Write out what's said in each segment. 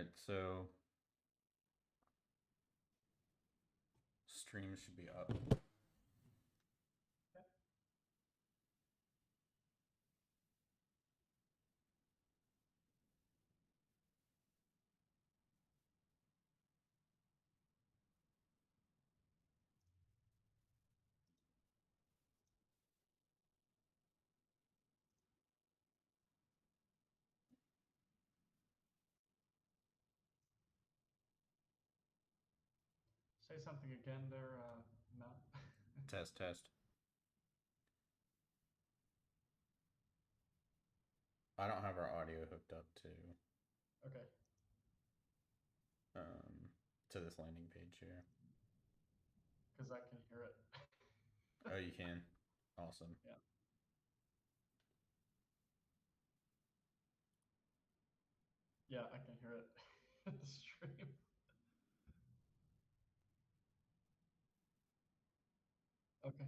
Alright, so stream should be up. Say something again there, Matt. Test, test. I don't have our audio hooked up Okay. um to this landing page here. Because I can hear it. Oh, you can? Awesome. Yeah. Yeah, I can hear it in the stream. Okay.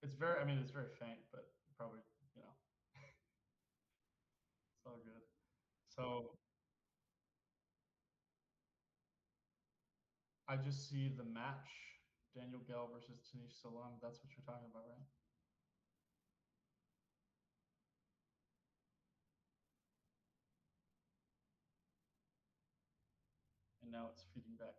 It's very faint, but probably, you know, it's all good. So I just see the match, Daniel Gell versus Tanish Salam. That's what you're talking about, right? And now it's feeding back.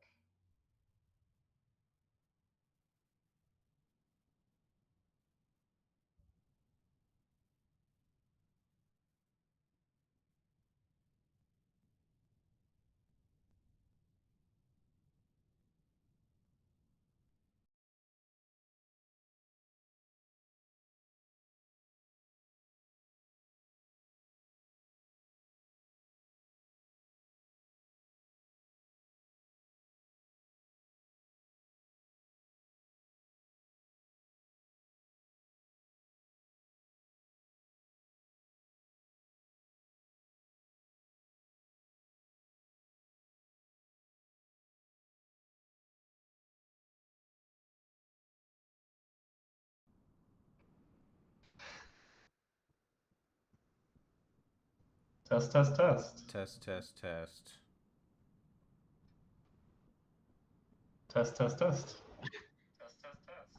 Test, test, test. Test, test, test. Test, test, test. Test, test, test.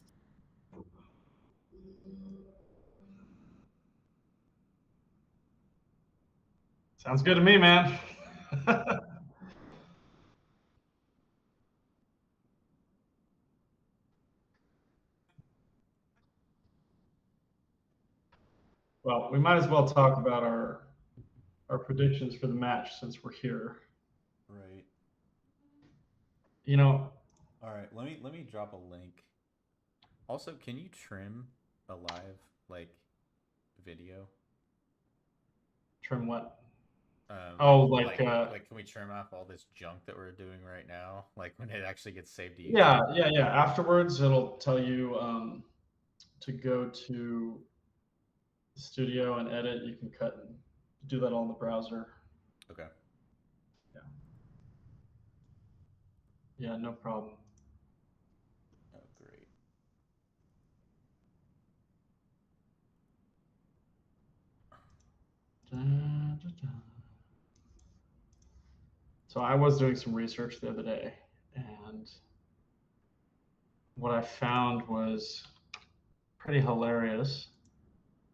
Sounds good to me, man. Well, we might as well talk about our predictions for the match since we're here. Right. You know, Alright, let me drop a link. Also, can you trim a live video? trim what? Like Oh, like like can we trim off all this junk that we're doing right now? Like when it actually gets saved to yeah, YouTube? yeah, yeah. Afterwards, it'll tell you to go to the studio and edit. You can cut and do that all in the browser. Okay. Yeah, yeah, no problem. Oh, great. Da, da, da. So I was doing some research the other day, and what I found was pretty hilarious.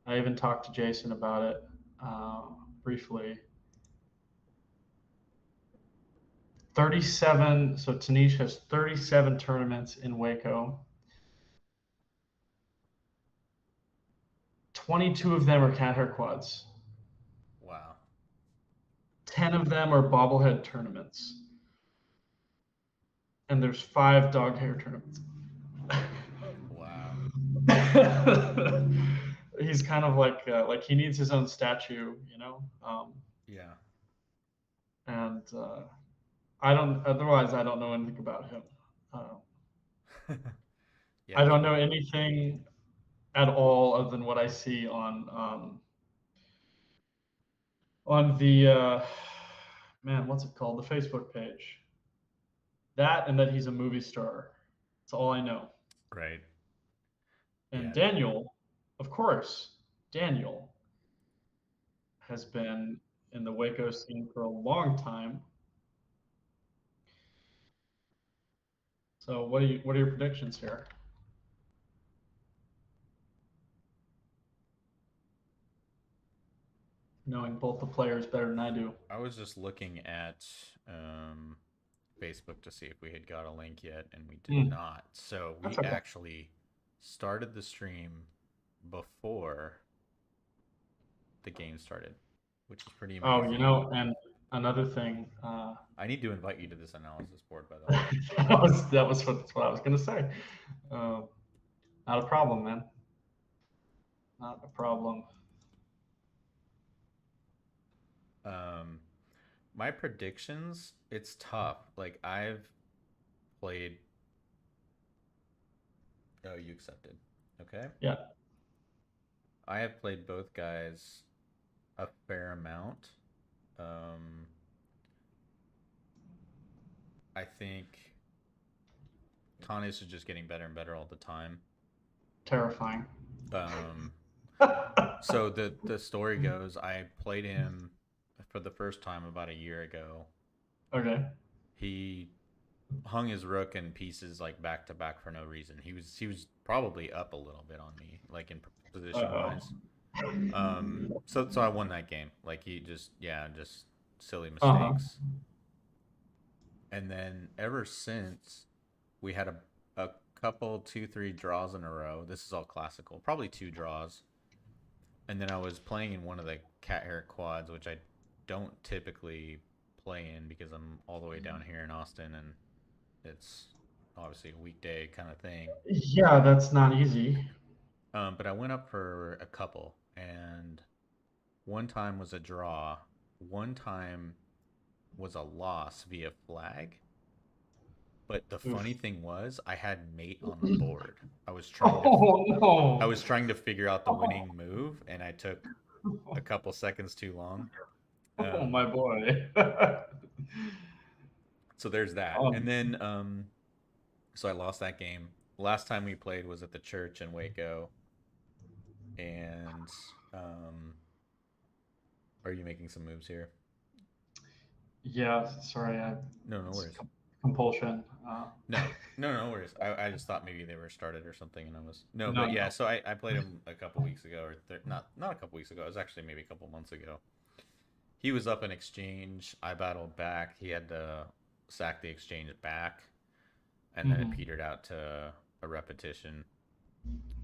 I even talked to Jason about it briefly. 37. So Tanish has 37 tournaments in Waco. 22 of them are cat hair quads. Wow. 10 of them are bobblehead tournaments. And there's 5 dog hair tournaments. Wow. He's kind of like he needs his own statue, you know. Yeah. And I don't. Otherwise, I don't know anything about him. Uh, Yeah, I it's don't know pretty anything at all other than what I see on the man. What's it called? The Facebook page. That and that he's a movie star. That's all I know. right. And Yeah. Daniel, of course, Daniel has been in the Waco scene for a long time. So what are your predictions here? Knowing both the players better than I do. I was just looking at Facebook to see if we had got a link yet, and we did Mm, not. So that's we okay. actually started the stream before the game started, which is pretty Oh, amazing. and another thing, I need to invite you to this analysis board, by the way. that's what I was gonna say. Uh, Not a problem, man. Not a problem. Um, my predictions, it's tough. Like I've played. Oh, you accepted. Okay. Yeah, I have played both guys a fair amount. Um, I think Tanish is just getting better and better all the time. terrifying. Um, so the story goes, I played him for the first time about a year ago. Okay. He hung his rook in pieces like back to back for no reason. He was probably up a little bit on me, like in position Uh-oh. wise. So I won that game. Like he just silly Uh-huh. mistakes. And then ever since we had a couple 2-3 draws in a row. This is all classical, probably two draws. And then I was playing in one of the cat hair quads, which I don't typically play in because I'm all the way down here in Austin, and it's obviously a weekday kind of thing. Yeah, that's not easy. But I went up for a couple, and one time was a draw, one time was a loss via flag. But the Oof. funny thing was, I had mate on the board. Oh I no. was trying to figure out the winning move, and I took a couple seconds too long. Oh my Um, boy. so there's that, and Um, then so I lost that game. Last time we played was at the church in Waco, and are you making some moves here? yeah, sorry, No, no it's worries. compulsion. No worries. I just thought maybe they were started or something, and I was no, No, but yeah. no. So I played him a couple weeks ago, or not a couple weeks ago. It was actually maybe a couple months ago. He was up in exchange. I battled back. He had to sack the exchange back, and then it Hmm. petered out to a repetition.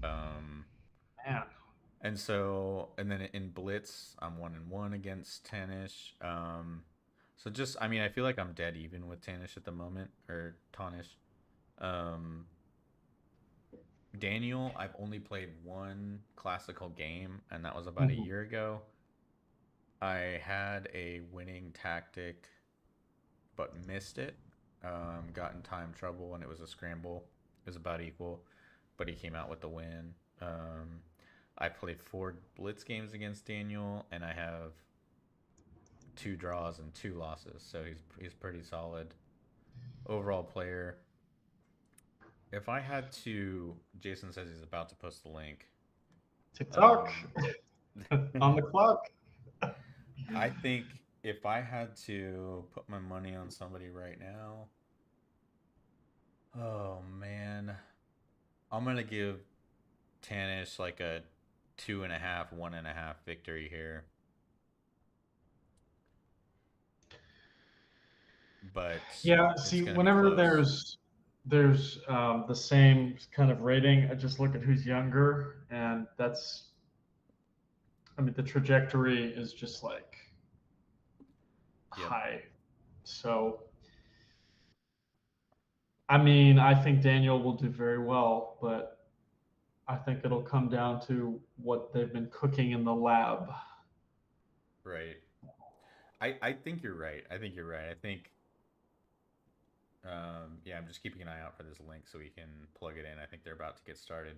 Um, Man. and then in Blitz, I'm 1-1 against Tanish. So just, I mean, I feel like I'm dead even with Tanish at the moment, or Tanish. Um, Daniel, I've only played one classical game, and that was about a Hmm. year ago. I had a winning tactic, but missed it. Got in time trouble, and it was a scramble. It was about equal, but he came out with the win. Um, I played four blitz games against Daniel, and I have two draws and two losses. So he's pretty solid overall player. If I had to, Jason says he's about to post the link. TikTok Um, on the clock. I think if I had to put my money on somebody right now, oh man, I'm gonna give Tanish like a 2.5, 1.5 victory here. But Yeah, it's see, gonna be whenever close. there's the same kind of rating, I just look at who's younger, and I mean, the trajectory is just like Yep. high. So, I mean, I think Daniel will do very well, but I think it'll come down to what they've been cooking in the lab. Right. I think you're right. I think you're right. I think yeah, I'm just keeping an eye out for this link so we can plug it in. I think they're about to get started.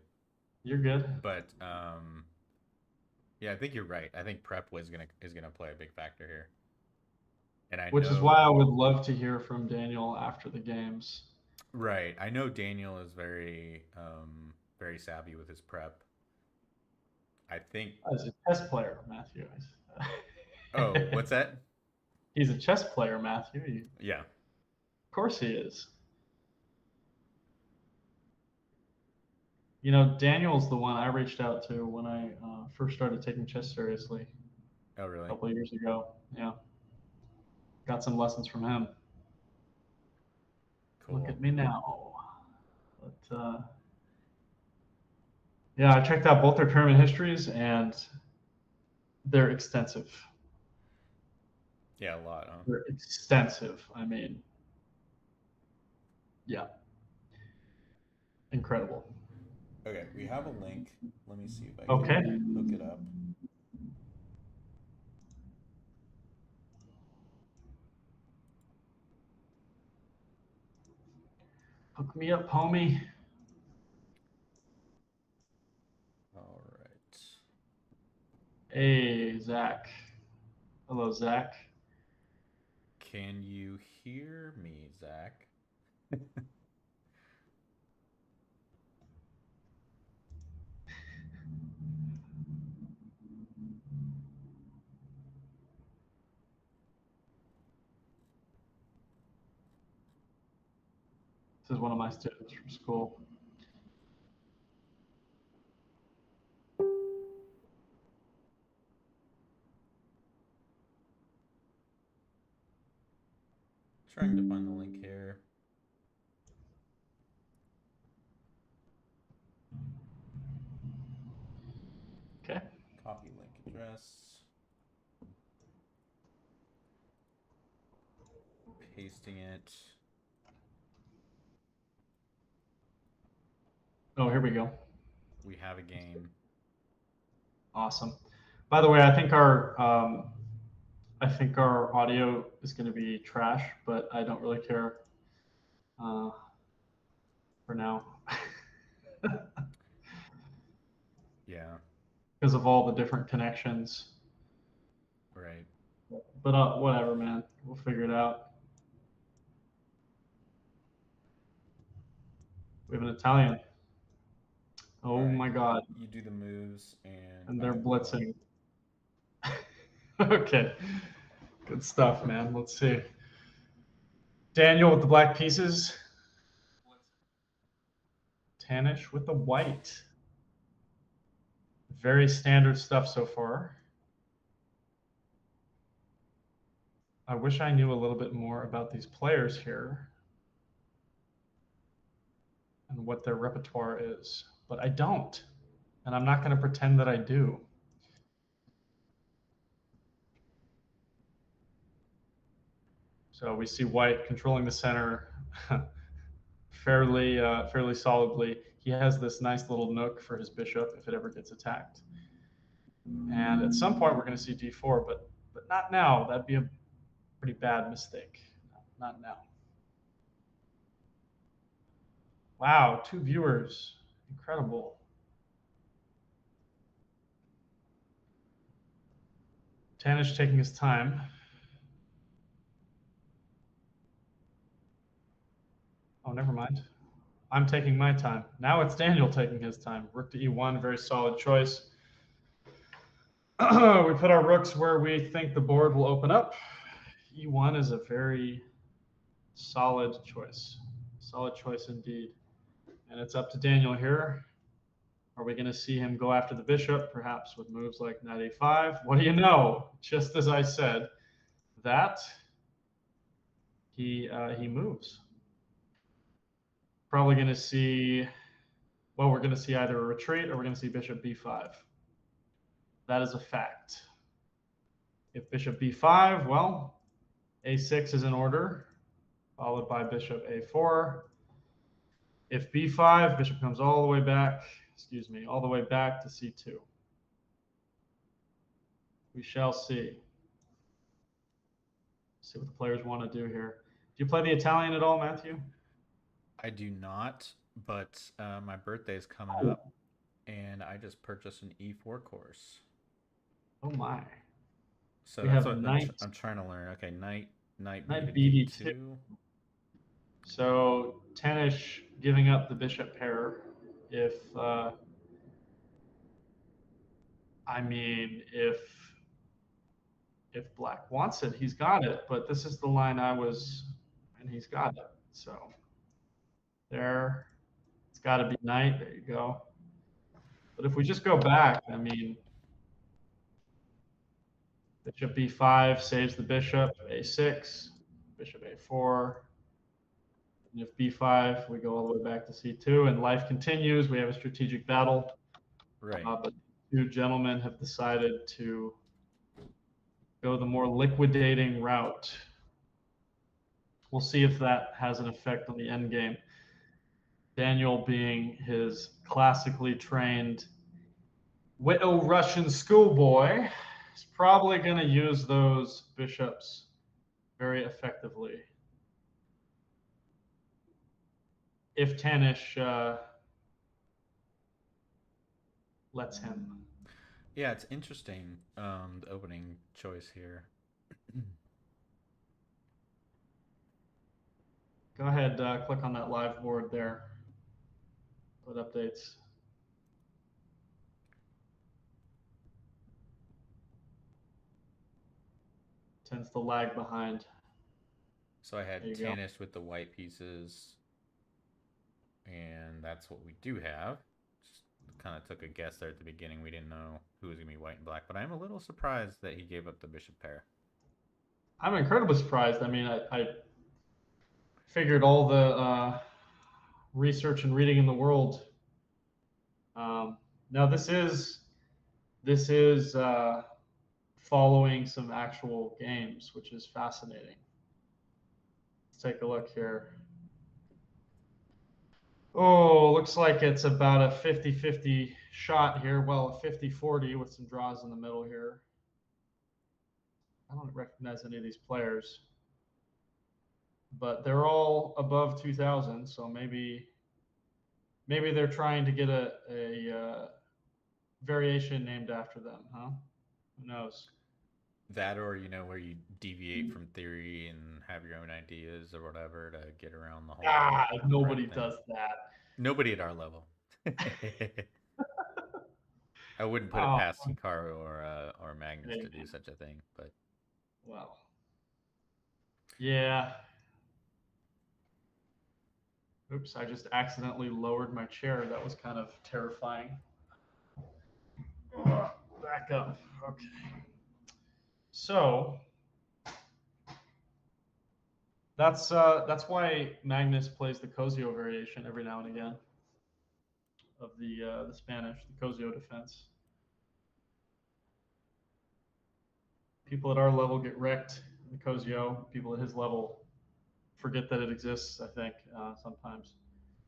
You're good. But yeah, I think you're right. I think prep was gonna is gonna play a big factor here. And I Which is why know I would love to hear from Daniel after the games. right. I know Daniel is very savvy with his prep. I think As a test player, Matthew. Oh, what's that? He's a chess player, Matthew. Yeah. Of course he is. You know, Daniel's the one I reached out to when I first started taking chess seriously Oh, a really? couple of years ago. Yeah, got some lessons from him. Look Cool. at me now. But yeah, I checked out both their tournament histories, and they're extensive. Yeah, a lot, huh? They're extensive. I mean, yeah, incredible. Okay, we have a link. Let me see if I Okay, can hook it up. hook me up, homie. All right. Hey, Zach. Hello, Zach. Can you hear me, Zach? This is one of my students from school. Trying to find the link here. Okay. Copy link address. Pasting it. Oh, here we go. We have a game. Awesome. By the way, I think our audio is going to be trash, but I don't really care uh, for now Yeah, because of all the different connections. right. But whatever, man. We'll figure it out. We have an Italian. All Oh right. my God. You do the moves and And I they're will. blitzing. Okay. Good stuff, man. Let's see. Daniel with the black pieces. Tanish with the white. Very standard stuff so far. I wish I knew a little bit more about these players here and what their repertoire is, but I don't. And I'm not going to pretend that I do. So we see white controlling the center fairly solidly. He has this nice little nook for his bishop if it ever gets attacked. And at some point we're going to see d4, but not now. That'd be a pretty bad mistake. Not now. Wow, 2 viewers. Incredible. Tanish taking his time. Oh, never mind. I'm taking my time. Now it's Daniel taking his time. Rook to e1, very solid choice. We put our rooks where we think the board will open up. E1 is a very solid choice. Solid choice indeed. And it's up to Daniel here. Are we going to see him go after the bishop, perhaps with moves like knight a5? What do you know? Just as I said, that he moves. Probably going to see, well, we're going to see either a retreat or we're going to see bishop b5. That is a fact. If bishop b5, well, a6 is in order, followed by bishop a4. If b5, bishop comes all the way back, all the way back to c2. We shall see. See what the players want to do here. Do you play the Italian at all, Matthew? I do not, but my birthday is coming Oh, up and I just purchased an E4 course. oh my. So We that's have what knight, I'm trying to learn. Okay, knight b to knight bb2. d2. So Tanish giving up the bishop pair. If I mean, if if Black wants it, he's got it. But this is the line I was, and he's got it. So there, it's got to be knight. There you go. But if we just go back, I mean, bishop b5 saves the bishop, a6, bishop a4. And if b5, we go all the way back to c2, and life continues. We have a strategic battle. Right. But two gentlemen have decided to go the more liquidating route. We'll see if that has an effect on the end game. Daniel, being his classically trained Widow Russian schoolboy, is probably going to use those bishops very effectively. If Tanish lets him. Yeah, it's interesting. The opening choice here. Go ahead, click on that live board there. Put updates. Tends to lag behind. So I There had you go. Tanish with the white pieces, and that's what we do have. Just kind of took a guess there at the beginning. We didn't know who was going to be white and black, but I'm a little surprised that he gave up the bishop pair. I'm incredibly surprised. I mean, I figured all the research and reading in the world. Now this is following some actual games, which is fascinating. Let's take a look here. Oh, looks like it's about a 50-50 shot here. Well, a 50-40 with some draws in the middle here. I don't recognize any of these players, but they're all above 2,000. So maybe they're trying to get a variation named after them, huh? Who knows? That, or where you deviate from theory and have your own ideas or whatever to get around the whole Ah, red nobody thing. does that. Nobody at our level. I wouldn't put it Oh, past Hikaru or Magnus hey, to do such a thing, but well, yeah. Oops, I just accidentally lowered my chair. That was kind of terrifying. Back up. Okay. So that's why Magnus plays the Cosio variation every now and again of the Spanish, the Cosio defense. People at our level get wrecked in the Cosio. People at his level forget that it exists. I think sometimes.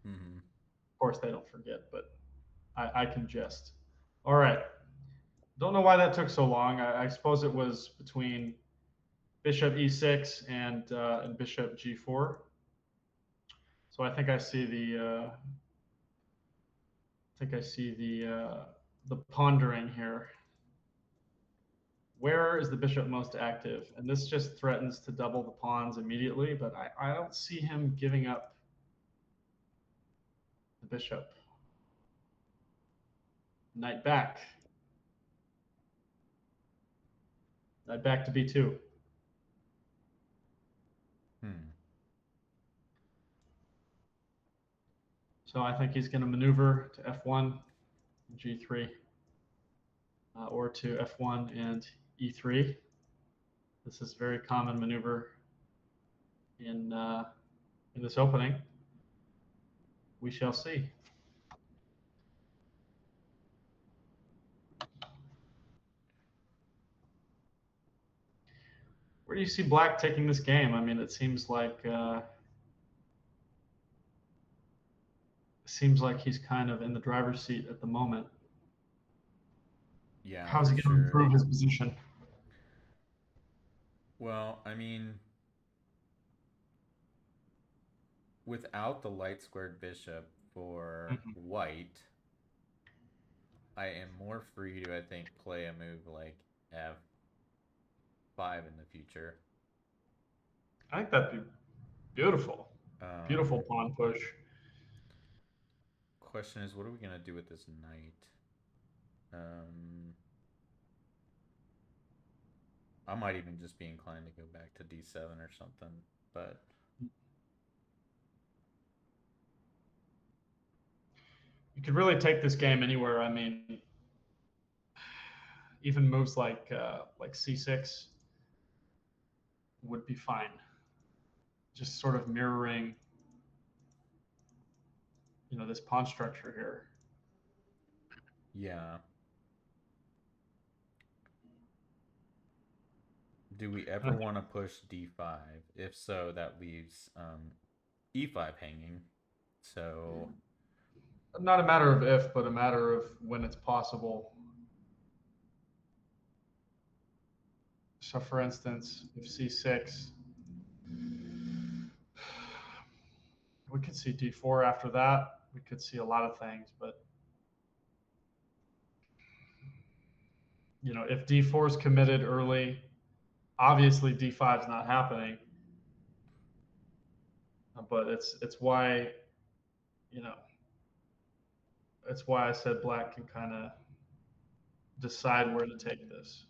mm-hmm. Of course, they don't forget, but I can jest. All right. Don't know why that took so long. I suppose it was between bishop e6 and bishop g4. So I think I see the pondering here. Where is the bishop most active? And this just threatens to double the pawns immediately, but I don't see him giving up the bishop. Knight back. Knight back to b2. Hmm. So I think he's going to maneuver to f1, g3, or to f1 and e3. This is a very common maneuver in this opening. We shall see. Where do you see Black taking this game? I mean, it seems like he's kind of in the driver's seat at the moment. Yeah, How's for he going to sure. improve his position? Well, I mean, without the light squared bishop for Mm-hmm. white, I am more free to, I think, play a move like f5 in the future. I think that'd be beautiful. Beautiful Um, pawn push. question is, what are we gonna do with this knight? Um, I might even just be inclined to go back to d7 or something. But You could really take this game anywhere. I mean, even moves like c6 would be fine. Just sort of mirroring, this pawn structure here. yeah, do we And ever want to push d5? If so, that leaves e5 hanging. So not a matter of if, but a matter of when it's possible. So, for instance, if c6, we could see d4 after that. We could see a lot of things, but if d4 is committed early, obviously d5 is not happening. But it's why you know it's why I said black can kind of decide where to take this.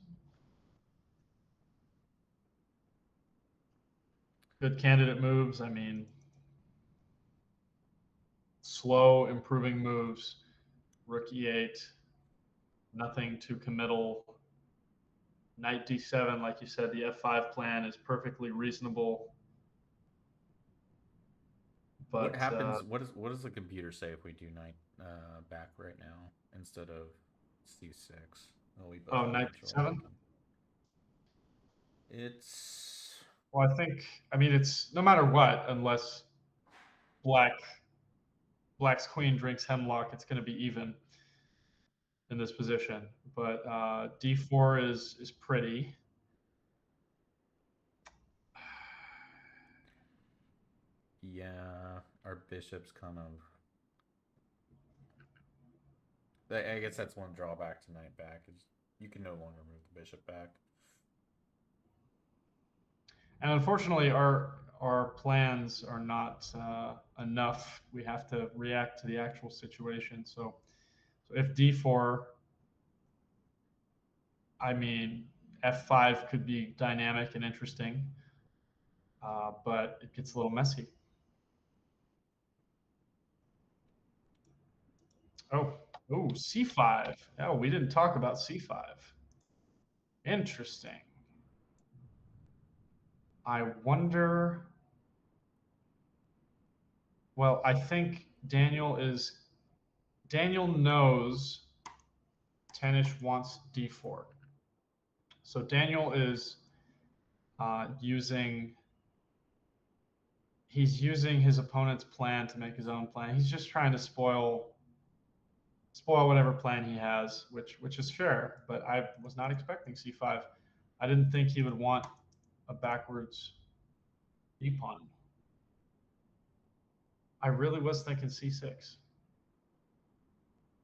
Good candidate moves. I mean, slow improving moves. Rook e8, nothing too committal. Knight d7, like you said, the f5 plan is perfectly reasonable. what But happens? What does the computer say if we do knight back right now instead of c6? Oh, we both oh, have knight natural d7. momentum. It's Well, I mean, it's no matter what, unless black black's queen drinks hemlock, it's going to be even in this position. But d4 is pretty. yeah, our bishop's kind of. I guess that's one drawback to knight back is you can no longer move the bishop back. And unfortunately, our plans are not enough. We have to react to the actual situation. So if d4, I mean, f5 could be dynamic and interesting, but it gets a little messy. Oh, oh, c5. Oh, we didn't talk about c5. Interesting. I wonder. Well, I think Daniel knows Tanish wants d4. So Daniel is using he's using his opponent's plan to make his own plan. He's just trying to spoil whatever plan he has, which is fair. But I was not expecting c5. I didn't think he would want a backwards d pawn. I really was thinking c6.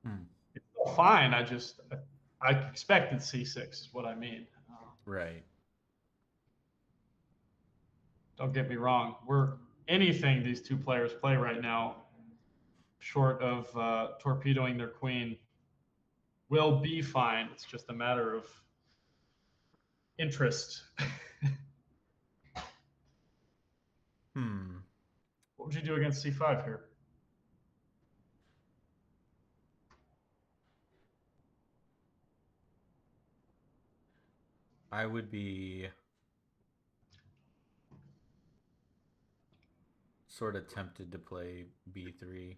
Hmm. It's still fine. I expected c6 is what I mean. Right. Don't get me wrong. We're anything these two players play right now, short of torpedoing their queen, will be fine. It's just a matter of interest. Hmm. What would you do against c5 here? I would be sort of tempted to play b3,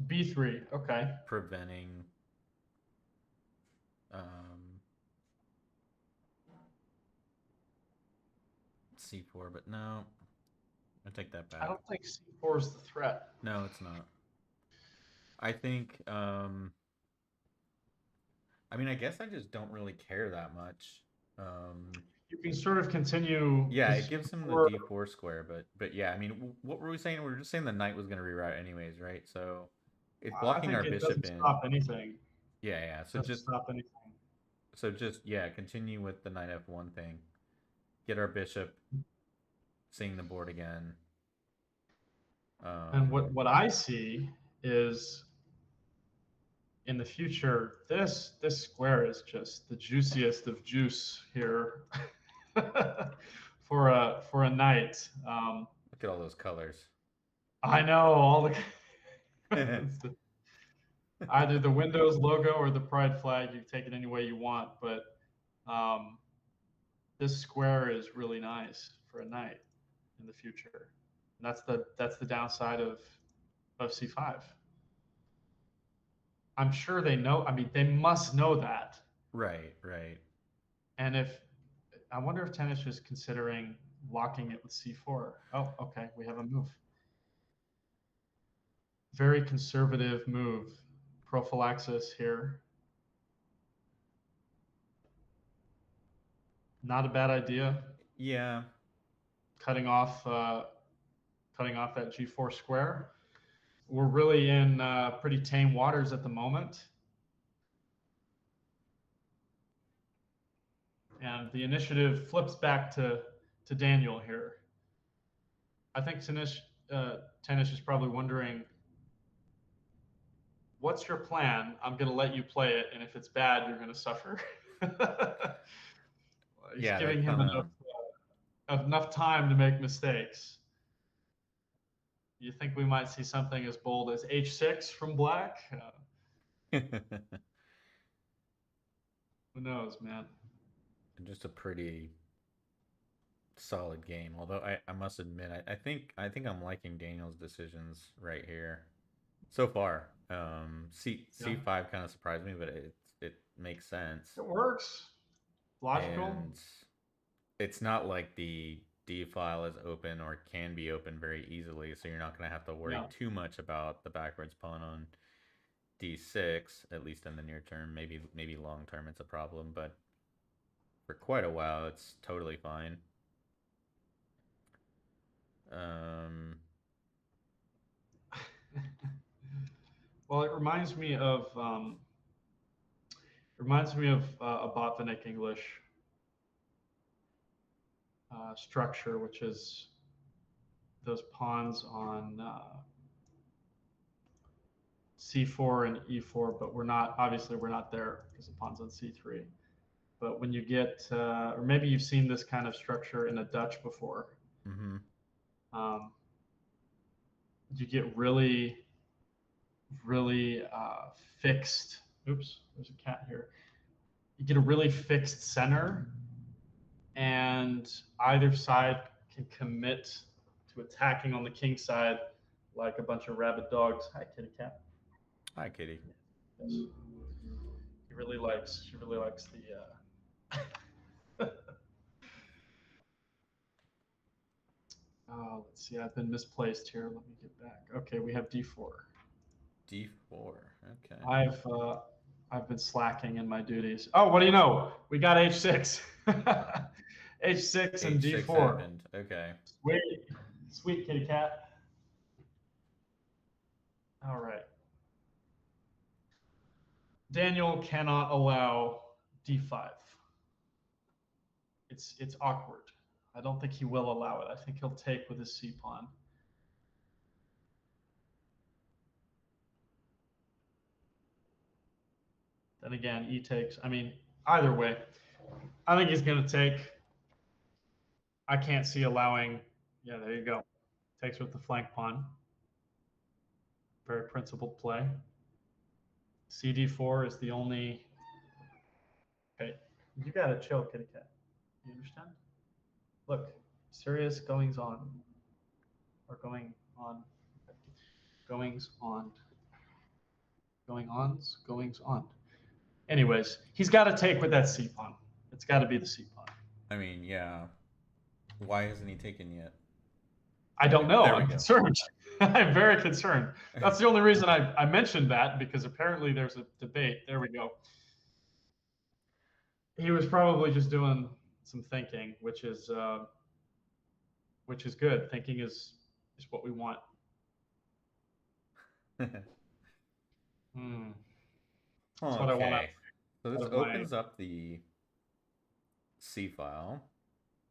b3. Okay. preventing um, c4, but no, I take that I back. don't think c4 is the threat. No, it's not. I think. I mean, I guess I just don't really care that much. Um, You can sort of continue yeah, it because gives him the before d4 square, but yeah, I mean, what were we saying? We were just saying the knight was going to reroute anyways, right? So it's I blocking think our it bishop doesn't in. stop anything. Yeah, yeah. It doesn't stop anything. Yeah, continue with the knight f1 thing. Get our bishop seeing the board again. And Um, what I see is in the future, this square is just the juiciest of juice here for a night. Look at all those colors. I know all the it's either the Windows logo or the pride flag. You take it any way you want, but um, this square is really nice for a night in the future. And that's the downside of C5. I'm sure they know. I mean, they must know that. Right, right. And if I wonder if Tanish is considering locking it with C4. Oh, okay, we have a move. Very conservative move. Prophylaxis here. Not a bad idea. Yeah, Cutting off that G4 square. We're really in pretty tame waters at the moment. And the initiative flips back to Daniel here. I think Tanish is probably wondering, what's your plan? I'm going to let you play it, and if it's bad, you're going to suffer. He's yeah. giving That him kind of. enough time to make mistakes. You think we might see something as bold as H6 from Black? Who knows, man? Just a pretty solid game. Although I must admit, I think I'm liking Daniel's decisions right here so far. Yeah, C5 kind of surprised me, but it makes sense, it works. Logical. and it's not like the D file is open or can be open very easily, so you're not going to have to worry Yeah. too much about the backwards pawn on D6, at least in the near term. Maybe long term it's a problem, but for quite a while it's totally fine. Um, Well, it reminds me of a Botvinnik English structure, which is those pawns on C4 and E4, but we're not there because the pawn's on C3. But when you get, or maybe you've seen this kind of structure in a Dutch before, mm-hmm. um, you get really, really fixed. Oops, there's a cat here. You get a really fixed center, and either side can commit to attacking on the king side like a bunch of rabid dogs. Hi, kitty cat. Hi, Kitty. Yes. She really likes the. Oh, let's see. I've been misplaced here. Let me get back. Okay, we have D4. D4. Okay. I've uh, I've been slacking in my duties. Oh, what do you know? We got H6. H6 and H6 D4. happened. Okay. Sweet, sweet kitty cat. All right. Daniel cannot allow D5. It's awkward. I don't think he will allow it. I think he'll take with his C pawn. Then again, E takes. I mean, either way, I think he's going to take. I can't see allowing. Yeah, there you go. Takes with the flank pawn. Very principled play. CD4 is the only. Okay, you gotta chill, kitty cat. You understand? Look, serious goings on, or going on, goings on, goings on. Anyways, he's got to take with that C pawn. It's got to be the C pawn. I mean, yeah. Why hasn't he taken yet? I don't Okay, know. there we I'm go. concerned. I'm very concerned. That's the only reason I mentioned that, because apparently there's a debate. There we go. He was probably just doing some thinking, which is good. Thinking is what we want. Hmm. That's what I want Okay. So out this of my. opens up the C file,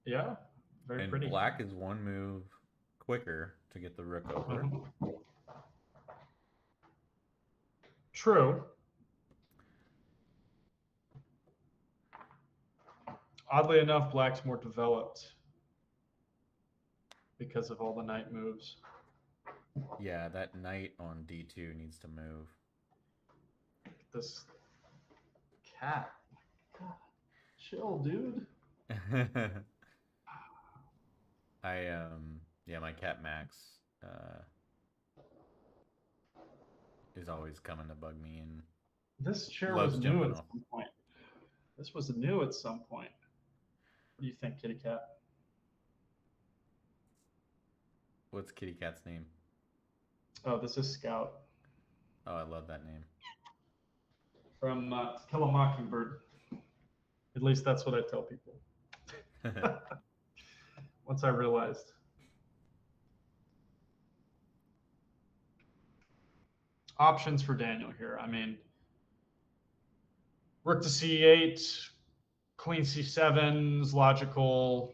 Yeah, very and pretty. black is one move quicker to get the rook over. Mhm. True. Oddly enough, black's more developed because of all the knight moves. Yeah, that knight on d2 needs to move. This cat. God, chill, dude. Yeah, my cat Max uh is always coming to bug me and This chair was loves new jumping at off. some point. This was new at some point. What do you think, kitty cat? What's kitty cat's name? Oh, this is Scout Oh, I love that name. from To Kill a Mockingbird. At least that's what I tell people. Once I realized. Options for Daniel here. I mean, rook to c8, queen c7 is logical.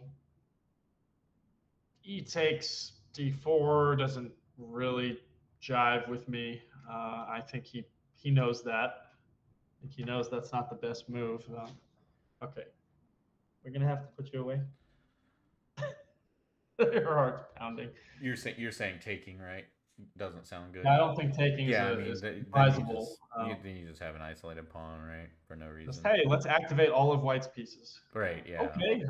E takes d4 doesn't really jive with me. I think he knows that. I think he knows that's not the best move. Okay, we're gonna have to put you away. Your heart's pounding. You're saying taking, right? Doesn't sound good. Yeah, I don't think taking Yeah, I is mean, then you advisable. just then you just have an isolated pawn, right? For no Just reason. hey, let's activate all of White's pieces. Right, yeah. Okay.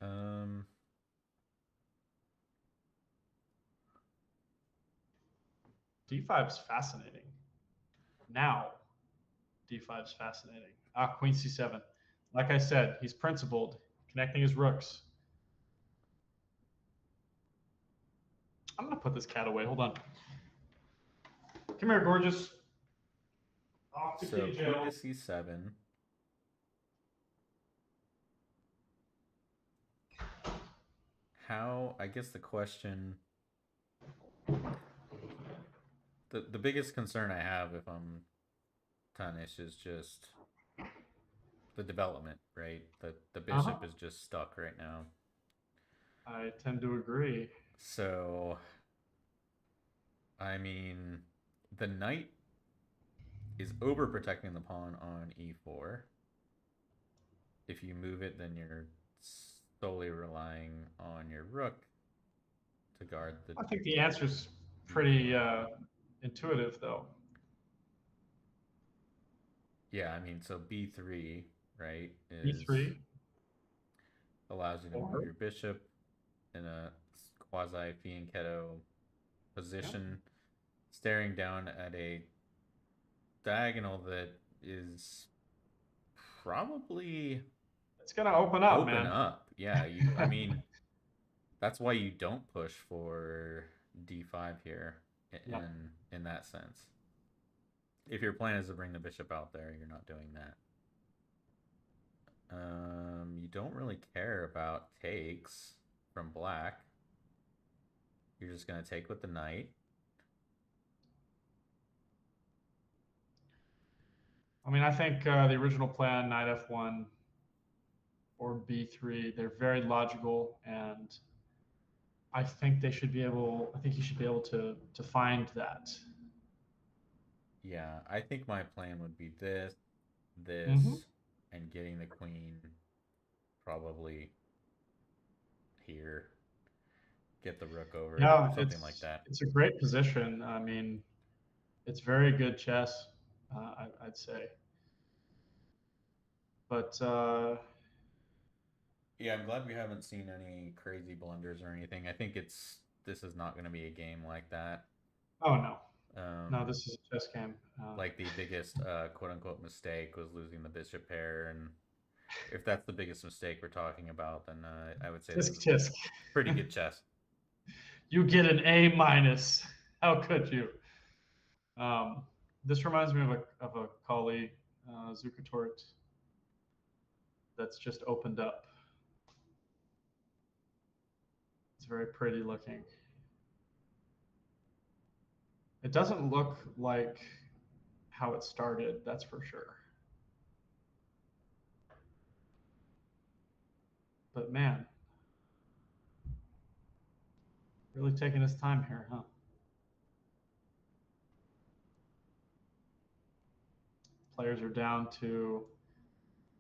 Um D5 is fascinating. Now, D5 is fascinating. Queen C7. Like I said, he's principled, connecting his rooks. I'm gonna put this cat away. Hold on. Come here, gorgeous. Off to so kitty queen to jail. c7. How, I guess the question, the biggest concern I have if I'm Tanish is just the development, right? The Uh-huh. bishop is just stuck right now. I tend to agree. So, I mean, the knight is overprotecting the pawn on e4. If you move it, then you're solely relying on your rook to guard the I think the answer's pretty d4. intuitive, though. Yeah, I mean, so b3, right, is E3 allows you to move or your bishop in a quasi fianchetto yeah, position, staring down at a diagonal that is probably it's gonna open up, open man. up. Yeah, you. I mean, that's why you don't push for d5 here Yeah. in that sense. If your plan is to bring the bishop out there, you're not doing that. You don't really care about takes from black. You're just gonna take with the knight. I mean, I think the original plan, knight f1 or b3, they're very logical, and I think they should be able. I think you should be able to find that. Yeah, I think my plan would be this, Mm-hmm. this, and getting the queen probably here. Get the rook over it, Yeah, something like that. it's a great position. I mean, it's very good chess, I'd say. But Yeah, I'm glad we haven't seen any crazy blunders or anything. I think this is not going to be a game like that. oh no, no, Um, this is a chess game. like the biggest quote unquote mistake was losing the bishop pair, and if that's the biggest mistake we're talking about, then I would say this Tisk is tisk. pretty good chess. You get an A minus. How could you? Um, this reminds me of a colleague, Zuckertort, that's just opened up. It's very pretty looking. It doesn't look like how it started, that's for sure. But man, really taking his time here, huh? Players are down to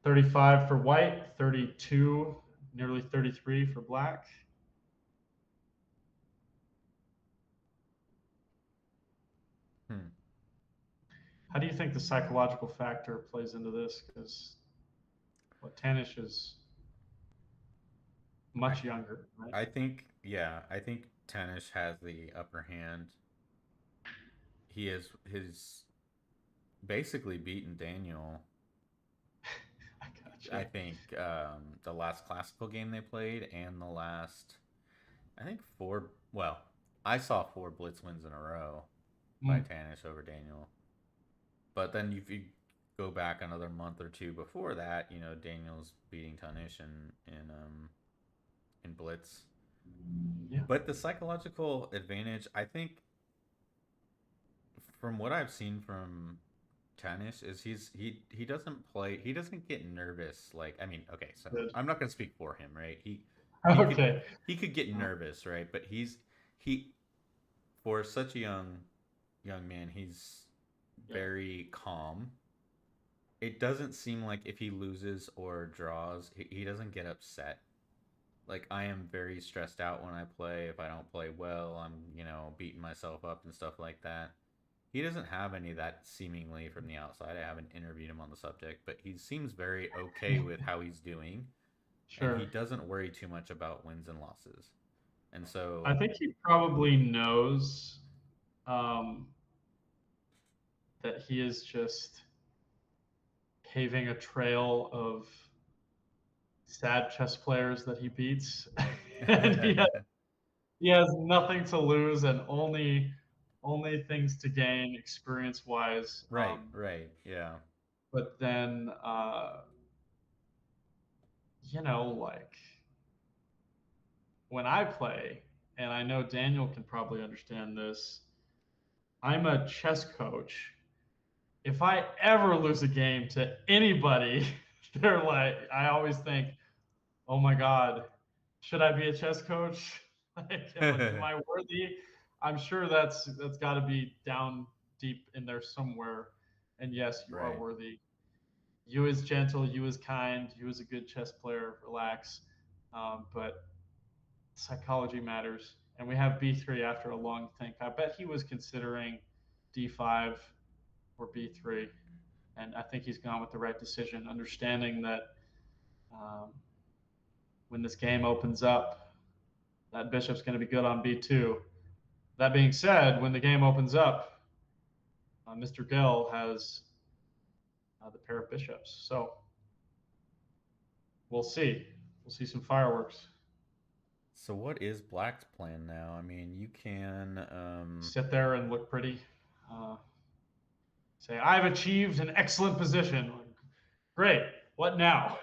35 for white, 32, nearly 33 for black. Hmm. How do you think the psychological factor plays into this? Because what Tanish is I much younger, right? I think yeah, I think Tanish has the upper hand. He is his basically beaten Daniel. I I gotcha. think the last classical game they played and the last I think four. Well, I saw four blitz wins in a row by Mm, Tanish over Daniel. But then if you go back another month or two before that, Daniel's beating Tanish in blitz. yeah, But the psychological advantage, I think, from what I've seen from Tanish, is he doesn't play. He doesn't get nervous. Like I mean, okay, so good. I'm not gonna speak for him, right? He could Okay. he could get nervous, right? But he for such a young man, he's Yeah. very calm. It doesn't seem like if he loses or draws, he doesn't get upset. Like I am very stressed out when I play. If I don't play well, I'm, beating myself up and stuff like that. He doesn't have any of that seemingly from the outside. I haven't interviewed him on the subject, but he seems very okay with how he's doing and he Sure. doesn't worry too much about wins and losses. And I so, think he probably knows um, that he is just paving a trail of sad chess players that he beats, and he has nothing to lose and only things to gain experience wise. right, right, yeah, But then, like when I play, and I know Daniel can probably understand this, I'm a chess coach. If I ever lose a game to anybody, they're like, I always think, oh my God, should I be a chess coach? Like, am I worthy? I'm sure that's got to be down deep in there somewhere. And yes, you are right, worthy. You is gentle, you is kind, you is a good chess player. Relax, but psychology matters. And we have B3 after a long think. I bet he was considering D5 or B3, and I think he's gone with the right decision, understanding that um, when this game opens up, that bishop's going to be good on B2. That being said, when the game opens up, Mr. Gill has the pair of bishops. So we'll see. We'll see some fireworks. So what is Black's plan now? I mean, you can Sit there and look pretty. Uh, Say, I've achieved an excellent position. Great. What now?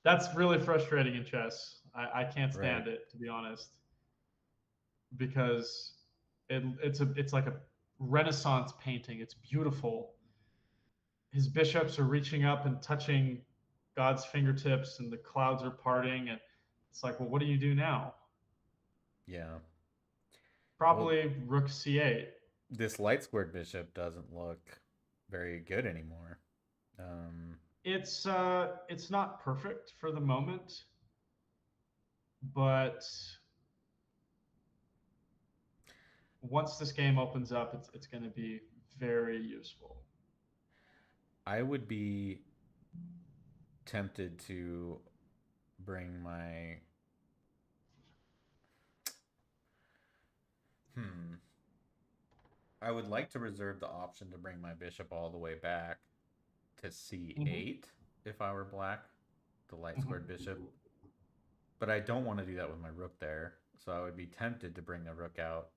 That's really frustrating in chess. I can't right. stand it, to be honest, because it's like a Renaissance painting. It's beautiful. His bishops are reaching up and touching God's fingertips, and the clouds are parting. And it's like, well, what do you do now? Yeah. Well, Probably Rook C8. this light squared bishop doesn't look very good anymore. Um It's not perfect for the moment, but once this game opens up, it's going to be very useful. I would be tempted to bring my hmm I would like to reserve the option to bring my bishop all the way back to Mm-hmm. c8 if I were black, the light squared Mm-hmm. bishop. But I don't want to do that with my rook there. So I would be tempted to bring the rook out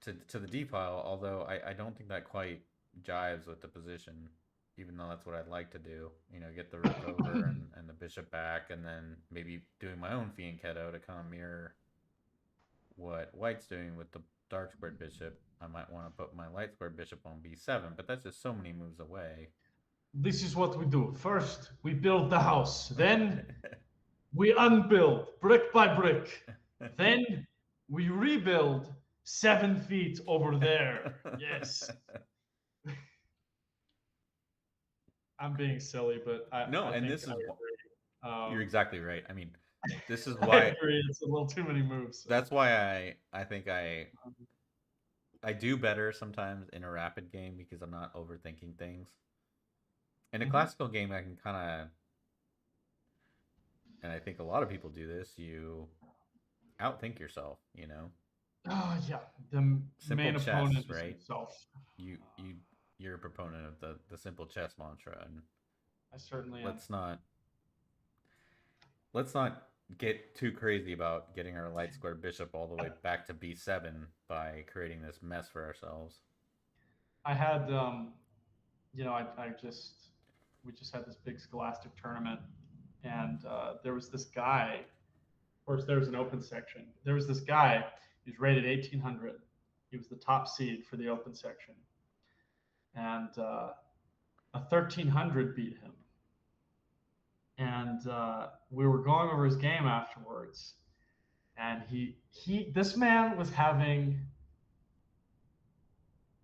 to the d file, although I don't think that quite jives with the position, even though that's what I'd like to do. Get the rook over and the bishop back, and then maybe doing my own fianchetto to kind of mirror what white's doing with the dark squared bishop. I might want to put my light squared bishop on b7, but that's just so many moves away. This is what we do. First, we build the house. Then we unbuild brick by brick. Then we rebuild 7 feet over there. Yes. I'm being silly, but No, I and think this I is agree. you're exactly right. I mean, this is I why agree. It's a little too many moves. that's why I think I do better sometimes in a rapid game because I'm not overthinking things. In a Mhm. classical game, I can kind of, and I think a lot of people do this, you outthink yourself, you know? Oh yeah, the Simple main opponent chess, is right? himself. You you you're a proponent of the simple chess mantra, and I certainly am. let's not let's not get too crazy about getting our light square bishop all the way back to b7 by creating this mess for ourselves. I had, I just we just had this big scholastic tournament, and there was this guy. Of course, there was an open section. There was this guy. He was rated 1800. He was the top seed for the open section, and a 1300 beat him. And we were going over his game afterwards, and this man was having.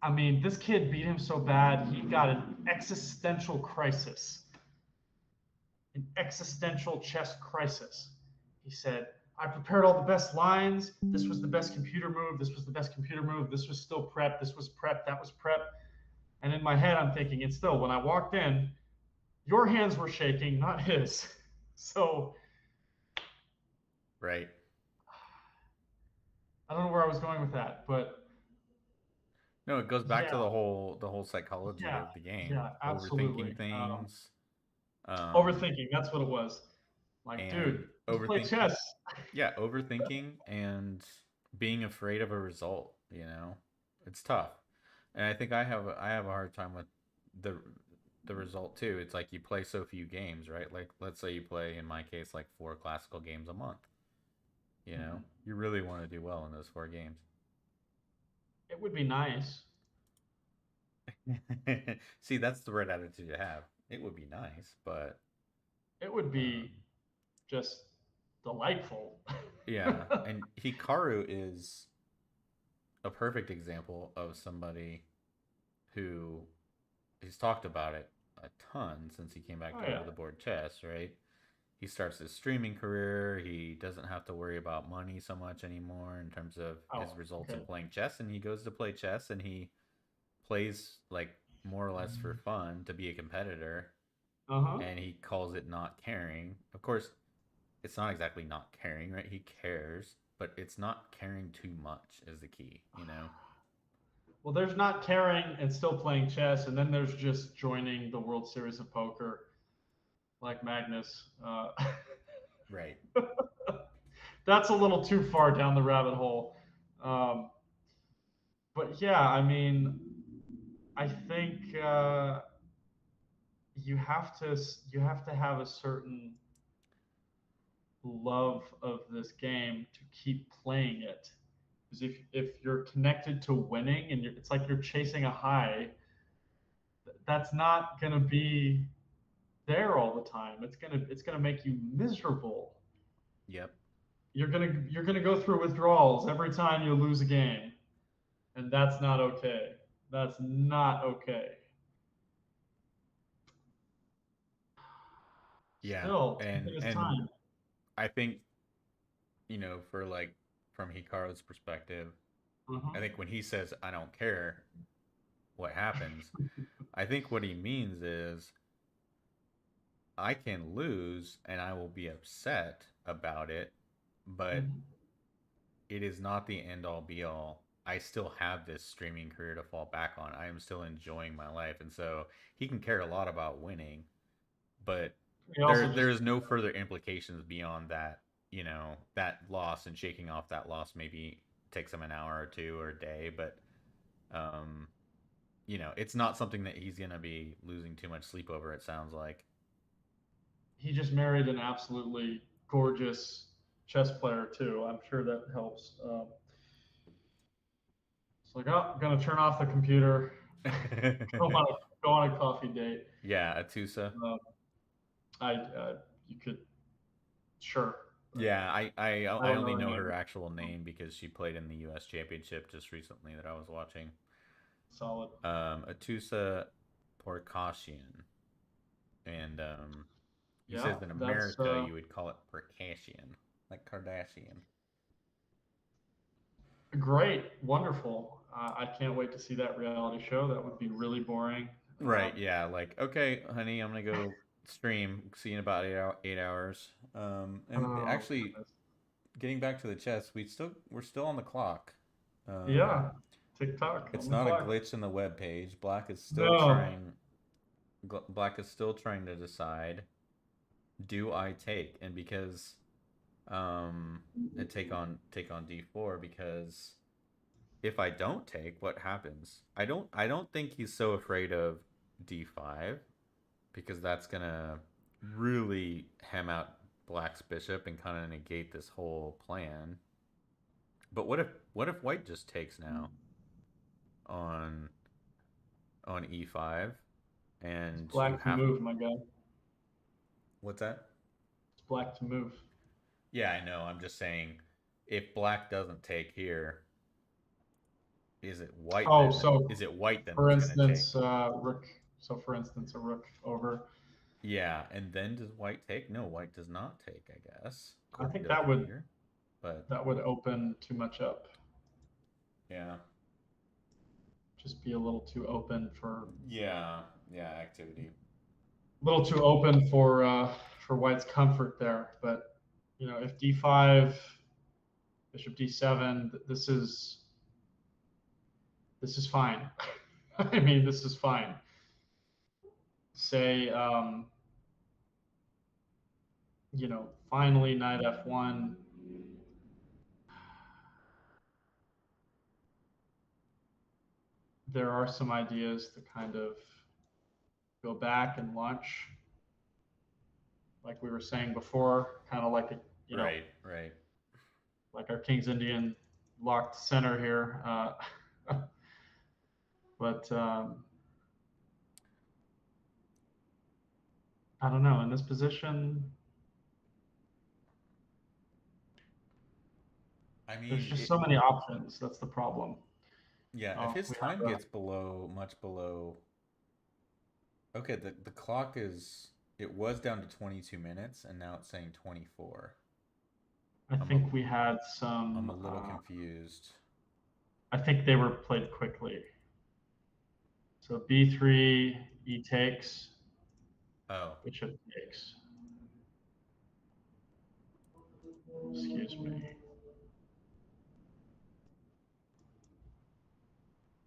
I mean, this kid beat him so bad he got an existential crisis, an existential chess crisis. He said, I prepared all the best lines. This was the best computer move. This was the best computer move. This was still prep. This was prep. That was prep. And in my head, I'm thinking, and still, when I walked in, your hands were shaking, not his. So Right. I don't know where I was going with that, but No, it goes back to yeah, the whole psychology yeah, of the game, yeah, overthinking absolutely. things, um, Overthinking, that's what it was. Like, dude, and let's play overthinking. chess. Yeah, overthinking and being afraid of a result. You know, it's tough, and I think I have a hard time with the the result too. It's like you play so few games, right? Like let's say you play, in my case, like 4 classical games a month. You know, Mhm. you really want to do well in those 4 games. It would be nice. See, that's the right attitude to have. It would be nice, but It would be um, just delightful. yeah. And Hikaru is a perfect example of somebody who he's talked about it a ton since he came back Oh to yeah. over the board chess, right? He starts his streaming career. He doesn't have to worry about money so much anymore in terms of his Oh, results in okay. playing chess. And he goes to play chess and he plays like more or less for fun to be a competitor. Uh huh. And he calls it not caring. Of course, it's not exactly not caring, right? He cares, but it's not caring too much is the key, you know? Well, there's not caring and still playing chess, and then there's just joining the World Series of Poker like Magnus. Right. That's a little too far down the rabbit hole. Um, but yeah, I mean, I think you have to have a certain love of this game to keep playing it. Because if you're connected to winning and it's like you're chasing a high, that's not going to be there all the time. It's gonna make you miserable. Yep. You're gonna go through withdrawals every time you lose a game, and that's not okay. That's not okay. Yeah. Still, taking his And time. I think, for like from Hikaru's perspective, Uh-huh. I think when he says I don't care what happens, I think what he means is I can lose and I will be upset about it, but Mhm. it is not the end all be all. I still have this streaming career to fall back on. I am still enjoying my life. And so he can care a lot about winning, but He there also there just is no further implications beyond that, that loss, and shaking off that loss maybe takes him an hour or two or a day, but um it's not something that he's gonna be losing too much sleep over, it sounds like. he just married an absolutely gorgeous chess player too. I'm sure that helps. It's like, oh, I'm gonna turn off the computer, go on a coffee date. Yeah, Atusa. Um, you could sure, but Yeah, I I I don't know only her know her name. actual name because she played in the U.S. Championship just recently that I was watching. Solid. Atusa Porkashian. And he Yeah, says in that's America you would call it Percassion, like Kardashian. great, wonderful. I can't wait to see that reality show. That would be really boring. Right, yeah, like, okay, honey, I'm gonna go stream. See you in about 8 hours. And Oh actually, goodness. getting back to the chess, we're still on the clock. Um, Yeah, TikTok on it's the not a clock. glitch in the web page. No. Black is still trying to decide, do I take? And because and take on d4, because if I don't take, what happens? I don't think he's so afraid of d5, because that's gonna really hem out Black's bishop and kind of negate this whole plan. But what if White just takes now on e5, It's and you black to have move, my guy. what's that? It's black to move. Yeah, I know. I'm just saying, if Black doesn't take here, is it White Oh, then? so Is it White then for that's gonna take? instance, rook. So for instance, a rook over. Yeah, and then does White take? No, White does not take, I guess, I according think to the that would computer. But that would open too much up. yeah, Just be a little too open for yeah, yeah, activity. for White's comfort there. But if d5, bishop d7, this is fine. I mean, this is fine. Say, finally knight f1. There are some ideas to kind of go back and launch, like we were saying before, kind of like Right, right. like our King's Indian locked center here. But I don't know. In this position, I there's mean, just so many options. That's the problem. yeah, if Oh, his we have time gets much below. Okay, the clock is, it was down to 22 minutes, and now it's saying 24. I I'm a think we had I'm some. a little confused. I think they were played quickly. So b3, e takes, Oh, bishop takes. Excuse me.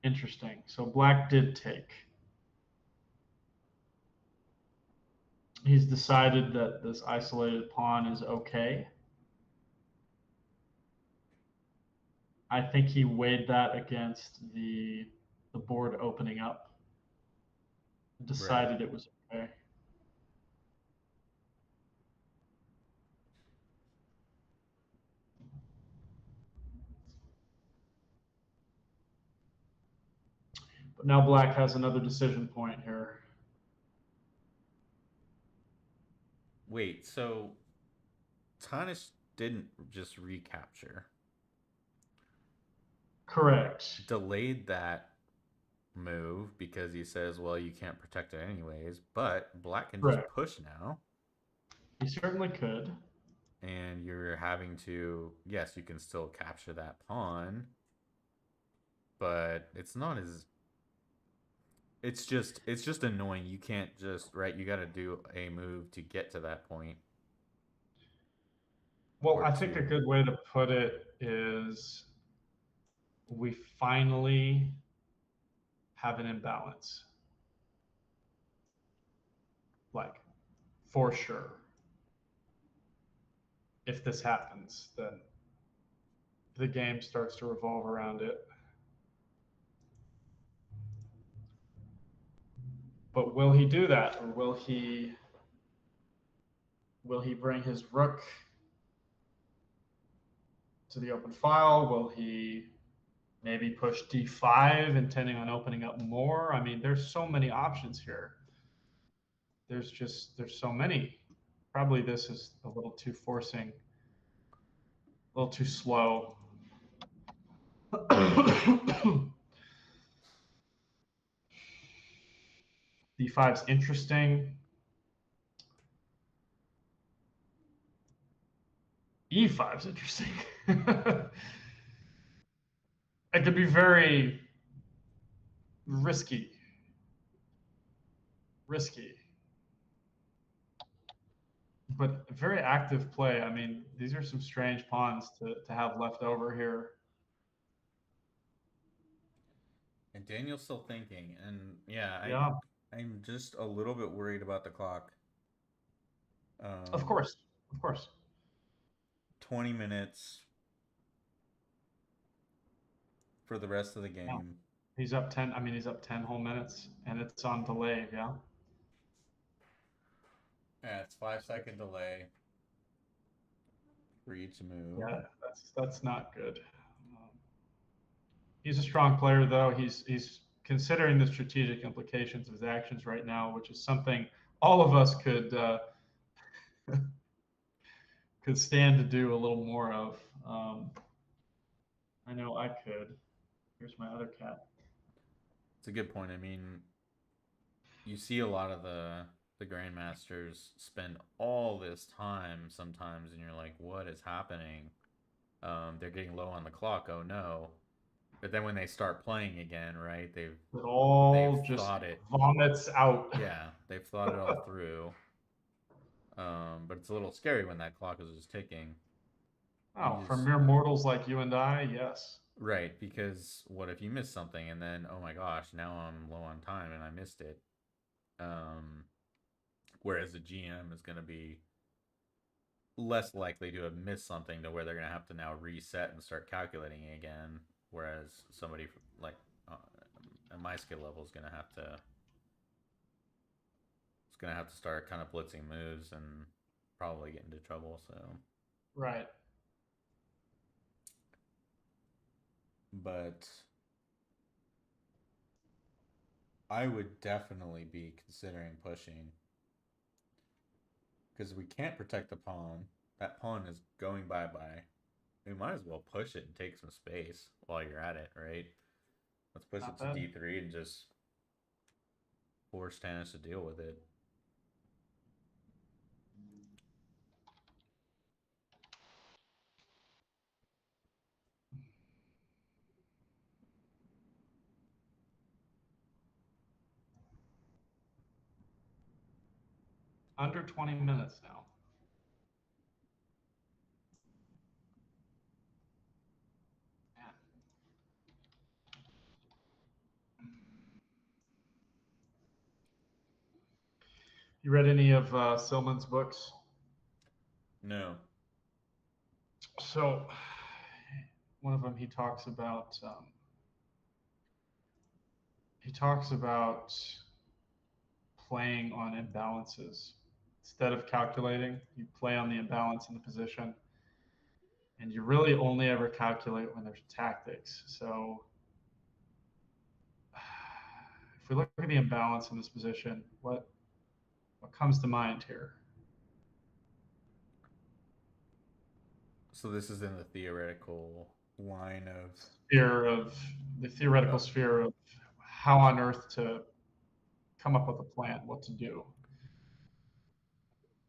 Interesting. So black did take. He's decided that this isolated pawn is okay. I think he weighed that against the board opening up, right. decided it was okay. But now black has another decision point here. Wait, so Tanish didn't just recapture, Correct. delayed that move because he says, well, you can't protect it anyways, but Black can just Correct. push now, He certainly could. and you're having to, yes, you can still capture that pawn, but it's just annoying. You can't just, right, you got to do a move to get to that point, Well, or I think a two. good way to put it is we finally have an imbalance. Like, for sure. If this happens, then the game starts to revolve around it. But will he do that, or will he bring his rook to the open file? Will he maybe push d5, intending on opening up more? I mean, there's so many options here. There's so many. Probably this is a little too forcing, a little too slow. d5's interesting. E5 is interesting. It could be very risky, risky, but very active play. I mean, these are some strange pawns to have left over here. And Daniel's still thinking, and yeah, Yeah, I'm just a little bit worried about the clock. of Um, course, of course. 20 minutes for the rest of the Yeah. game. He's up 10. I mean, he's up 10 whole minutes, and it's on delay. Yeah. Yeah, it's 5 second delay for each move. Yeah, that's not good. Um, he's a strong player, though. He's considering the strategic implications of his actions right now, which is something all of us could stand to do a little more of. I know I could. Here's my other cat. It's a good point. I mean, you see a lot of the grandmasters spend all this time sometimes, and you're like, what is happening? They're getting low on the clock. Oh no! But then when they start playing again, right? It They've all just thought it. vomits out. Yeah, they've thought it all through. But it's a little scary when that clock is just ticking. Oh, You for just mere mortals like you and I, yes. right, because what if you miss something and then oh my gosh, now I'm low on time and I missed it. Um, whereas the GM is going to be less likely to have missed something to where they're going to have to now reset and start calculating again. Whereas somebody like uh, at my skill level is going to have to start kind of blitzing moves and probably get into trouble. So, Right. but I would definitely be considering pushing because we can't protect the pawn. That pawn is going bye bye. We might as well push it and take some space while you're at it, right? Let's push it Not to bad. d3 and just force Tanish to deal with it. Under 20 minutes now. Man. You read any of Silman's books? No. So, one of them he talks about playing on imbalances instead of calculating. You play on the imbalance in the position, and you really only ever calculate when there's tactics. So, if we look at the imbalance in this position, what comes to mind here? So this is in the theoretical line of Sphere of the theoretical uh, sphere of how on earth to come up with a plan, what to do.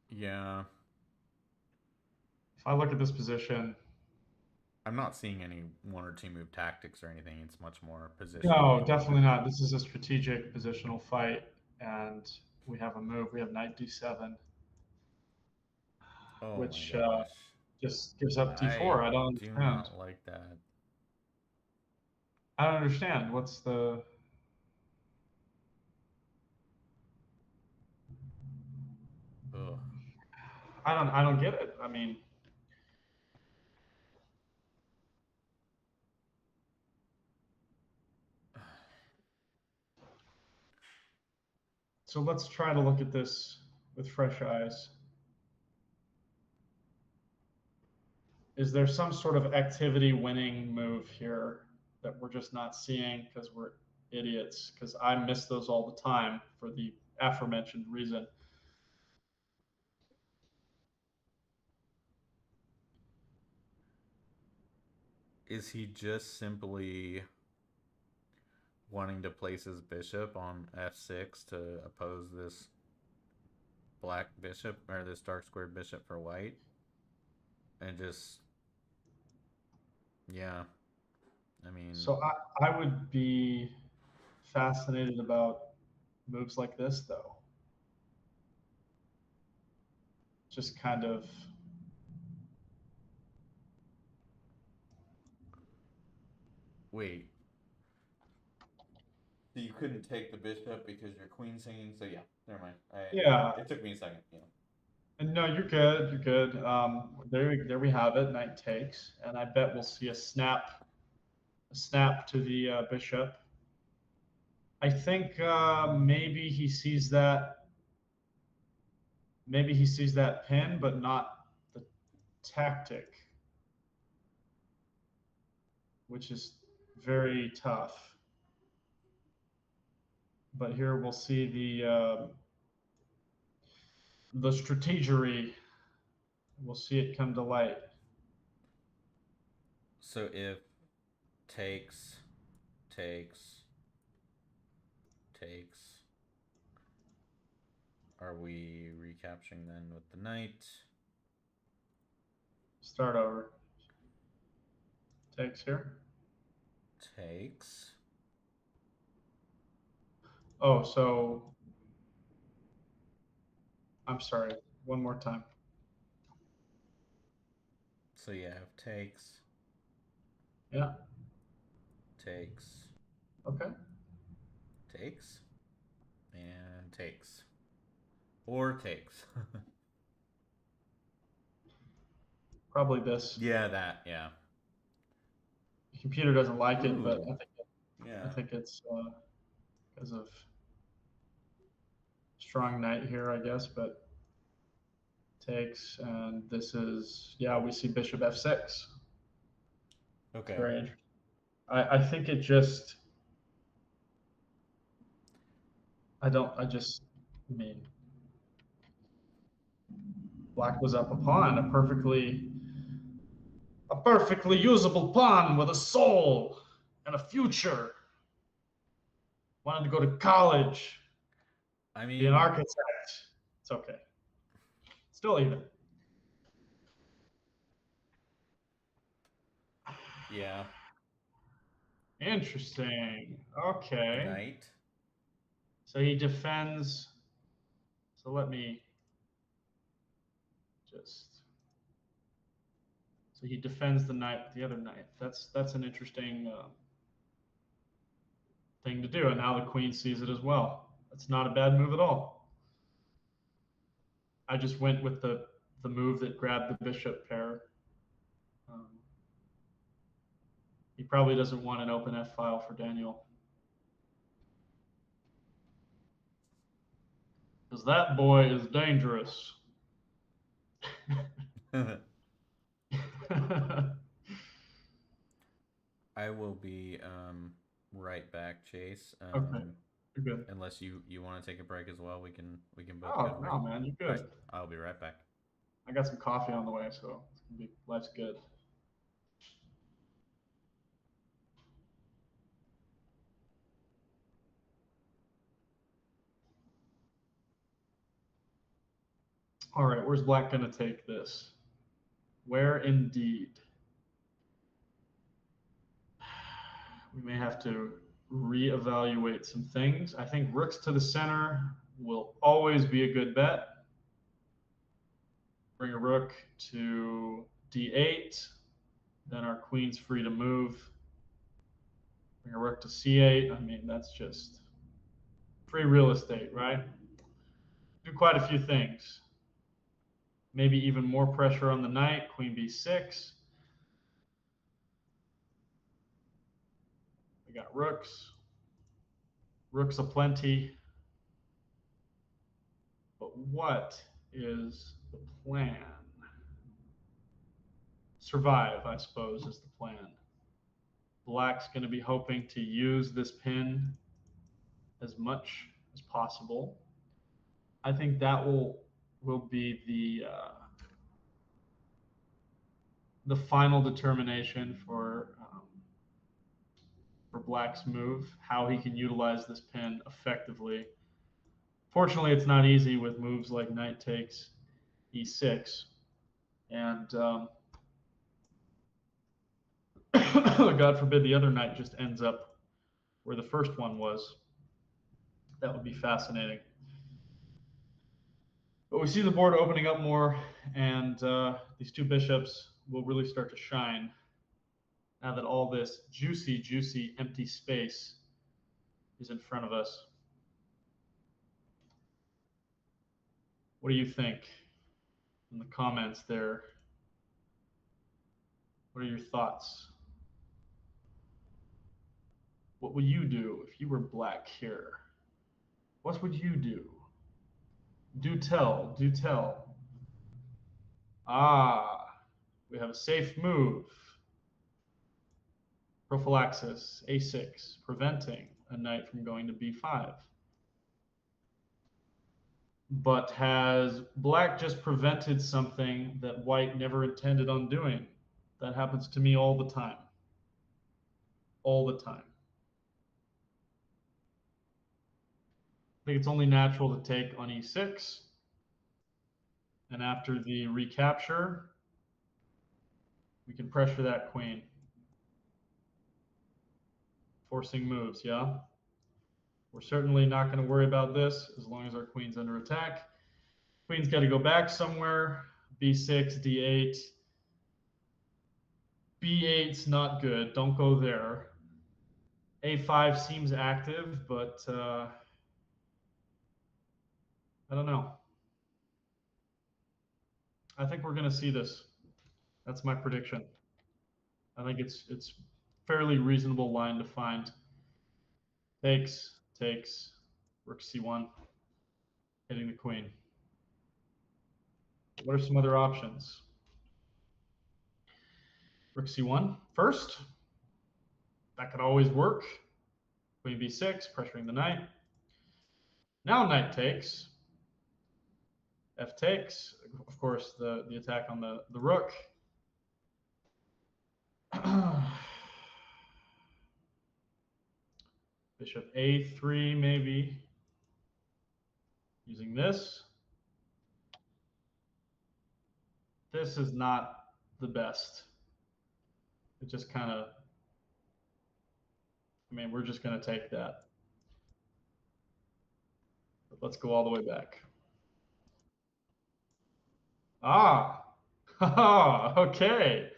yeah. If I look at this position, I'm not seeing any one or two move tactics or anything. It's much more positional no, for me. definitely not. This is a strategic positional fight, and we have a move. We have knight d7, Oh my which gosh. just gives up I d4. I don't do understand. not like that. I don't understand. What's the? Ugh. I don't get it. I mean, so let's try to look at this with fresh eyes. Is there some sort of activity winning move here that we're just not seeing because we're idiots? Because I miss those all the time for the aforementioned reason. Is he just simply wanting to place his bishop on f6 to oppose this black bishop or this dark squared bishop for white? and just yeah. I mean, So I would be fascinated about moves like this, though. Just kind of, wait. So you couldn't take the bishop because your queen's hanging. So yeah, never mind. yeah. It took me a second. Yeah. And no, you're good. You're good. There we have it. Knight takes, and I bet we'll see a snap to the bishop. I think maybe he sees that pin, but not the tactic, which is very tough. But here we'll see the strategery. We'll see it come to light. So if takes, takes, takes, are we recapturing then with the knight? Start over. Takes here. Takes. Oh, so I'm sorry. One more time. So yeah, if takes, Yeah. takes, Okay. takes, and takes. Or takes. Probably this. Yeah, that, yeah. The computer doesn't like it, but Ooh, I yeah. think it's because of strong knight here, I guess. But takes, and this is yeah. We see bishop f6. It's Okay. very interesting. I think it just I don't I just I mean black was up a pawn, a perfectly usable pawn with a soul and a future. Wanted to go to college, I be an mean, architect. It's okay. Still even. yeah. Interesting. Okay. Knight. So he defends. So let me just. So he defends the knight, the other knight. That's an interesting thing to do, and now the queen sees it as well. That's not a bad move at all. I just went with the move that grabbed the bishop pair. Um, he probably doesn't want an open f file for Daniel because that boy is dangerous. I will be right back, Chase. Okay, you're good. Unless you want to take a break as well, we can both go to Oh break. no, man, you're All right, good. I'll be right back. I got some coffee on the way, so it's gonna be life's good. All right, where's Black gonna take this? Where indeed? We may have to reevaluate some things. I think rooks to the center will always be a good bet. Bring a rook to d8, then our queen's free to move. Bring a rook to c8. I mean, that's just free real estate, right? Do quite a few things. Maybe even more pressure on the knight, queen b6. We got rooks. Rooks aplenty. But what is the plan? Survive, I suppose, is the plan. Black's going to be hoping to use this pin as much as possible. I think that will be the final determination for Black's move, how he can utilize this pin effectively. Fortunately, it's not easy with moves like knight takes e6, and God forbid the other knight just ends up where the first one was. That would be fascinating. But we see the board opening up more, and these two bishops will really start to shine now that all this juicy, juicy empty space is in front of us. What do you think in the comments there? What are your thoughts? What would you do if you were black here? What would you do? Do tell, do tell. Ah, we have a safe move. Prophylaxis, a6, preventing a knight from going to b5. But has black just prevented something that white never intended on doing? That happens to me all the time. All the time. I think it's only natural to take on e6. And after the recapture, we can pressure that queen. Forcing moves, yeah? We're certainly not going to worry about this as long as our queen's under attack. Queen's got to go back somewhere. b6, d8. b8's not good. Don't go there. a5 seems active, but I don't know. I think we're going to see this. That's my prediction. I think it's fairly reasonable line to find. Takes, rook c1, hitting the queen. What are some other options? Rook c1 first. That could always work. Queen b6, pressuring the knight. Now knight takes. F takes. Of course, the attack on the rook. Bishop a3 maybe. Using this. This is not the best. It just kind of, I mean, we're just going to take that. But let's go all the way back. Ah, okay.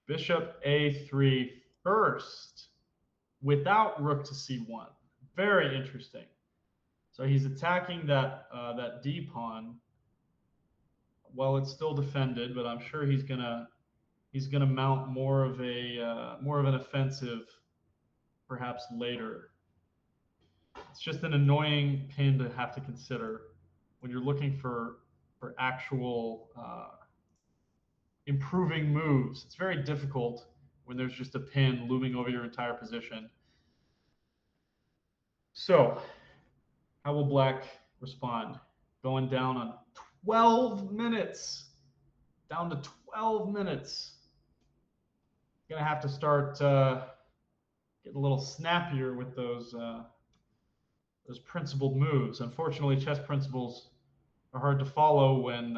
Bishop a3 first without rook to c1. Very interesting. So he's attacking that d pawn. Well, it's still defended, but I'm sure he's gonna mount more of an offensive, perhaps later. It's just an annoying pin to have to consider when you're looking for actual improving moves. It's very difficult when there's just a pin looming over your entire position. So, how will black respond? Going down on 12 minutes. Down to 12 minutes. Gonna have to start getting a little snappier with those principled moves. Unfortunately, chess principles are hard to follow when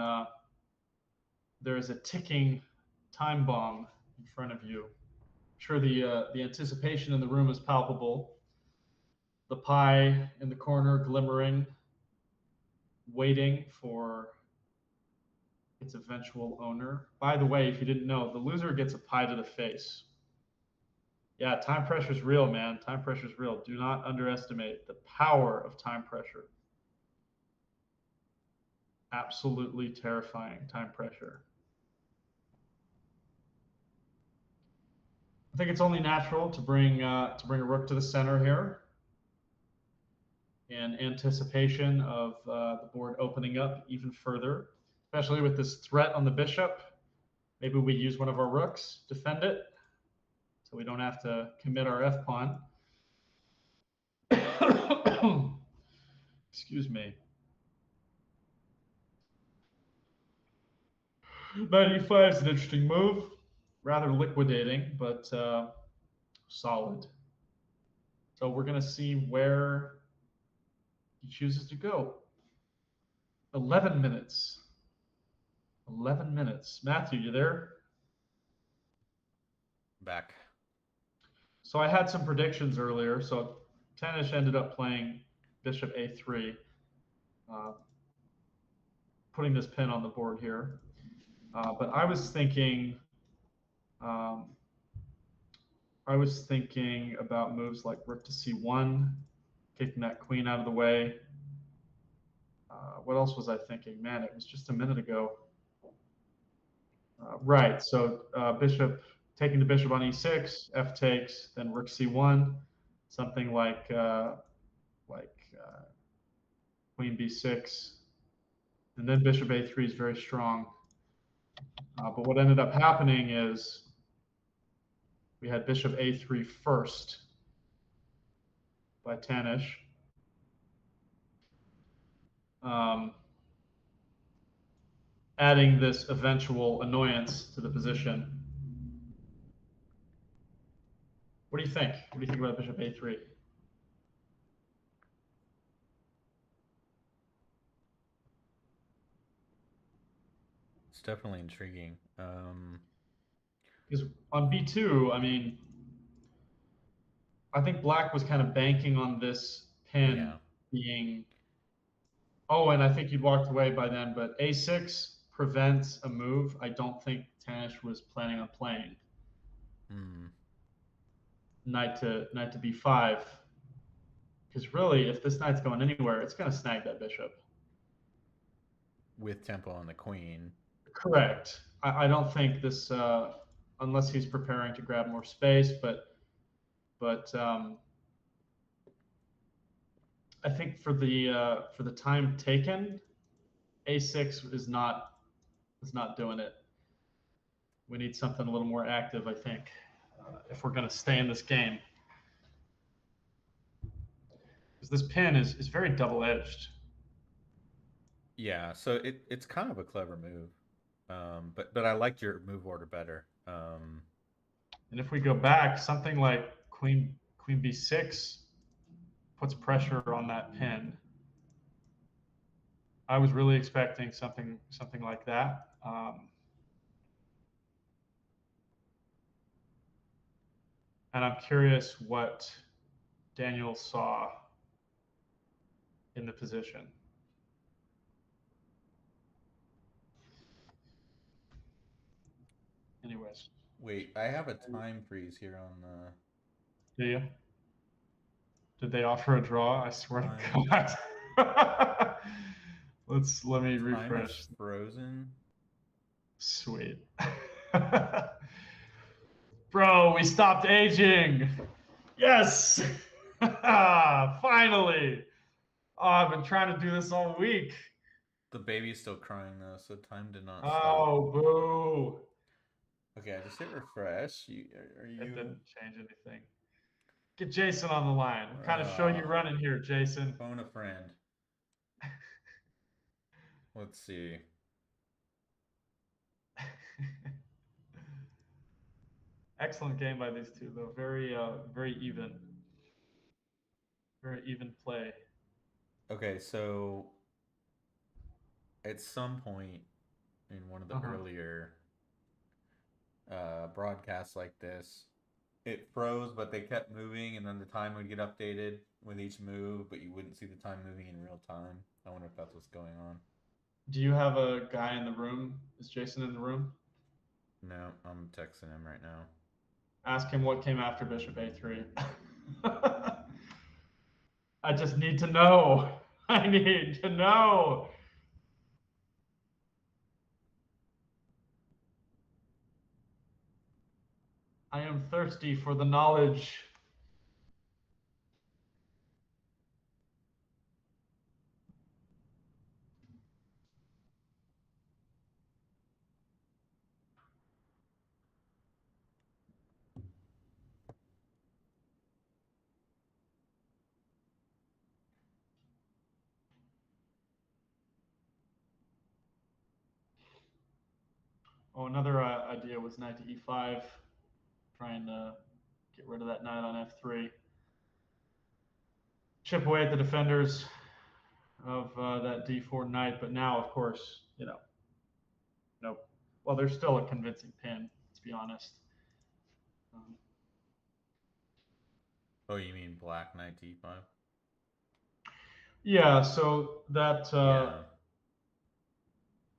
there is a ticking time bomb in front of you. I'm sure the anticipation in the room is palpable. The pie in the corner glimmering, waiting for its eventual owner. By the way, if you didn't know, the loser gets a pie to the face. Yeah, time pressure is real, man. Time pressure is real. Do not underestimate the power of time pressure. Absolutely terrifying time pressure. I think it's only natural to bring a rook to the center here in anticipation of the board opening up even further, especially with this threat on the bishop. Maybe we use one of our rooks, defend it, so we don't have to commit our f pawn. Excuse me. Knight e5 is an interesting move, rather liquidating, but solid. So we're going to see where he chooses to go. 11 minutes. 11 minutes. Matthew, you there? Back. So I had some predictions earlier. So Tanish ended up playing bishop a3, uh, putting this pin on the board here. But um, I was thinking about moves like rook to c1, kicking that queen out of the way. What else was I thinking? Man, it was just a minute ago. Right. So bishop taking the bishop on e6, f takes, then rook c1, something like queen b6, and then bishop a3 is very strong. But what ended up happening is we had bishop a3 first by Tanish. Um, adding this eventual annoyance to the position. What do you think? What do you think about bishop a3? It's definitely intriguing. Because on b2, I mean, I think black was kind of banking on this pin Yeah. being. Oh, and I think you'd walked away by then, but a6 prevents a move I don't think Tanish was planning on playing. Hmm. Knight to b5. Because really, if this knight's going anywhere, it's going to snag that bishop. With tempo on the queen. Correct. I don't think this, unless he's preparing to grab more space, but I think for the time taken, a6 is not doing it. We need something a little more active, I think, if we're going to stay in this game. Because this pin is very double edged. Yeah, so it's kind of a clever move. But I liked your move order better. And if we go back, something like queen b6 puts pressure on that pin. I was really expecting something like that. And I'm curious what Daniel saw in the position. Anyways, Wait, I have a time freeze here on the do you? Did they offer a draw? I swear time. to God. Let me Time is refresh. frozen. Sweet. Bro, we stopped aging. Yes. Finally. Oh, I've been trying to do this all week. The baby's still crying though, so time did not stop. Oh, boo. Okay, I just hit refresh. Are It you? didn't change anything. Get Jason on the line. What kind of show Uh, you running here, Jason? phone a friend. Let's see. Excellent game by these two, though. Very even. Very even play. Okay, so at some point in one of the Uh-huh. earlier broadcasts like this, it froze, but they kept moving, and then the time would get updated with each move, but you wouldn't see the time moving in real time. I wonder if that's what's going on. Do you have a guy in the room? Is Jason in the room? No, I'm texting him right now. Ask him what came after Bishop A3. I just need to know. I need to know. I am thirsty for the knowledge. Oh, another idea was knight to e5, trying to get rid of that knight on f3. Chip away at the defenders of that d4 knight, but now, of course, nope. Well, there's still a convincing pin, let's be honest. Um, Oh, you mean Black Knight D5? Yeah, so that Yeah.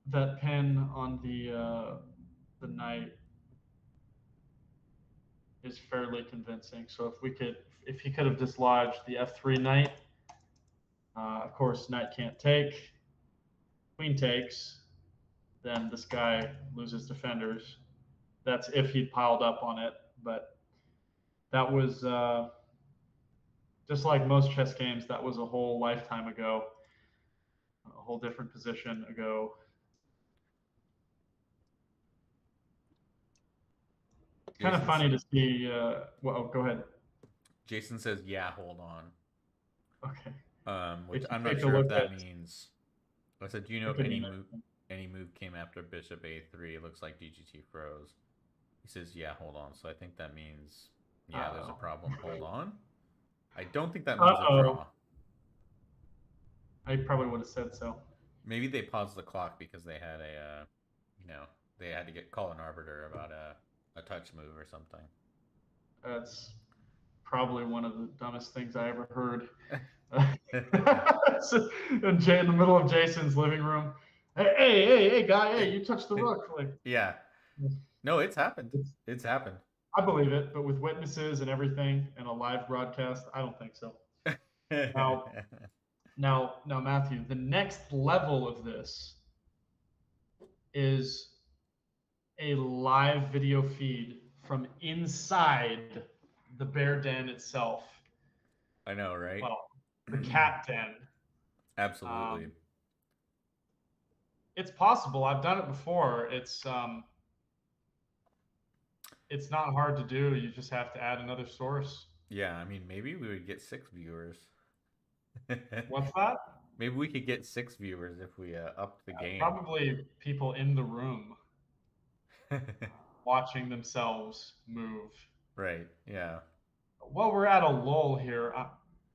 that pin on the knight is fairly convincing. So if he could have dislodged the f3 knight, of course knight can't take, queen takes, then this guy loses defenders. That's if he'd piled up on it, but that was just like most chess games. That was a whole lifetime ago, a whole different position ago. Kind of Jason's funny to see. Well, oh, go ahead. Jason says, "Yeah, hold on." Okay. Which If you I'm not take a sure if look that at, means. I said, "Do you know it if could mean anything. any move came after Bishop A3? It looks like DGT froze." He says, "Yeah, hold on." So I think that means, yeah, there's a Uh problem. Hold on. I don't think that oh. means a draw. I probably would have said so. Maybe they paused the clock because they had you know, they had to get call an arbiter about a touch move or something. That's probably one of the dumbest things I ever heard. In the middle of Jason's living room, hey, guy, hey, you touched the rook. Like, Yeah. No, it's happened. it's, It's happened. I believe it, but with witnesses and everything and a live broadcast, I don't think so. Now, now, Matthew, the next level of this is a live video feed from inside the bear den itself. I know, right? Well, the cat den. Absolutely. Um, it's possible. I've done it before. It's not hard to do. You just have to add another source. Yeah, I mean, maybe we would get 6 viewers. What's that? Maybe we could get 6 viewers if we upped the game. Probably people in the room watching themselves move. Right. Yeah. Well, we're at a lull here.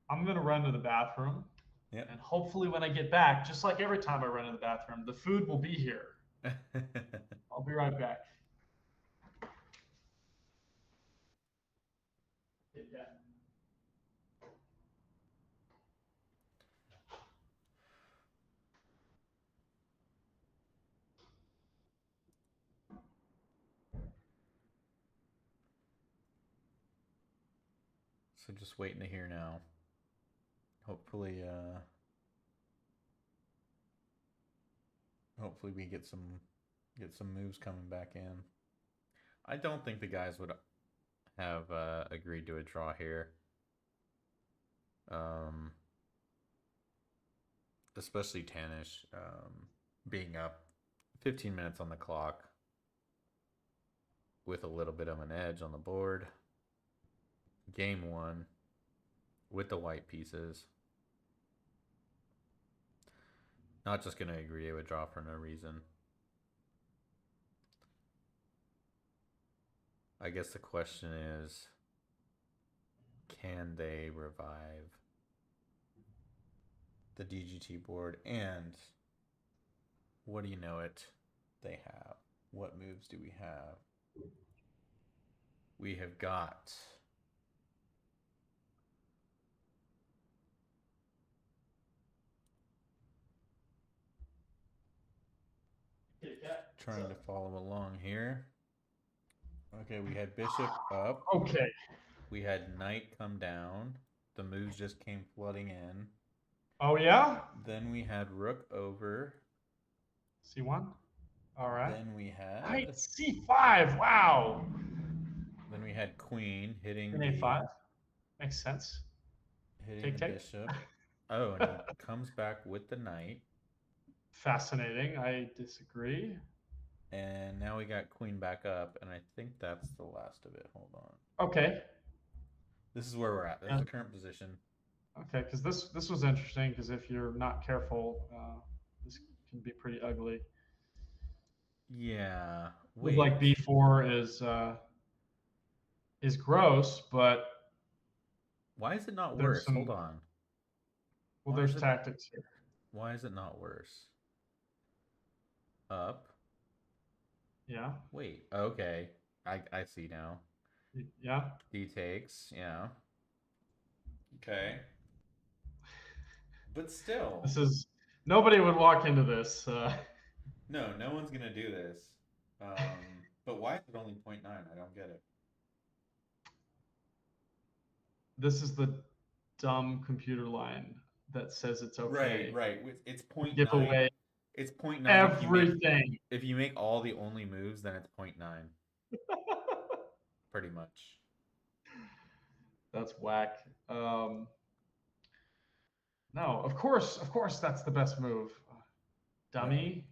I'm going to run to the bathroom. Yep. And hopefully, when I get back, just like every time I run to the bathroom, the food will be here. I'll be right back. Yeah. So just waiting to hear now. Hopefully, hopefully we get some moves coming back in. I don't think the guys would have agreed to a draw here. Um, Especially Tanish, being up 15 minutes on the clock with a little bit of an edge on the board. Game one with the white pieces. Not just going to agree to a draw for no reason. I guess the question is, can they revive the DGT board? And what do you know it they have? What moves do we have? We have got trying to follow along here. Okay, we had bishop up. Okay. We had knight come down. The moves just came flooding in. Oh, yeah? Then we had rook over. C1? All right. Then we Knight had C5. Wow. then we had queen Queen A5. Makes sense. hitting Take, the take. bishop. Oh, and he comes back with the knight. Fascinating. I disagree. And now we got queen back up, and I think that's the last of it. Hold on. Okay. This is where we're at. This is the current position. Okay, because this was interesting because if you're not careful, this can be pretty ugly. Yeah. Move Wait. like B4 is gross, but Why is it not there's worse? Hold some on. well, Why is there's it tactics here. why is it not worse? Up. Yeah. Wait. Okay. I see now. Yeah. D takes. Yeah. Okay. But still, This is nobody would walk into this. no, no one's gonna do this. But why is it only 0.9? I don't get it. This is the dumb computer line that says it's Right, okay right. It's to point give 0.9. away It's 0.9 everything. if you make all the only moves, then it's 0.9, pretty much. That's whack. No, of course, that's the best move. Right. Dummy.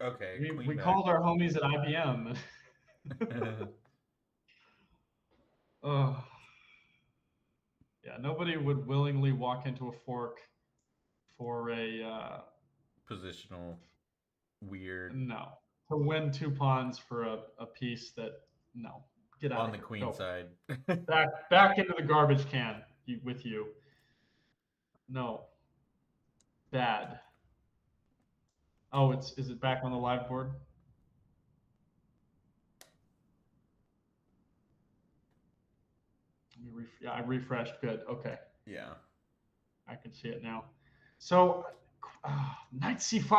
Okay, We queen back. called our homies at IBM. Oh, yeah, nobody would willingly walk into a fork for a Positional weird no to win 2 pawns for a piece that no, get out on of the here. queen Go side. back into the garbage can with you. No, bad. Oh, it's is it back on the live board? Yeah, I refreshed. Good. Okay, Yeah. I can see it now. So, knight c5.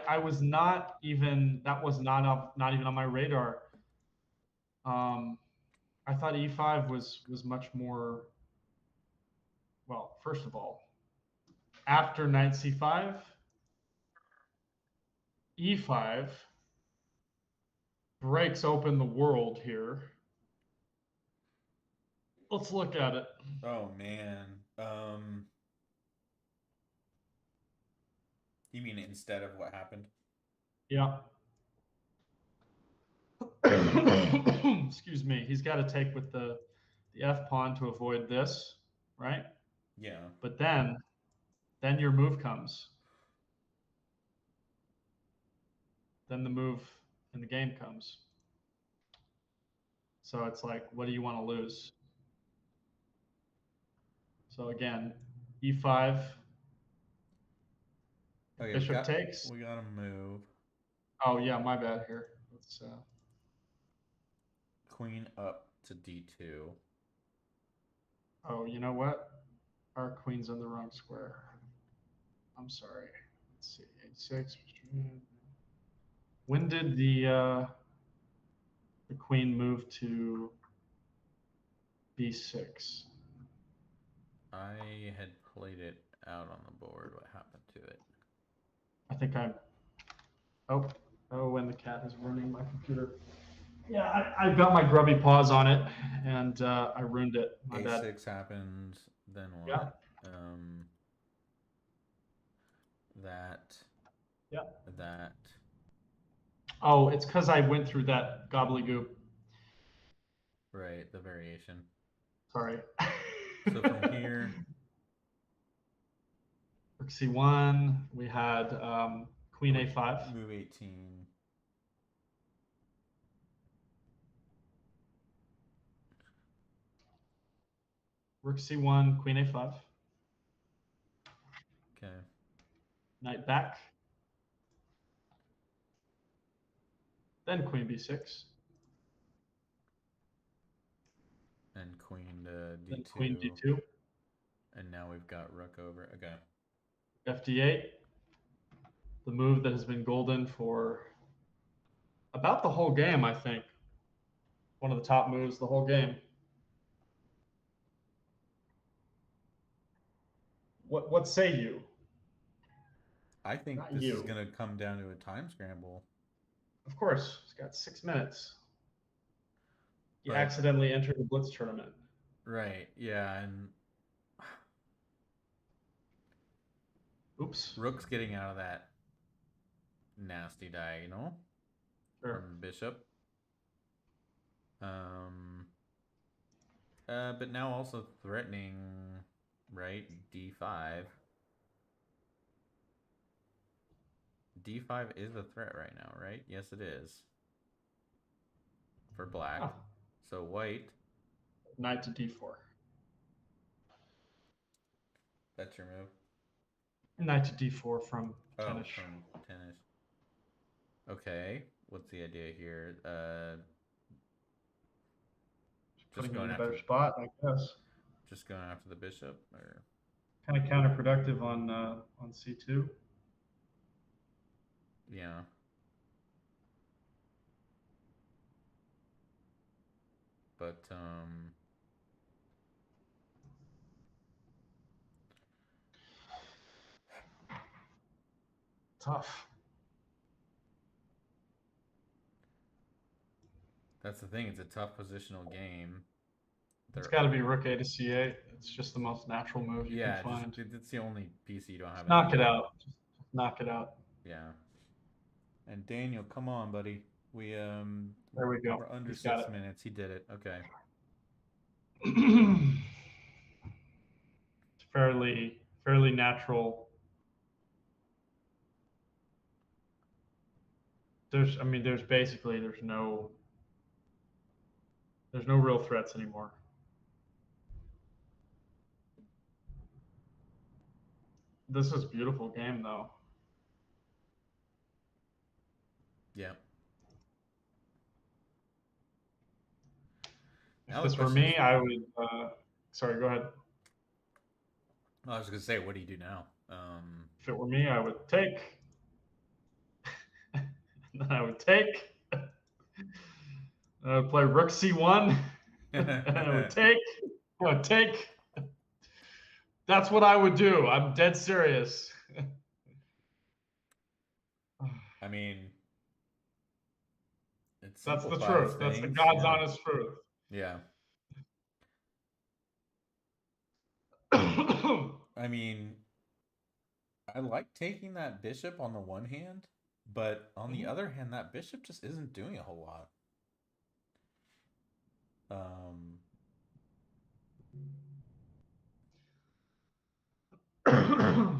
I was not even that was not even on my radar. Um, I thought e5 was much more. Well, first of all, after knight c5, e5 breaks open the world here. Let's look at it. Oh man. You mean instead of what happened? Yeah. Excuse me. He's got to take with the f pawn to avoid this, right? Yeah. But then your move comes. Then the move in the game comes. So it's like, what do you want to lose? So again, e5, Okay, bishop takes. we got to move. Oh yeah, my bad here. Let's Queen up to d2. oh, you know what? Our queen's in the wrong square. I'm sorry. Let's see. A6. When did the queen move to b6? I had played it out on the board. What happened to it? I think I'm. Oh, oh, when the cat is ruining my computer. Yeah, I've got my grubby paws on it, and I ruined it. My bad. A6 happened, then Yeah, what? That, yeah. that. Oh, it's because I went through that gobbledygook. Right, the variation. Sorry. So from here, Rook c1. We had queen wait, a5. move 18. Rook c1, queen a5. Okay, Knight back. Then queen b6. and queen to Then queen d2. d2. And now we've got rook over. Okay. fd8. The move that has been golden for about the whole game, I think. One of the top moves the whole game. What say you? I think Not this is you. going to come down to a time scramble. Of course, he's got 6 minutes. He But, accidentally entered the Blitz tournament. right, yeah, and Oops. rook's getting out of that nasty diagonal Sure. from bishop. Um, but now also threatening, right? D5. D5 is a threat right now, right? Yes, it is. For black. Oh, So white, knight to d4. that's your move. Knight to d4 from Oh, Tanish. from tennis. Okay, what's the idea here? Just Putting him going in a after, better spot, I guess. Just going after the bishop, or Kind of counterproductive on c2. yeah. But Tough. that's the thing. It's a tough positional game. It's They're got to be rook a to c8. It's just the most natural move you can yeah, just find. it's the only piece you don't have Just in the knock it game. out. Just knock it out. Yeah. And Daniel, come on, buddy. There we go. We're under He's got 6 minutes. He did it. Okay. it. It's fairly natural. There's basically there's no real threats anymore. This is a beautiful game though. Yeah. If Now the this were question me, is, I would. Sorry, go ahead. I was gonna say, what do you do now? If it were me, I would take. Then I would take. I would play Rook C1. And I would take. I would take. That's what I would do. I'm dead serious. I mean, it That's the simplifies truth. That's the things. God's Yeah. honest truth. Yeah. Yeah, I mean, I like taking that bishop on the one hand, but on the other hand, that bishop just isn't doing a whole lot. Um,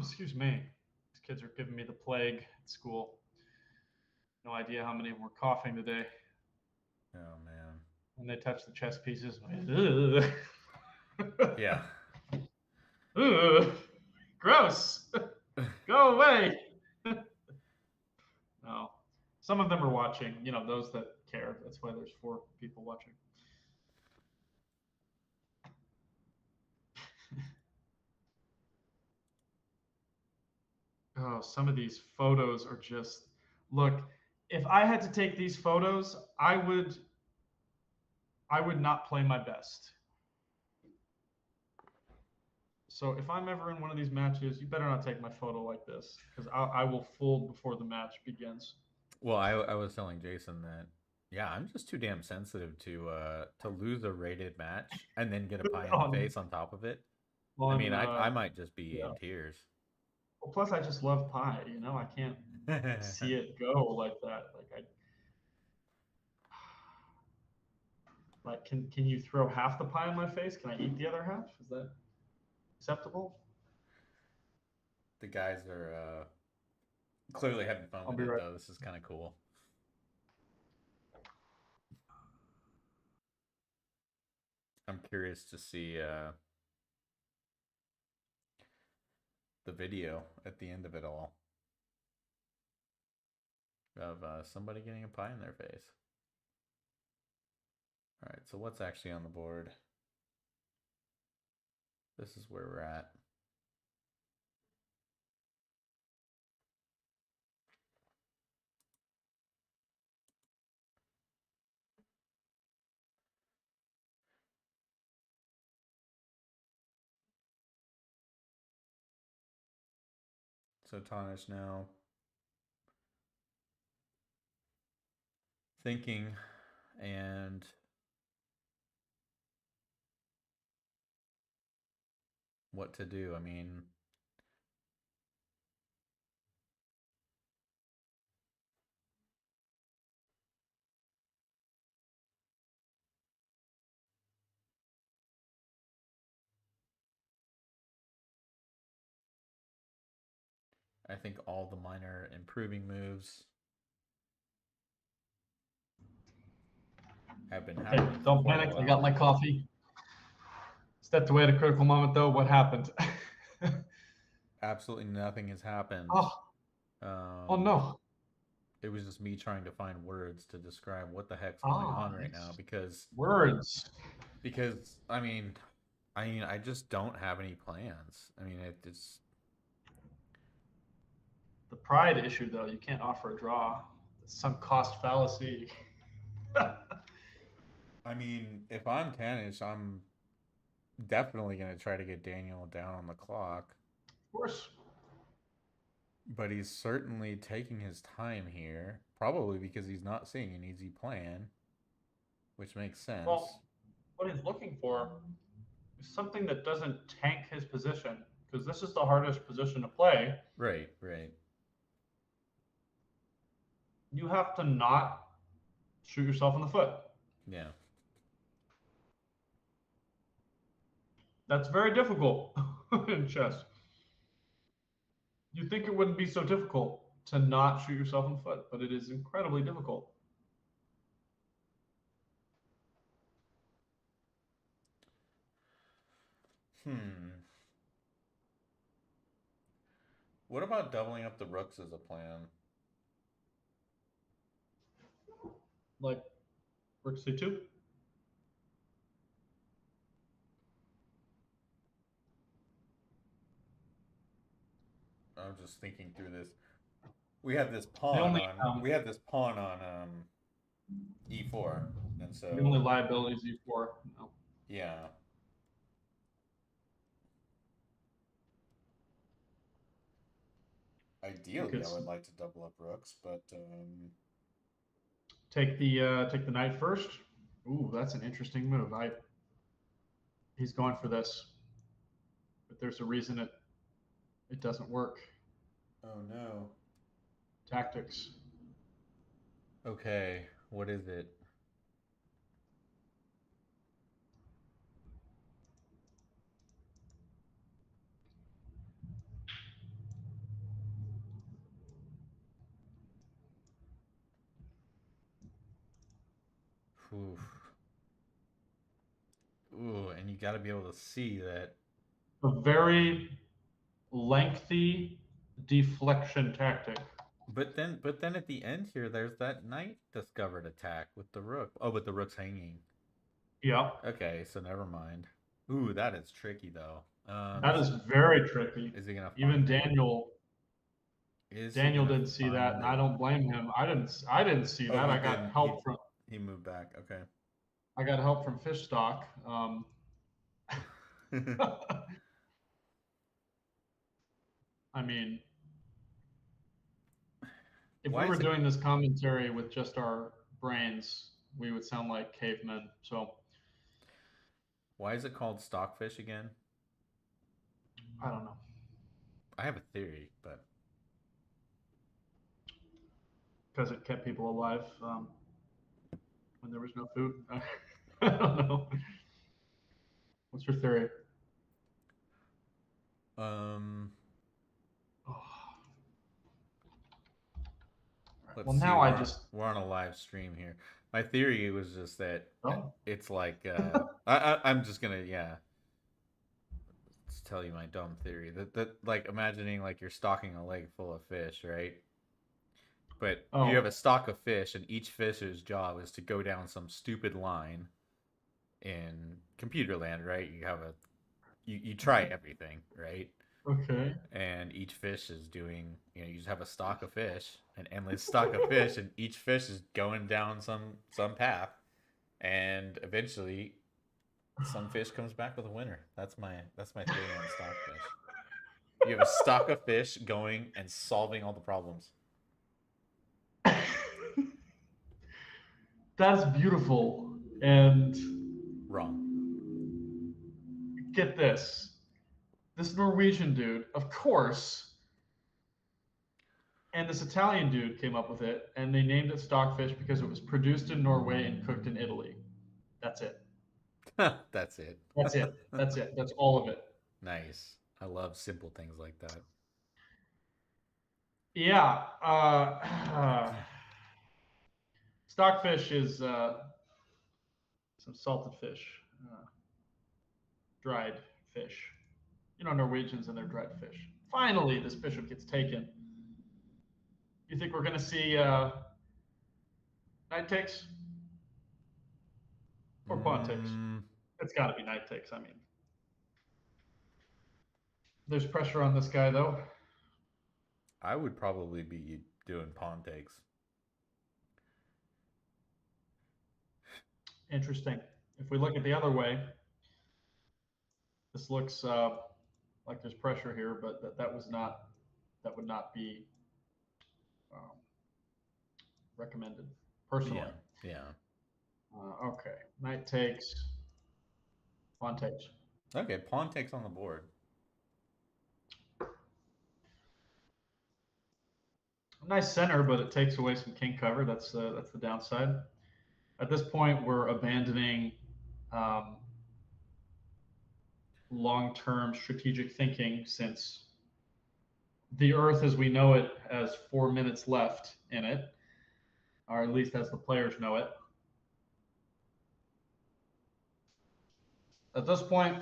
Excuse me. These kids are giving me the plague at school. No idea how many of them were coughing today. oh man. When they touch the chess pieces, Yeah. ugh, gross. Go away. No, some of them are watching. Those that care. That's why there's 4 people watching. Oh, some of these photos are just look. If I had to take these photos, I would not play my best. So if I'm ever in one of these matches, you better not take my photo like this because I will fold before the match begins. Well, I was telling Jason that yeah, I'm just too damn sensitive to lose a rated match and then get a pie in the on face on top of it. I mean, on I might just be Yeah. in tears. Well, plus I just love pie. I can't see it go like that. Can you throw half the pie in my face? Can I eat the other half? Is that acceptable? The guys are clearly having fun I'll with be it right. though. This is kind of cool. I'm curious to see the video at the end of it all of somebody getting a pie in their face. All right, so what's actually on the board? This is where we're at. So Tanish now thinking and what to do. I mean, I think all the minor improving moves have been Okay, happening for don't quite a panic. I while got my now. coffee. Stepped away at a critical moment, though. What happened? Absolutely nothing has happened. oh, oh Um, no. it was just me trying to find words to describe what the heck's going Ah, on right now yes. because Words. because I mean I mean, I just don't have any plans. I mean, it's. The pride issue, though, you can't offer a draw. It's some cost fallacy. Of I mean, if I'm Tanish, I'm definitely gonna try to get Daniel down on the clock. course. But he's certainly taking his time here, probably because he's not seeing an easy plan, which makes sense. Well, what he's looking for is something that doesn't tank his position, because this is the hardest position to play. Right, right. You have to not shoot yourself in the foot. Yeah. That's very difficult in chess. You think it wouldn't be so difficult to not shoot yourself in the foot, but it is incredibly difficult. Hmm. What about doubling up the rooks as a plan? Like rook c2. I'm just thinking through this. We had this The pawn only on e4, and the only so liability is e4. No. yeah. You Ideally, could I would like to double up rooks, but take the knight first. Ooh, that's an interesting move. He's going for this, but there's a reason it doesn't work. oh no. Tactics. Okay, what is it? Oof. Ooh, and you got to be able to see that. A very lengthy deflection tactic. But then at the end here, there's that knight discovered attack with the rook. Oh, but the rook's hanging. Yeah, Okay, so never mind. Ooh, that is tricky though. that is very tricky. Is he gonna Even find it? Is he Daniel gonna didn't see that, find and I it? don't blame him. I didn't see Oh, that. he didn't. He moved back. Okay. I got help from Fishstock. I mean, if Why we were is it doing this commentary with just our brains, we would sound like cavemen. So why is it called stockfish again? I don't know, I have a theory, but because it kept people alive when there was no food. I don't know. What's your theory? um Oh, let's well, see. now I just. We're on a live stream here. My theory was just that Oh. it's like I'm just gonna yeah let's tell you my dumb theory that like imagining like you're stocking a lake full of fish, right? But you have Oh. a stock of fish, and each fish's job is to go down some stupid line in computer land, right? You have a you try everything, right? Okay. And each fish is doing you just have a stock of fish, an endless stock of fish, and each fish is going down some path, and eventually some fish comes back with a winner. That's my theory on stockfish. You have a stock of fish going and solving all the problems. That's beautiful. And Wrong. get this, this Norwegian dude, of course, and this Italian dude came up with it, and they named it stockfish because it was produced in Norway and cooked in Italy. That's it. That's it. That's it. That's it. That's all of it. Nice. I love simple things like that. Yeah. Stockfish is some salted fish, dried fish. You know, Norwegians and their dried fish. Finally, this bishop gets taken. You think we're going to see knight takes or pawn takes? Mm, It's got to be knight takes. I mean, There's pressure on this guy, though. I would probably be doing pawn takes. Interesting. If we look at the other way, this looks like there's pressure here, but that would not be um, recommended Yeah, personally. yeah. Okay, knight takes, pawn takes. Okay, pawn takes on the board. Nice center, but it takes away some king cover. That's the downside. At this point, we're abandoning um, long-term strategic thinking since the Earth, as we know it, has 4 minutes left in it, or at least as the players know it. At this point,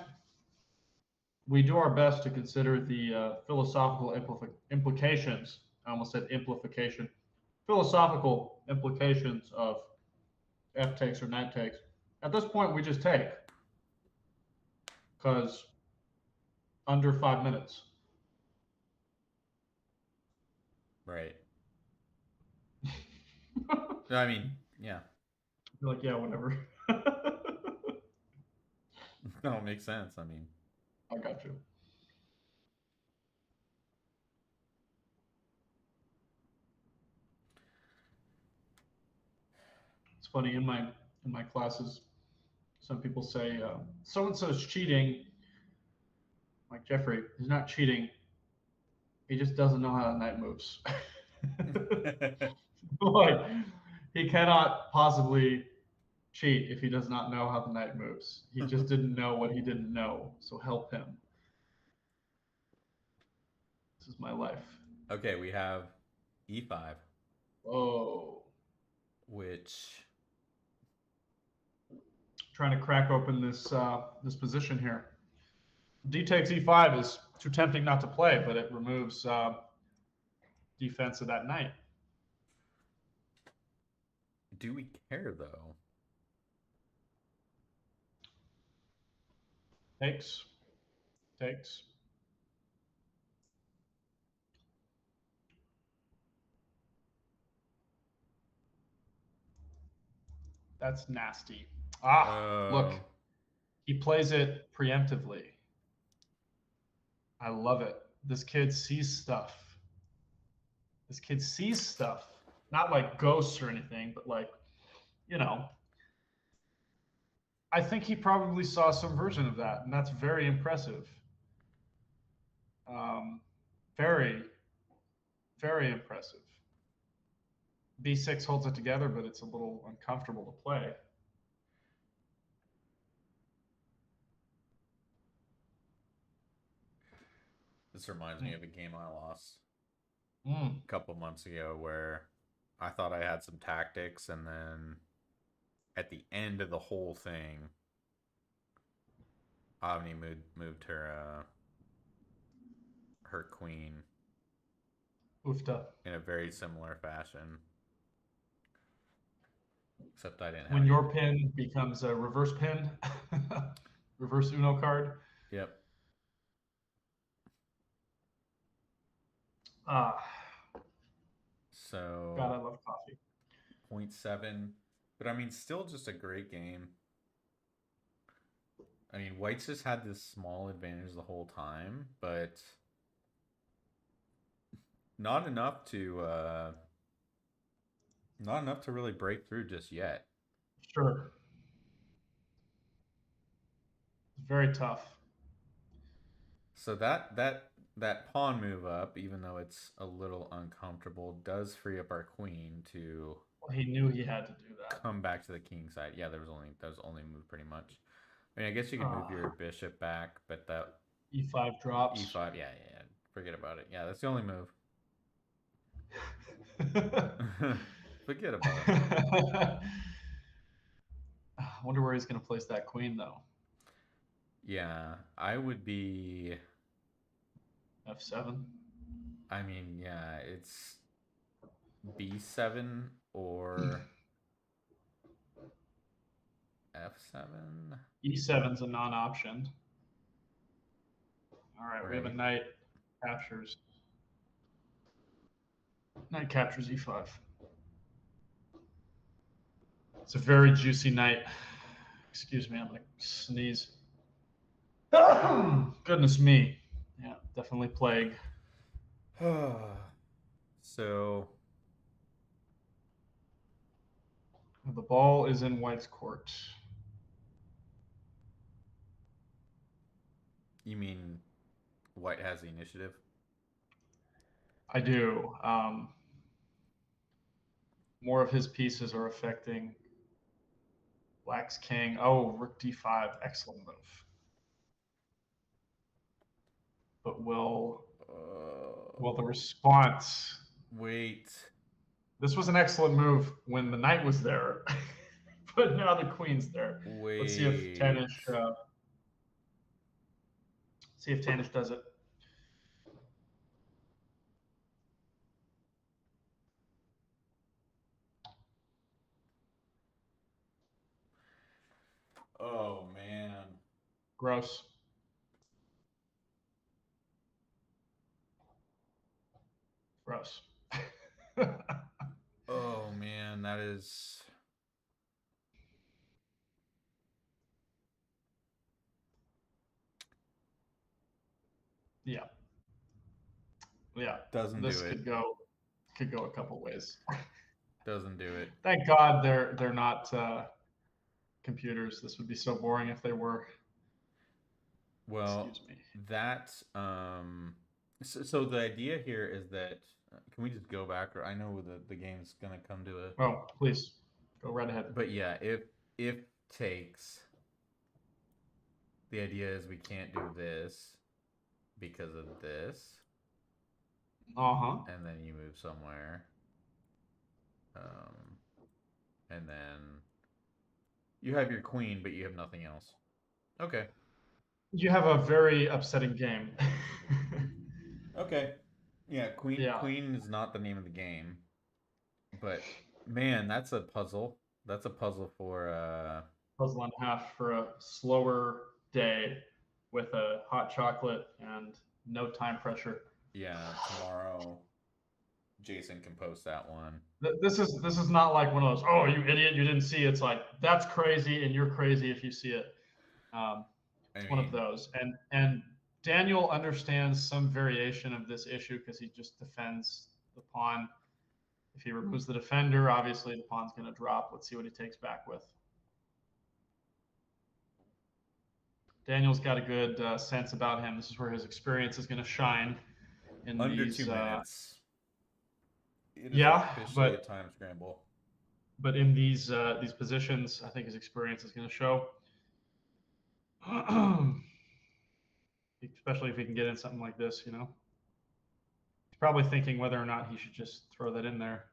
we do our best to consider the philosophical implications. I almost said implication. Philosophical implications of F takes or knight takes. At this point, we just take because under 5 minutes. Right. I mean, yeah. You're like, yeah, whatever. No, it makes sense. I mean, I got you. It's funny in my classes, some people say so and so is cheating. Like Jeffrey, he's not cheating. He just doesn't know how the knight moves. Like he cannot possibly cheat if he does not know how the knight moves. He just didn't know what he didn't know. So help him. This is my life. okay, we have e5, Oh, which trying to crack open this position here. D takes e5 is too tempting not to play, but it removes defense of that knight. do we care though? Takes, takes. That's nasty. Ah, look, Oh, he plays it preemptively. I love it. This kid sees stuff. This kid sees stuff. Not like ghosts or anything, but like, you know, I think he probably saw some version of that, and that's very impressive. Um, very, very impressive. B6 holds it together, but it's a little uncomfortable to play. this reminds me Mm. of a game I lost Mm. a couple months ago where I thought I had some tactics, and then at the end of the whole thing, Avni moved her queen Oofta. in a very similar fashion, except I didn't have When any. your pin becomes a reverse pin, reverse Uno card. Yep. Ah, God, So I love coffee. 0.7, but I mean, still just a great game. I mean, White's just had this small advantage the whole time, but not enough to uh, not enough to really break through just yet. Sure, it's very tough. So that pawn move up, even though it's a little uncomfortable, does free up our queen to Well, he knew he had to do that. come back to the king side. Yeah, that was the only move pretty much. I mean, I guess you could move your Ah, bishop back, but that E5 drops. e5, yeah, yeah, yeah, forget about it. Yeah, that's the only move. Forget about it. I wonder where he's going to place that queen, though. Yeah, I would be. F7. I mean, yeah, it's b7 or f7. E7's a non-option. All right, we have a right? knight captures. Knight captures e5. It's a very juicy knight. Excuse me, I'm gonna sneeze. Goodness me. Yeah, definitely plague. So The ball is in white's court. you mean white has the initiative? I do. More of his pieces are affecting black's king. Oh, rook d5. Excellent move. But will the response? Wait, This was an excellent move when the knight was there, but now the queen's there. Let's wait. see if Tanish does it. Oh man. Gross. Gross. Oh man, that is Yeah. Yeah. doesn't This do it. could go a couple ways. Doesn't do it. Thank God they're not computers. This would be so boring if they were. Well, Excuse me. that so the idea here is that can we just go back or I know the game's going to come to a Oh, please go right ahead. but yeah, if takes the idea is we can't do this because of this Uh-huh. and then you move somewhere and then you have your queen but you have nothing else. Okay. You have a very upsetting game. Okay. Yeah, Yeah. queen is not the name of the game. But man, that's a puzzle. That's a puzzle for Puzzle and a half for a slower day with a hot chocolate and no time pressure. yeah, tomorrow Jason can post that one. This is not like one of those, oh, you idiot, you didn't see it. It's like, that's crazy and you're crazy if you see it. Um, I it's one of mean, those. And Daniel understands some variation of this issue because he just defends the pawn. If he removes the defender, obviously the pawn's going to drop. Let's see what he takes back with. Daniel's got a good sense about him. This is where his experience is going to shine in under these. 2 minutes. It is Yeah, officially a but time scramble. in these positions, I think his experience is going to show. Especially if he can get in something like this, you know. He's probably thinking whether or not he should just throw that in there.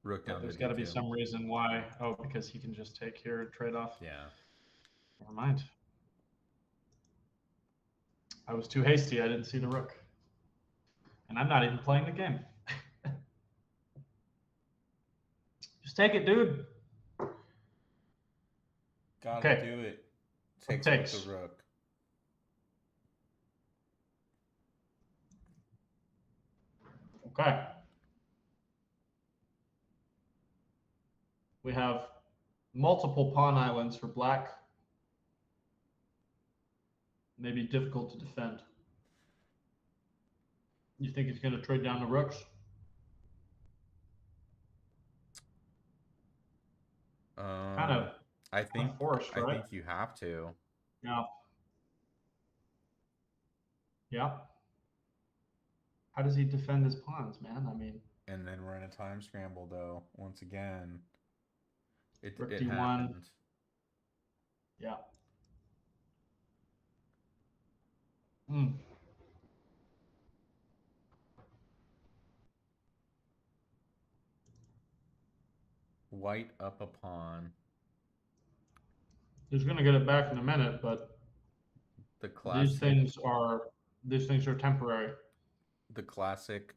Rook But down to there's got to be d2. some reason why. Oh, because he can just take here and trade off. Yeah. Never mind. I was too hasty. I didn't see the rook. And I'm not even playing the game. Just take it, dude. Gotta Okay. do it. What Takes with the takes? rook. Okay. We have multiple pawn islands for black. Maybe difficult to defend. You think he's going to trade down the rooks? Kind Um of I think forced, I right? think you have to. Yeah. Yeah. How does he defend his pawns, man? I mean, And then we're in a time scramble though. Once again, rook it d1. happened. Yeah. Mm. White up a pawn. He's going to get it back in a minute, but The these classic things are these things are temporary. the classic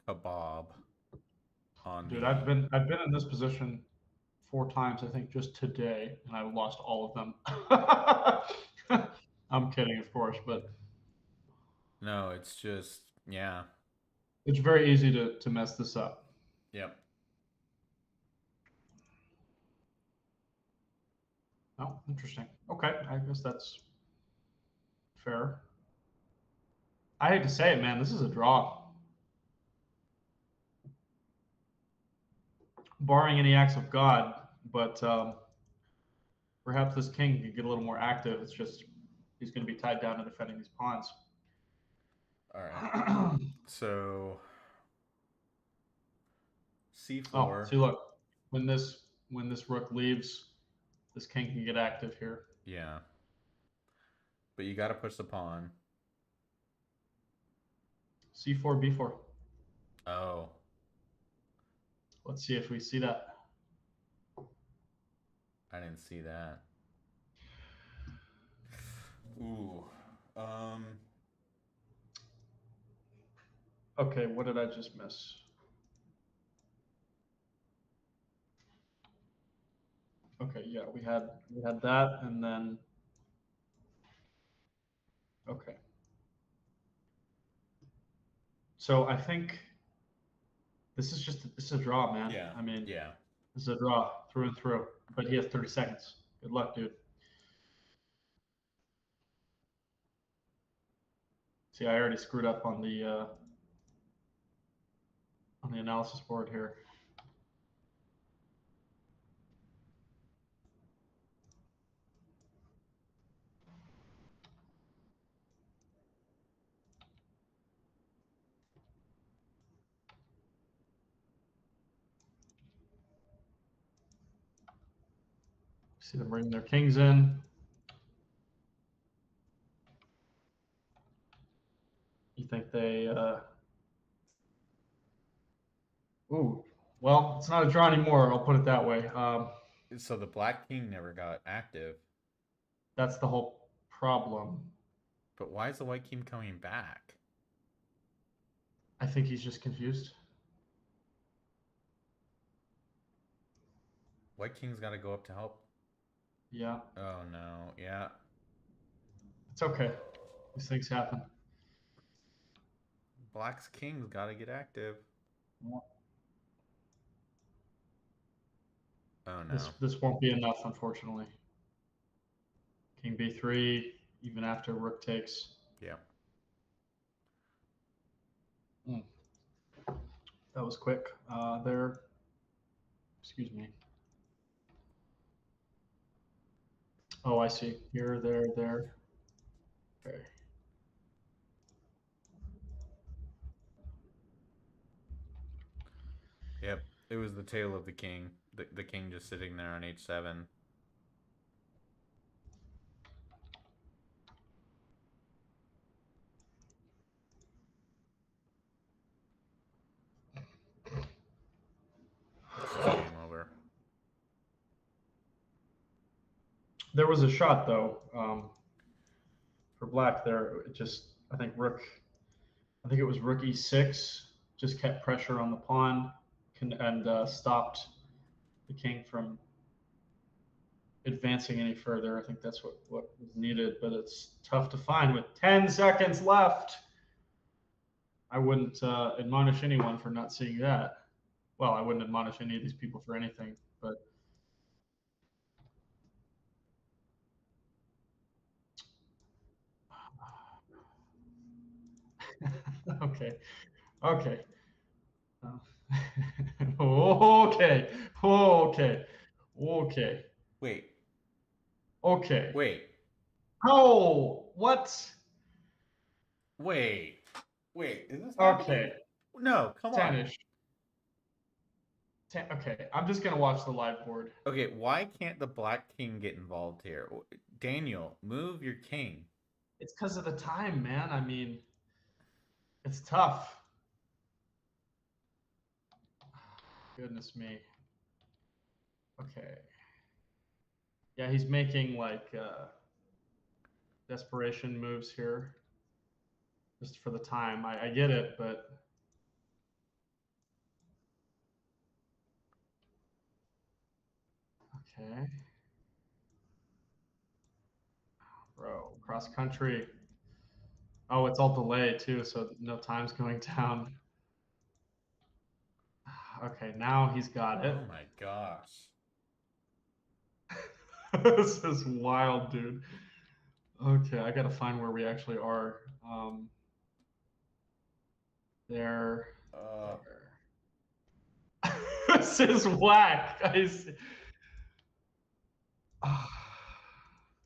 kebab on Dude, the I've been in this position 4 times, I think, just today, and I lost all of them. I'm kidding, of course, but No, it's just yeah. it's very easy to mess this up. Yep. Oh, interesting. Okay, I guess that's fair. I hate to say it, man. This is a draw. Barring any acts of God, but perhaps this king could get a little more active. It's just he's going to be tied down to defending these pawns. All right. So Oh, C4. see, look, when this rook leaves, this king can get active here. Yeah. But you got to push the pawn. C4, B4. Oh, Let's see if we see that. I didn't see that. Ooh. Um. Okay, what did I just miss? Okay, yeah, we had that, and then okay. So I think this is a draw, man. Yeah. I mean, Yeah. this is a draw through and through. But he has 30 seconds. Good luck, dude. See, I already screwed up on the analysis board here. See them bringing their kings in. You think they? Ooh, well, it's not a draw anymore. I'll put it that way. So the black king never got active. That's the whole problem. But why is the white king coming back? I think he's just confused. White king's got to go up to help. Yeah, Oh no. Yeah. it's okay. These things happen. Black's king's got to get active. Oh This no. this won't be enough, unfortunately. King B3, even after rook takes. Yeah. Mm, that was quick. There. Excuse me. Oh, I see. Here, there, there. Okay. Yep. It was the tail of the king. The king just sitting there on H7. This is game over. There was a shot though for black there. It just I think it was rook E6, just kept pressure on the pawn and stopped the king from advancing any further. I think that's what was needed, but it's tough to find with 10 seconds left. I wouldn't admonish anyone for not seeing that. Well, I wouldn't admonish any of these people for anything, but okay, okay, okay, okay, okay, Wait. okay. Wait. Oh, what? Wait. Wait. Is this happening? Okay, No, come on. Tanish. Okay, I'm just gonna watch the live board. Okay, why can't the black king get involved here? Daniel, move your king. It's because of the time, man. I mean, it's tough. Goodness me. Okay. Yeah, he's making like desperation moves here just for the time. I get it, but Okay. Bro, cross country. Oh, it's all delay too, so no time's going down. Okay, now he's got it. Oh my gosh. This is wild, dude. Okay, I gotta find where we actually are. There, Uh, there. This is whack.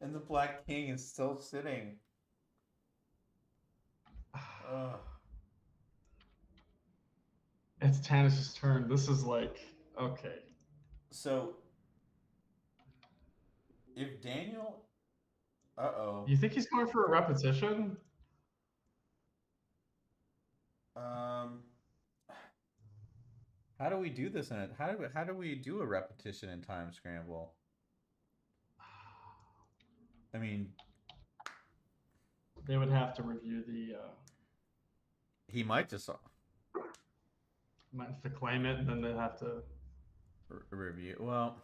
and the Black King is still sitting. Uh, It's Tanish's turn. This is like, okay. so if Daniel, You think he's going for a repetition? um, how do we do this in it? How do we do a repetition in time scramble? I mean, They would have to review he might just might have to claim it, and then they'd have to. review. Well,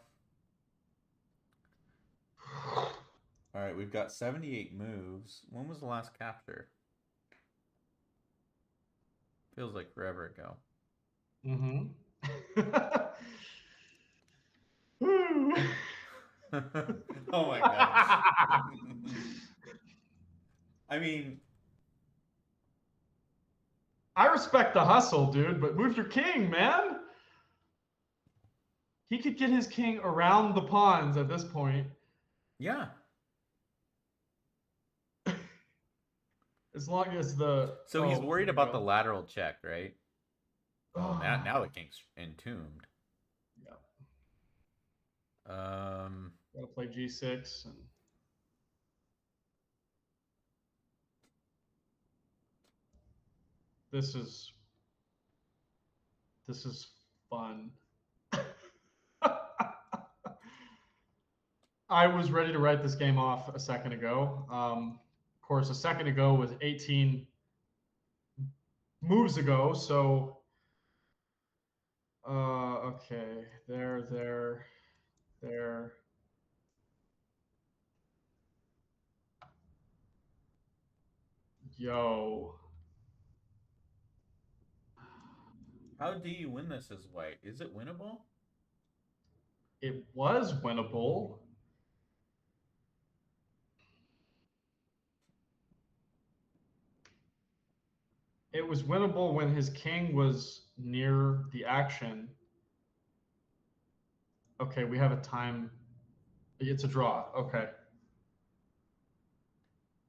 all right, we've got 78 moves. When was the last capture? Feels like forever ago. Mm-hmm. Oh my gosh. I mean, I respect the hustle, dude, but move your king, man. He could get his king around the pawns at this point. yeah. As long as the So he's here worried we about the go. lateral check, right? Oh, now Oh, the king's entombed. yeah. Um, Gotta play G6 and this is this is fun. I was ready to write this game off a second ago. Of course, a second ago was 18 moves ago. So, okay, there. Yo, how do you win this as white? Is it winnable? it was winnable. It was winnable when his king was near the action. Okay, we have a time. It's a draw. Okay.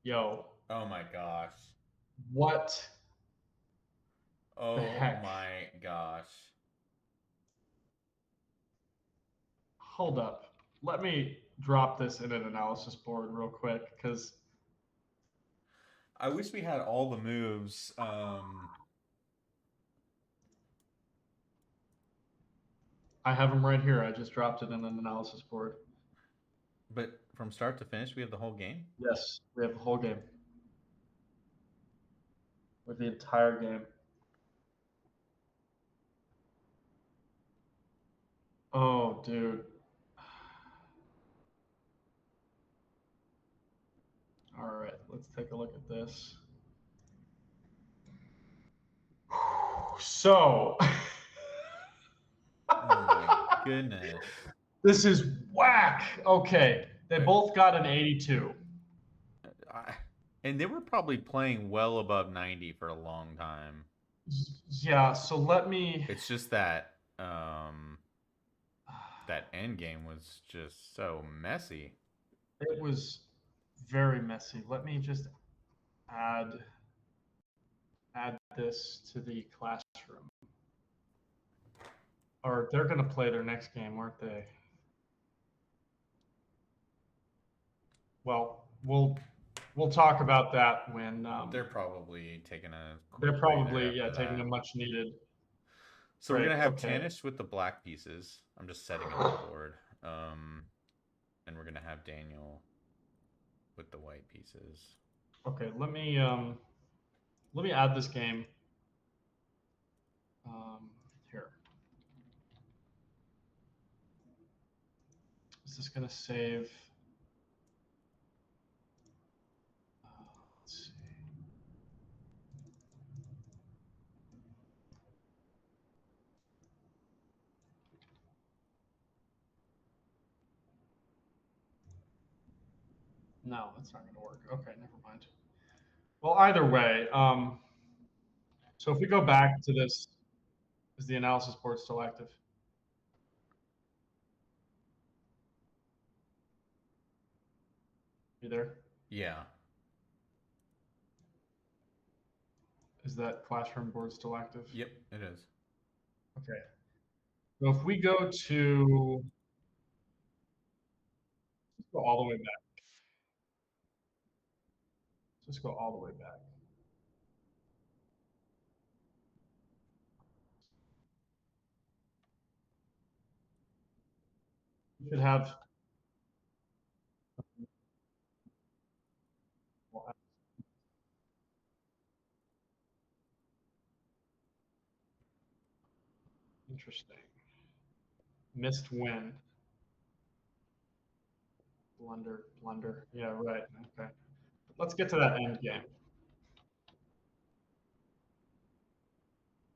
Yo, Oh my gosh. what the Oh heck? my gosh. Hold up. Let me drop this in an analysis board real quick because I wish we had all the moves. I have them right here. I just dropped it in an analysis board. But from start to finish, we have the whole game. Yes, we have the whole game. With the entire game. Oh, dude. All right, let's take a look at this. So, Oh my goodness. this is whack. Okay, they both got an 82. I, and they were probably playing well above 90 for a long time. Yeah, so let me. It's just that that end game was just so messy. It was very messy. Let me just add this to the classroom. Or they're going to play their next game, aren't they? Well, we'll talk about that when They're probably taking a they're quick breather probably after taking a that. much needed So we're break. gonna have Okay. Tanish with the black pieces. I'm just setting up the board. And we're gonna have Daniel with the white pieces. Okay, let me add this game. Here. Is this going to save? Let's see. No, that's not going to work. Okay, never mind. Well, either way, so if we go back to this, is the analysis board still active? You there? Yeah. Is that classroom board still active? Yep, it is. Okay. So if we go to, let's go all the way back. Let's go all the way back. We should have, well, interesting. Missed win. Blunder, blunder. Yeah, right. Okay. Let's get to that end game.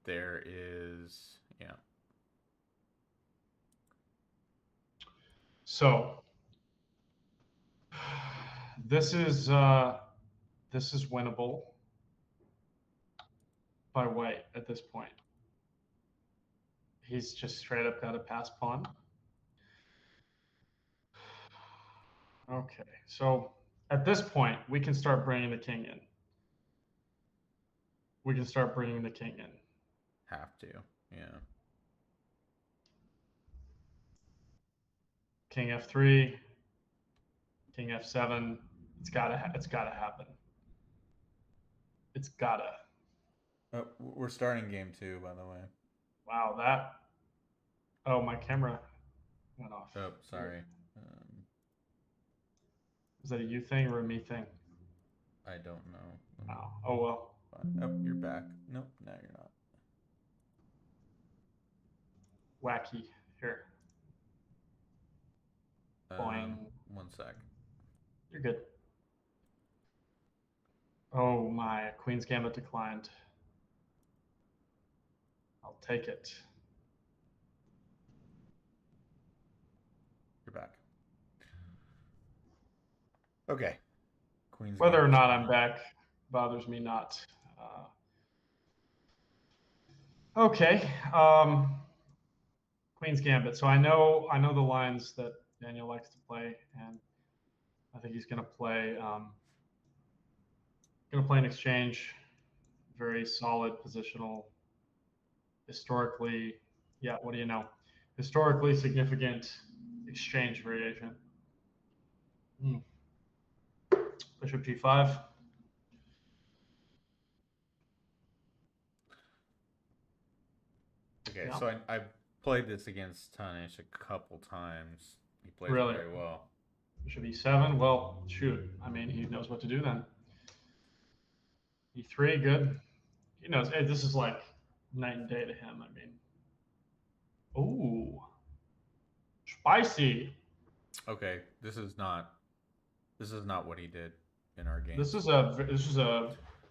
There is, yeah. So this is winnable by white at this point. He's just straight up got a pass pawn. Okay, so at this point, we can start bringing the king in. We can start bringing the king in. Have to, yeah. King f3, king f7. It's gotta happen. It's gotta. We're starting game 2, by the way. Wow, that. Oh, my camera went off. Oh, sorry. Is that a you thing or a me thing? I don't know. Wow. Oh well. Oh, you're back. Nope, now you're not. Wacky. Here. Boing. 1 sec. You're good. Oh my, Queen's Gambit declined. I'll take it. You're back. Okay. Queen's Whether or Gambit's not fine. I'm back bothers me not. Okay. Queen's Gambit. So I know the lines that Daniel likes to play, and I think he's going to play an exchange, very solid positional, historically. Yeah, what do you know? Historically significant exchange variation. Bishop g5. Okay, Yeah. so I played this against Tanish a couple times. He plays it Really? very well. Bishop e7. Well, shoot. I mean, he knows what to do then. E3, good. He knows. Hey, this is like night and day to him. I mean, ooh, spicy. Okay, this is not what he did in our games.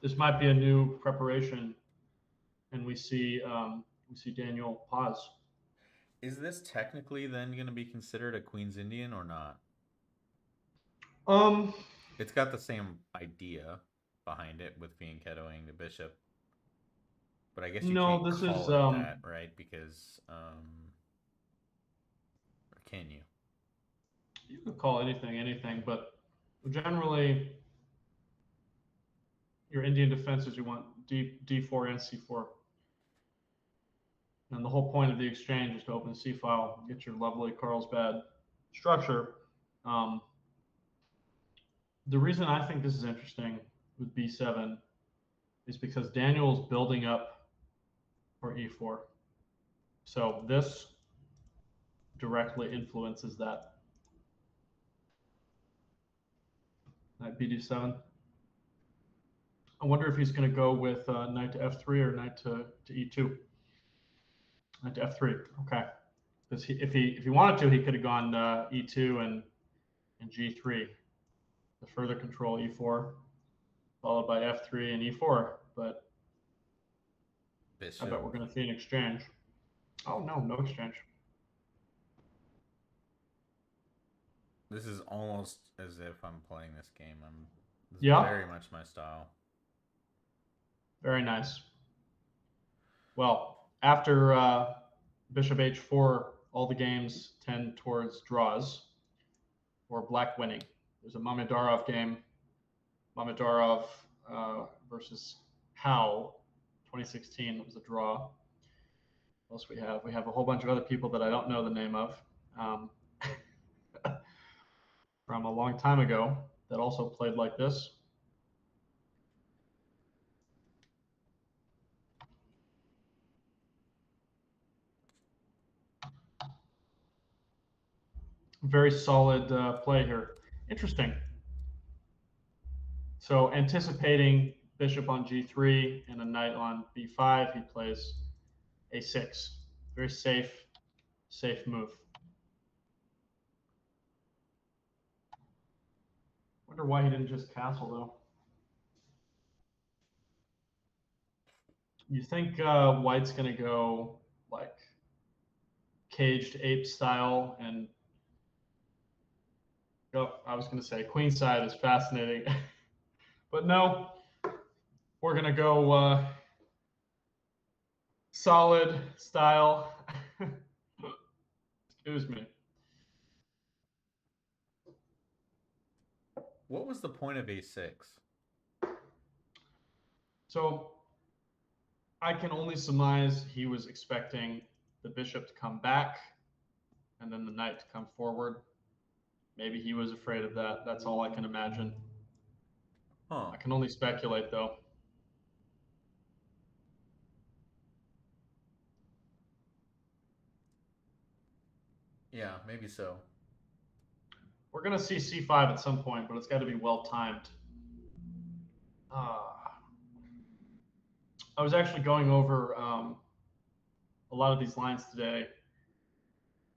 This might be a new preparation, and we see Daniel pause. Is this technically then going to be considered a Queen's Indian or not? Um, It's got the same idea behind it with fianchettoing the bishop, but I guess you no, can't this is call it that, right? Because, or can you? you could call anything, but generally your Indian defenses you want D4 and C4. And the whole point of the exchange is to open the C file, get your lovely Carlsbad structure. Um, the reason I think this is interesting with B7 is because Daniel's building up for E4. So this directly influences that. Knight BD7. I wonder if he's going to go with knight to F3 or knight to E2. Knight to F3. Okay. because if he wanted to, he could have gone e2 and g3 to further control e4, followed by f3 and e4. But I Bishop. bet we're going to see an exchange. Oh no, no exchange. This is almost as if I'm playing this game. This is Yeah, very much my style. very nice. Well, after bishop h4, all the games tend towards draws or black winning. There's a Mamedarov game, Mamedarov versus Howe, 2016. It was a draw. What else we have? We have a whole bunch of other people that I don't know the name of um, from a long time ago that also played like this. Very solid play here. Interesting. So anticipating bishop on g3 and a knight on b5, he plays a6. Very safe move. Wonder why he didn't just castle though. You think White's gonna go like caged ape style and oh, I was gonna say queenside is fascinating, but no, we're gonna go solid style. Excuse me. What was the point of a6? So I can only surmise he was expecting the bishop to come back and then the knight to come forward. Maybe he was afraid of that. That's all I can imagine. Huh. I can only speculate though. Yeah, maybe so. We're going to see c5 at some point, but it's got to be well timed. I was actually going over a lot of these lines today,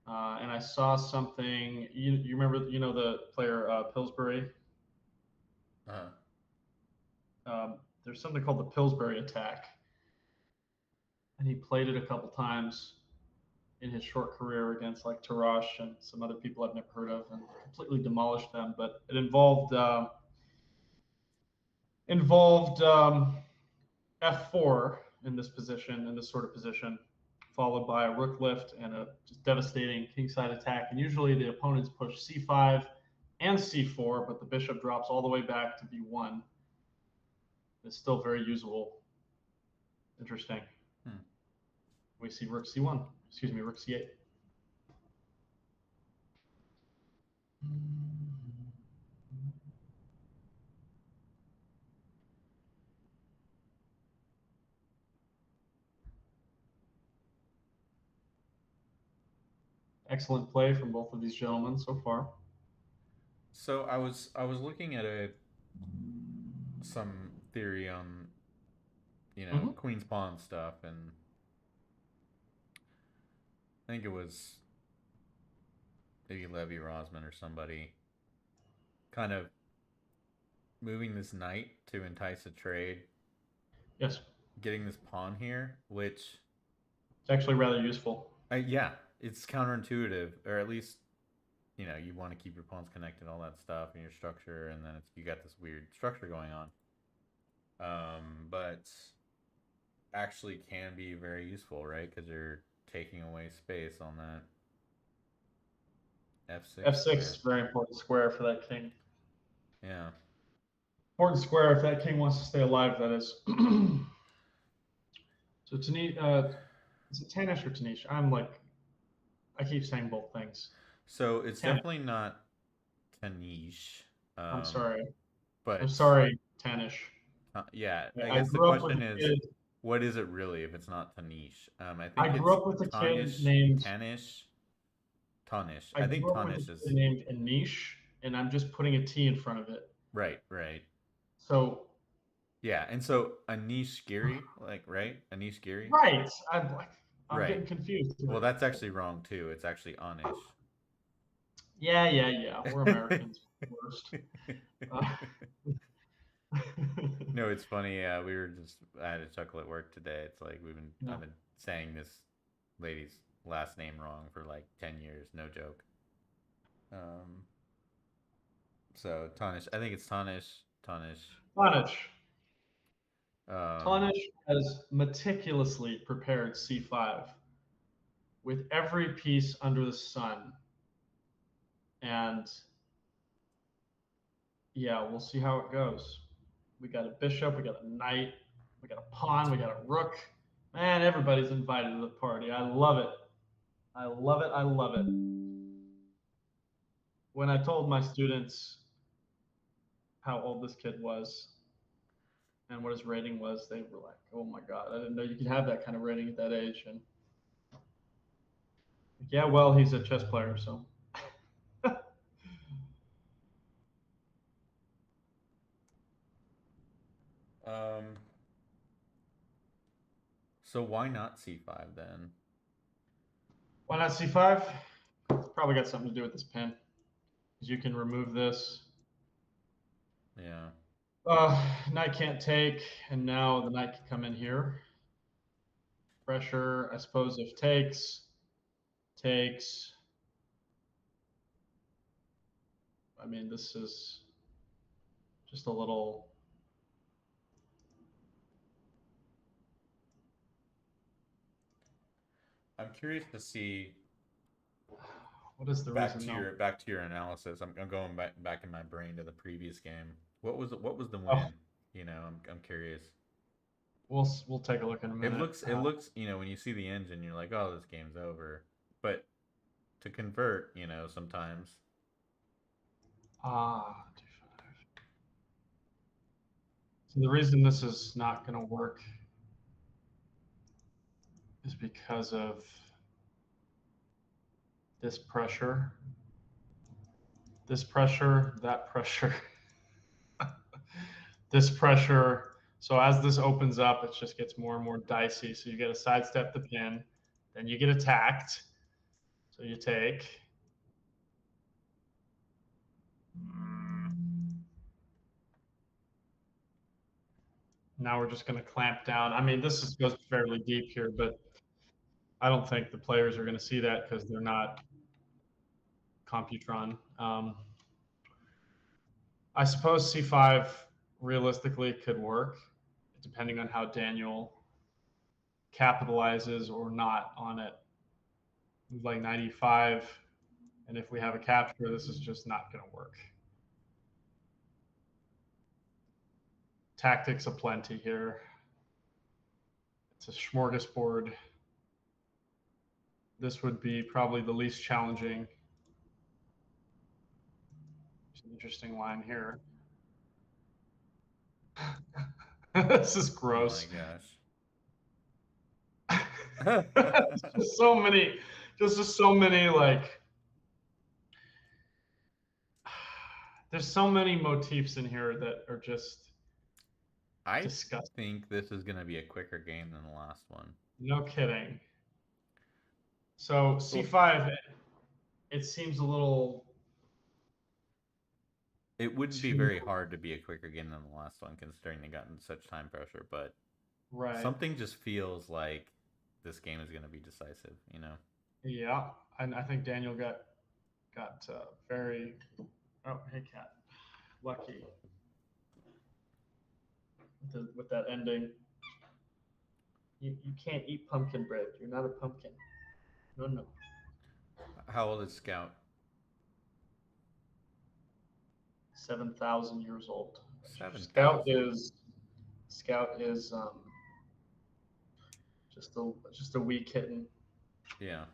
and I saw something. You remember, the player Pillsbury? Uh-huh. There's something called the Pillsbury attack, and he played it a couple times in his short career against like Tarash and some other people I've never heard of, and completely demolished them. But it involved f4 in this position, in this sort of position, followed by a rook lift and a just devastating kingside attack. And usually the opponents push c5 and c4, but the bishop drops all the way back to b1. It's still very usable. Interesting. Hmm. We see rook c1. Excuse me, rook c8. Excellent play from both of these gentlemen so far. So I was looking at some theory on Mm-hmm. Queen's Pawn stuff, and I think it was maybe Levy Rosman or somebody kind of moving this knight to entice a trade, Yes, getting this pawn here, which it's actually rather useful. yeah, it's counterintuitive, or at least you want to keep your pawns connected, all that stuff, and your structure, and then you got this weird structure going on. But actually can be very useful, right? Because you're taking away space on that f6 F6 square. is a very important square for that king. Yeah. Important square if that king wants to stay alive, that is. So Tanish, is it Tanish or Tanish? I keep saying both things. So it's Tanish. definitely not Tanish. I'm Um, sorry. I'm but sorry, Tanish. yeah, I I guess the grew up with question a is, kid. what is it really if it's not Tanish? I I think grew it's up with a kid Tanish, named. Tanish, Tanish. I I think grew up with a Tanish kid is named Anish, and I'm just putting a T in front of it. right, right. So Yeah, and so Anish Giri, like right, Anish Giri. right, I'm like, I'm Right. getting confused Well, here. that's actually wrong too. It's actually Anish. Yeah, yeah, yeah. We're Americans worst. Uh, No, it's funny. We were just I had a chuckle at work today. It's like I've no. been saying this lady's last name wrong for like 10 years. No joke. Um, so Tanish, I think it's Tanish. Tanish. Tanish. Um, Tanish has meticulously prepared C5 with every piece under the sun. And yeah, we'll see how it goes. We got a bishop, we got a knight, we got a pawn, we got a rook. Man, everybody's invited to the party. I love it. I love it. I love it. When I told my students how old this kid was and what his rating was, they were like, "Oh my god, I didn't know you could have that kind of rating at that age." And yeah, well, he's a chess player, so um, so why not C5 then? why not C5? It's probably got something to do with this pin. Because you can remove this. Yeah. Knight can't take, and now the knight can come in here. Pressure, I suppose, if takes. I mean, this is just a little. I'm curious to see What is the reason? No. back to your analysis. I'm going back in my brain to the previous game. What was the Oh, win? I'm curious. we'll take a look in a minute. It looks, when you see the engine, you're like, oh, this game's over. But to convert, sometimes D5. So the reason this is not going to work is because of this pressure, that pressure, this pressure. So as this opens up, it just gets more and more dicey. So you get to sidestep the pin, then you get attacked. So you take. Now we're just going to clamp down. I mean, goes fairly deep here, but I don't think the players are going to see that because they're not Computron. I suppose C5 realistically could work, depending on how Daniel capitalizes or not on it. Like 95, and if we have a capture, this is just not going to work. Tactics aplenty here. It's a smorgasbord. This would be probably the least challenging. There's an interesting line here. This is oh my gross. gosh. just so many, just so many like. There's so many motifs in here that are just I disgusting. think this is going to be a quicker game than the last one. No kidding. So Well, C5, it seems a little it wouldn't be too very hard to be a quicker game than the last one, considering they got in such time pressure. But right. something just feels like this game is going to be decisive. Yeah, and I think Daniel got very. Oh, hey cat, lucky with that ending. You can't eat pumpkin bread. You're not a pumpkin. No, no. How old is Scout? 7,000 years old. Seven Scout thousand. is Scout is just a wee kitten. Yeah.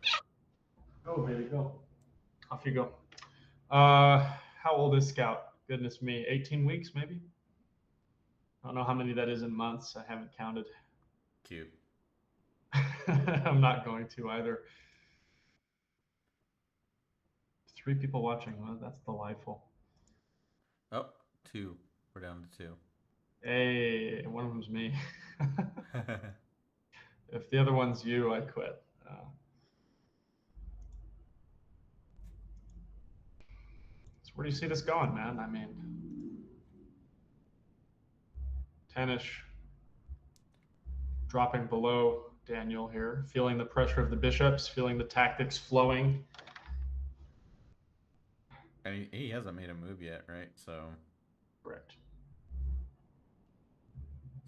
Go, baby, go. Off you go. How old is Scout? Goodness me, 18 weeks maybe. I don't know how many that is in months. I haven't counted. Cute. I'm not going to either. 3 people watching. Well, that's delightful. Oh, two. We're down to two. Hey, one of them's me. If the other one's you, I quit. where do you see this going, man? I mean, Tanish dropping below Daniel here, feeling the pressure of the bishops, feeling the tactics flowing. And he hasn't made a move yet, right? So Correct.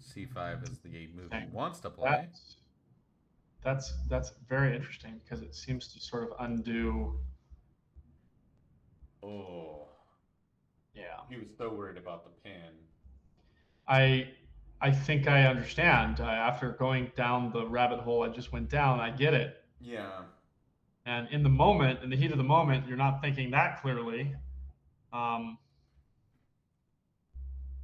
c5 is the move he Thing. wants to play. That's very interesting because it seems to sort of undo. Oh, Yeah, he was so worried about the pin. I I think I understand. After going down the rabbit hole I just went down, I get it. Yeah. And in the moment, in the heat of the moment, you're not thinking that clearly um,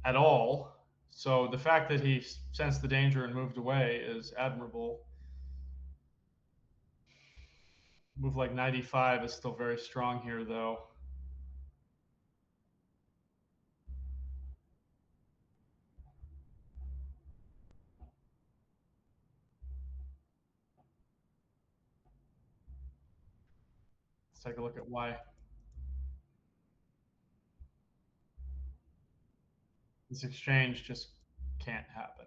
at all. So the fact that he sensed the danger and moved away is admirable. Move like 95 is still very strong here, though. Let's take a look at why. This exchange just can't happen.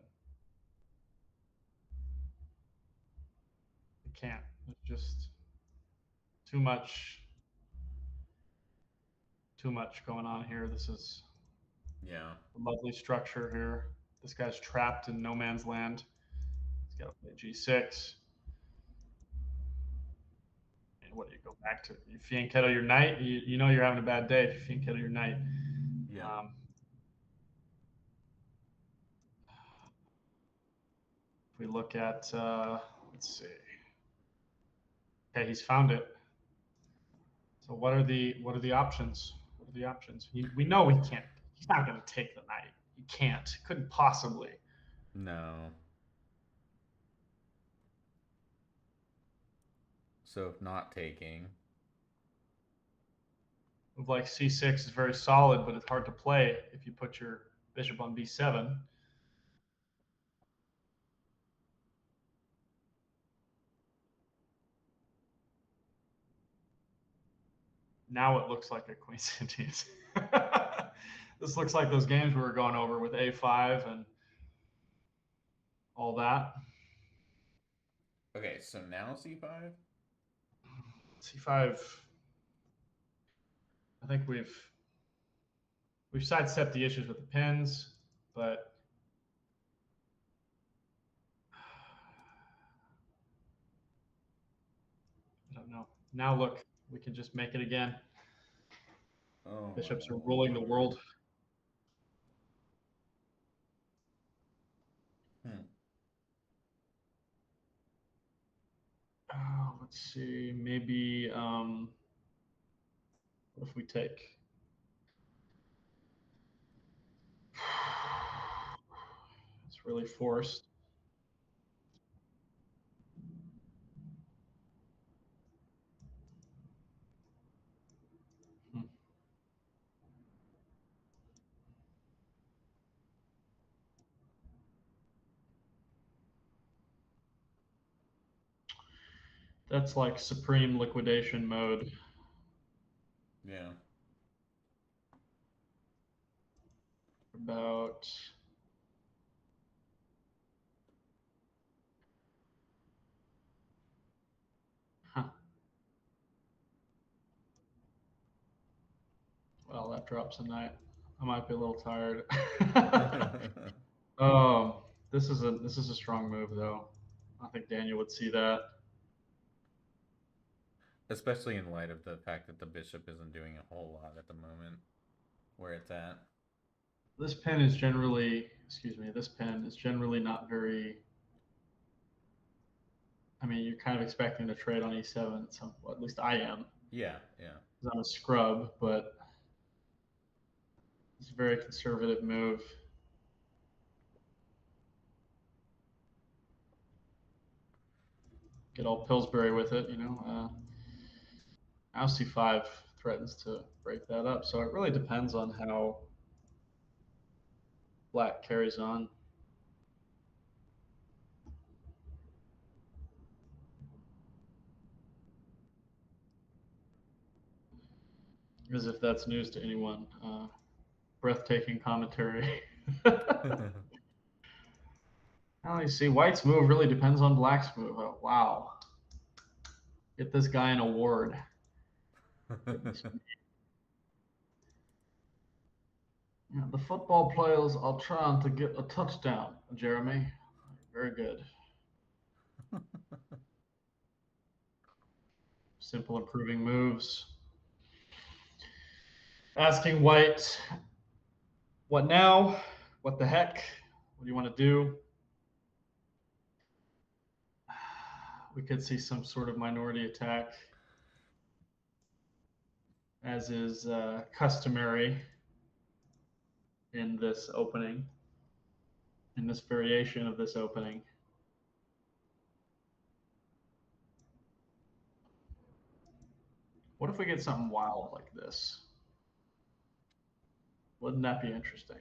It can't. It's just too much going on here. This is Yeah. a lovely structure here. This guy's trapped in no man's land. He's got to play G6. And what do you go back to? You fianchetto your knight. You know you're having a bad day if you fianchetto your knight. Yeah. If we look at, let's see. Okay, he's found it. So what are the options? What are the options? We know he can't. He's not going to take the knight. He can't. Couldn't possibly. No. So if not taking. Move like c6 is very solid, but it's hard to play if you put your bishop on b7. Now it looks like a queen c. This looks like those games we were going over with a5 and all that. Okay, so now c5? c5. I think we've sidestepped the issues with the pins, but I don't know. Now look, we can just make it again. Oh my Bishops are ruling the lord. world. Hmm. Let's see. Maybe what if we take? It's really forced. Hmm. That's like supreme liquidation mode. Yeah. About huh. Well, that drops a knight. I might be a little tired. Oh, this is a strong move though. I think Daniel would see that. Especially in light of the fact that the bishop isn't doing a whole lot at the moment where it's at. This pin is generally, excuse me, this pin is generally not very. I mean, you're kind of expecting to trade on e7 at some. Well, at least I am, Yeah, yeah. because I'm a scrub. But it's a very conservative move. Get all Pillsbury with it, you know. Now c5 threatens to break that up. So it really depends on how black carries on. as if that's news to anyone. Breathtaking commentary. Now you see, White's move really depends on Black's move. Oh, wow. Get this guy an award. Goodness me. Yeah, the football players are trying to get a touchdown, Jeremy. Very good. Simple improving moves. Asking White, what now? What the heck? What do you want to do? We could see some sort of minority attack, as is customary in this opening, in this variation of this opening. What if we get something wild like this? Wouldn't that be interesting?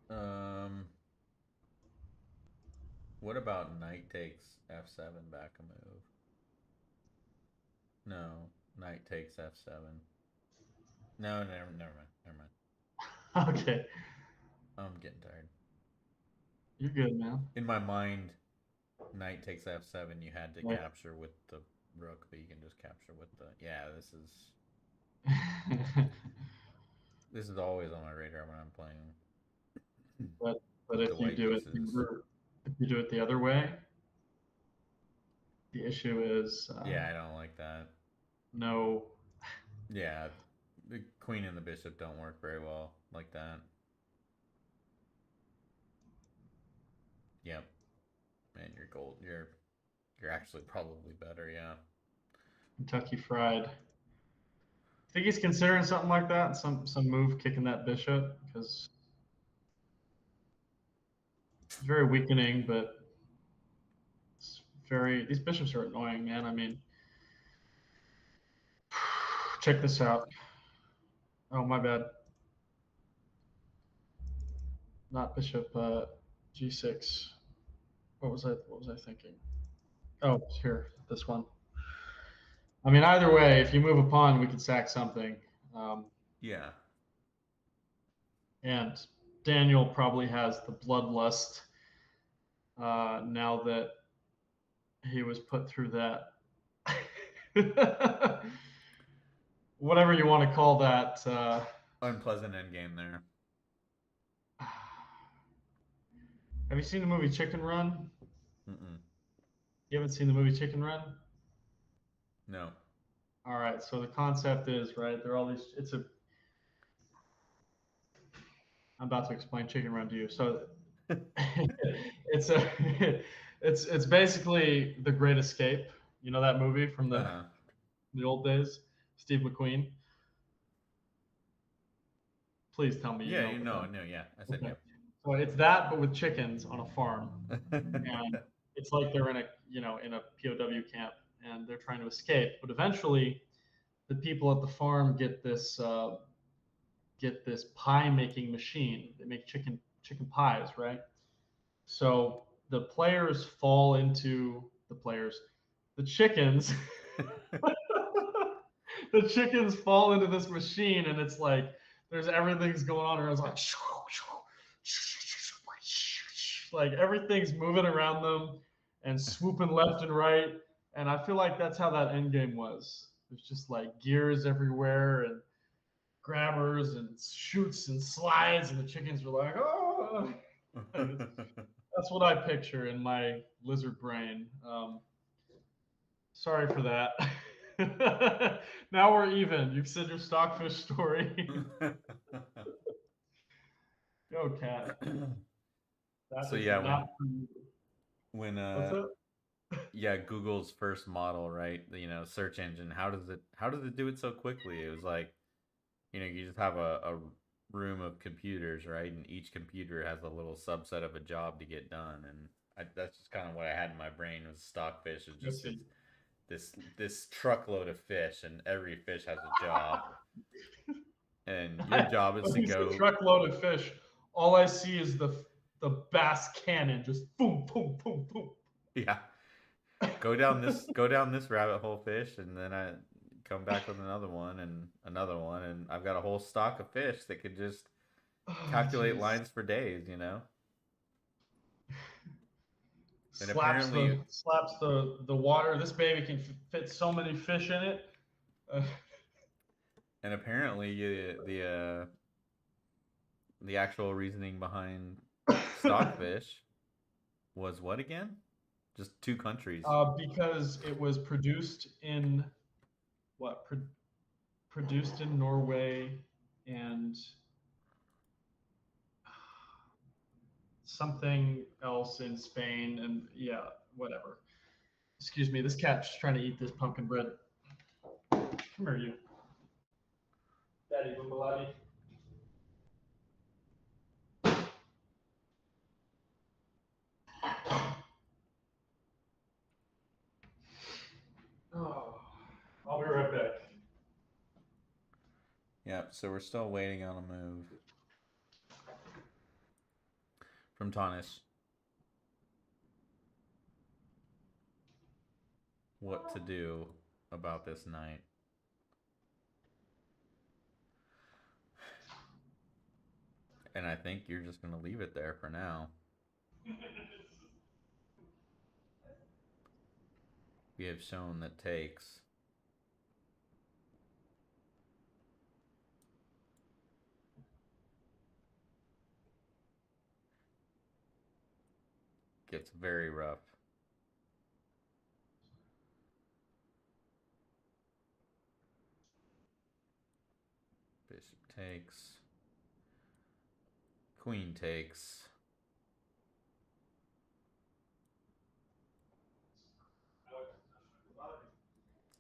um, what about knight takes f7 back a move? No, knight takes f7. No, never mind, never mind. Okay, I'm getting tired. you're good, man. In my mind, knight takes f7. You had to Right. capture with the rook, but you can just capture with the. Yeah, this is always on my radar when I'm playing but but with the if you white do it pieces. if you do it the other way, the issue is Yeah, I don't like that. no. Yeah, the queen and the bishop don't work very well like that. Yep, man, you're gold. You're actually probably better. Yeah. Kentucky Fried. Think he's considering something like that, some move kicking that bishop because it's very weakening, but it's very these bishops are annoying, man. I mean, check this out. Oh my bad, not bishop g6. What was I thinking? Oh, here, this one. I mean, either way, if you move a pawn, we can sack something. Um, Yeah. and Daniel probably has the bloodlust now that he was put through that. Whatever you want to call that. Unpleasant endgame there. Have you seen the movie Chicken Run? Mm-mm. You haven't seen the movie Chicken Run? No. All right. So the concept is right. There are all these. It's a. I'm about to explain Chicken Run to you. So it's a. It's basically The Great Escape. You know that movie from Uh huh. the old days. Steve McQueen. Please tell me you Yeah, know you what know, that. no, yeah. I said Okay. yep. So it's that, but with chickens on a farm, and it's like they're in a in a POW camp, and they're trying to escape. But eventually, the people at the farm get this pie making machine. They make chicken pies, right? So the players fall into the chickens. The chickens fall into this machine, and it's like there's everything's going on, and it's like everything's moving around them and swooping left and right. And I feel like that's how that end game was. There's just like gears everywhere and grabbers and shoots and slides, and the chickens were like, oh, that's what I picture in my lizard brain. Sorry for that. Now we're even. You've said your stockfish story. Go, cat. That So is yeah, not for you. when What's up? yeah, Google's first model, right? Search engine. How does it do it so quickly? It was like, you just have a room of computers, right? And each computer has a little subset of a job to get done. And that's just kind of what I had in my brain was stockfish. Is Let's just see. this truckload of fish, and every fish has a job. And your job is When to you say go, truckload of fish, all I see is the bass cannon just boom, boom, boom, boom. yeah. go down this rabbit hole fish, and then I come back with another one, and I've got a whole stock of fish that could just Oh, calculate jeez. lines for days, you know? And Slaps the water. This baby can fit so many fish in it. Uh, apparently the actual reasoning behind stockfish was what again? Just two countries. because it was what? Produced in Norway and something else in Spain, and yeah, whatever. Excuse me, this cat's trying to eat this pumpkin bread. Come here, you. Daddy Bumbalati. Oh, I'll be right back. Yep, so we're still waiting on a move from Tanish. What to do about this night. And I think you're just going to leave it there for now. We have shown that takes. Gets very rough. Bishop takes. Queen takes.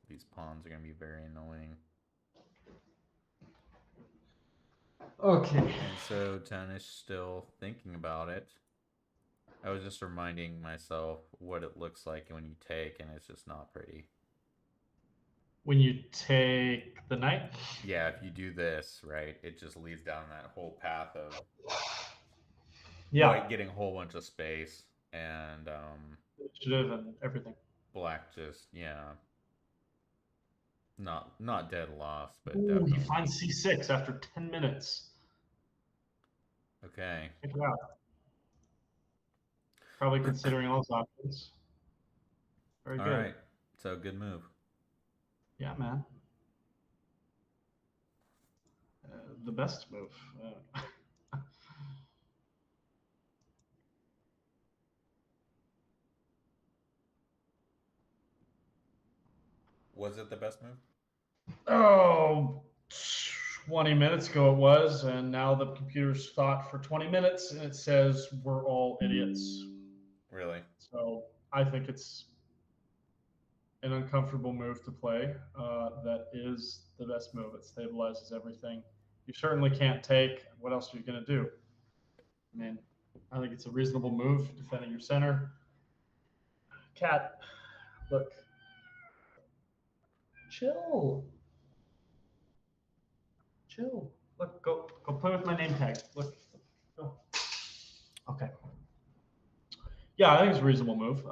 These pawns are going to be very annoying. Okay. And so Tanish still thinking about it. I was just reminding myself what it looks like when you take, and it's just not pretty. When you take the knight? Yeah, if you do this, right, it just leads down that whole path of Yeah. white getting a whole bunch of space and Initiative and everything. black just, yeah, not dead loss, but Ooh, he definitely. finds C6 after 10 minutes. Okay. Check it out. Probably considering all those options. Very All good. right. So good move. Yeah, man. The best move. Was it the best move? Oh, 20 minutes ago it was, and now the computer's thought for 20 minutes, and it says we're all idiots. Really? So I think it's an uncomfortable move to play. That is the best move. It stabilizes everything. You certainly can't take. What else are you going to do? I mean, I think it's a reasonable move defending your center. Cat, look, chill, chill. Look, go play with my name tag. Look, go. Okay. Yeah, I think it's a reasonable move.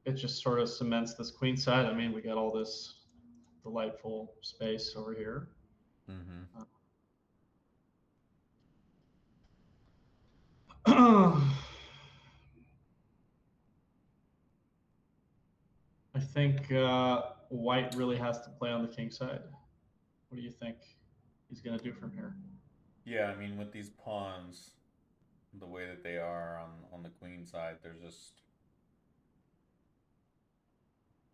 It just sort of cements this queen side. I mean, we got all this delightful space over here. Mm-hmm. I think White really has to play on the king side. What do you think he's going to do from here? Yeah, I mean with these pawns, the way that they are on the queen side, there's just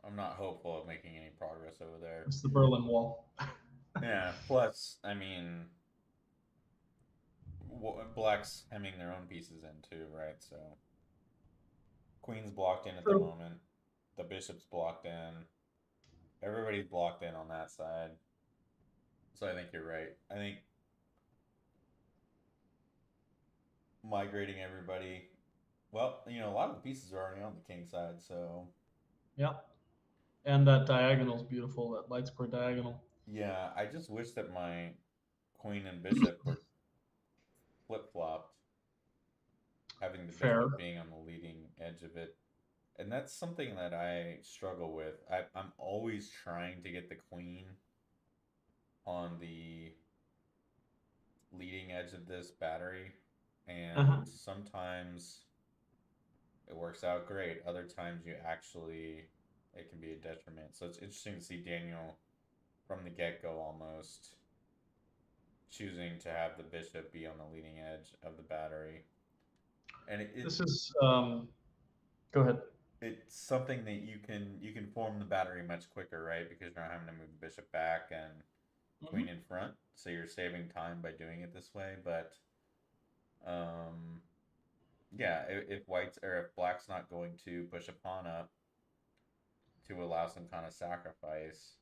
I'm not hopeful of making any progress over there. It's the Berlin Wall. Yeah. Plus, I mean, black's hemming their own pieces in too, right? So queen's blocked in at the True. moment. The bishop's blocked in. Everybody's blocked in on that side. So I think you're right. I think migrating everybody. Well, you know, a lot of the pieces are already on the king side, so Yeah. And that diagonal is beautiful. That light square diagonal. yeah. I just wish that my queen and bishop were flip flopped, having the Fair. bishop being on the leading edge of it. And that's something that I struggle with. I'm always trying to get the queen on the leading edge of this battery, Uh-huh. and sometimes it works out great. Other times you actually it can be a detriment. So it's interesting to see Daniel from the get-go almost choosing to have the bishop be on the leading edge of the battery. And This is go ahead. it's something that you can form the battery much quicker, right? Because you're not having to move the bishop back and queen Hmm. in front. So you're saving time by doing it this way. But um, yeah, if white's or if black's not going to push a pawn up to allow some kind of sacrifice,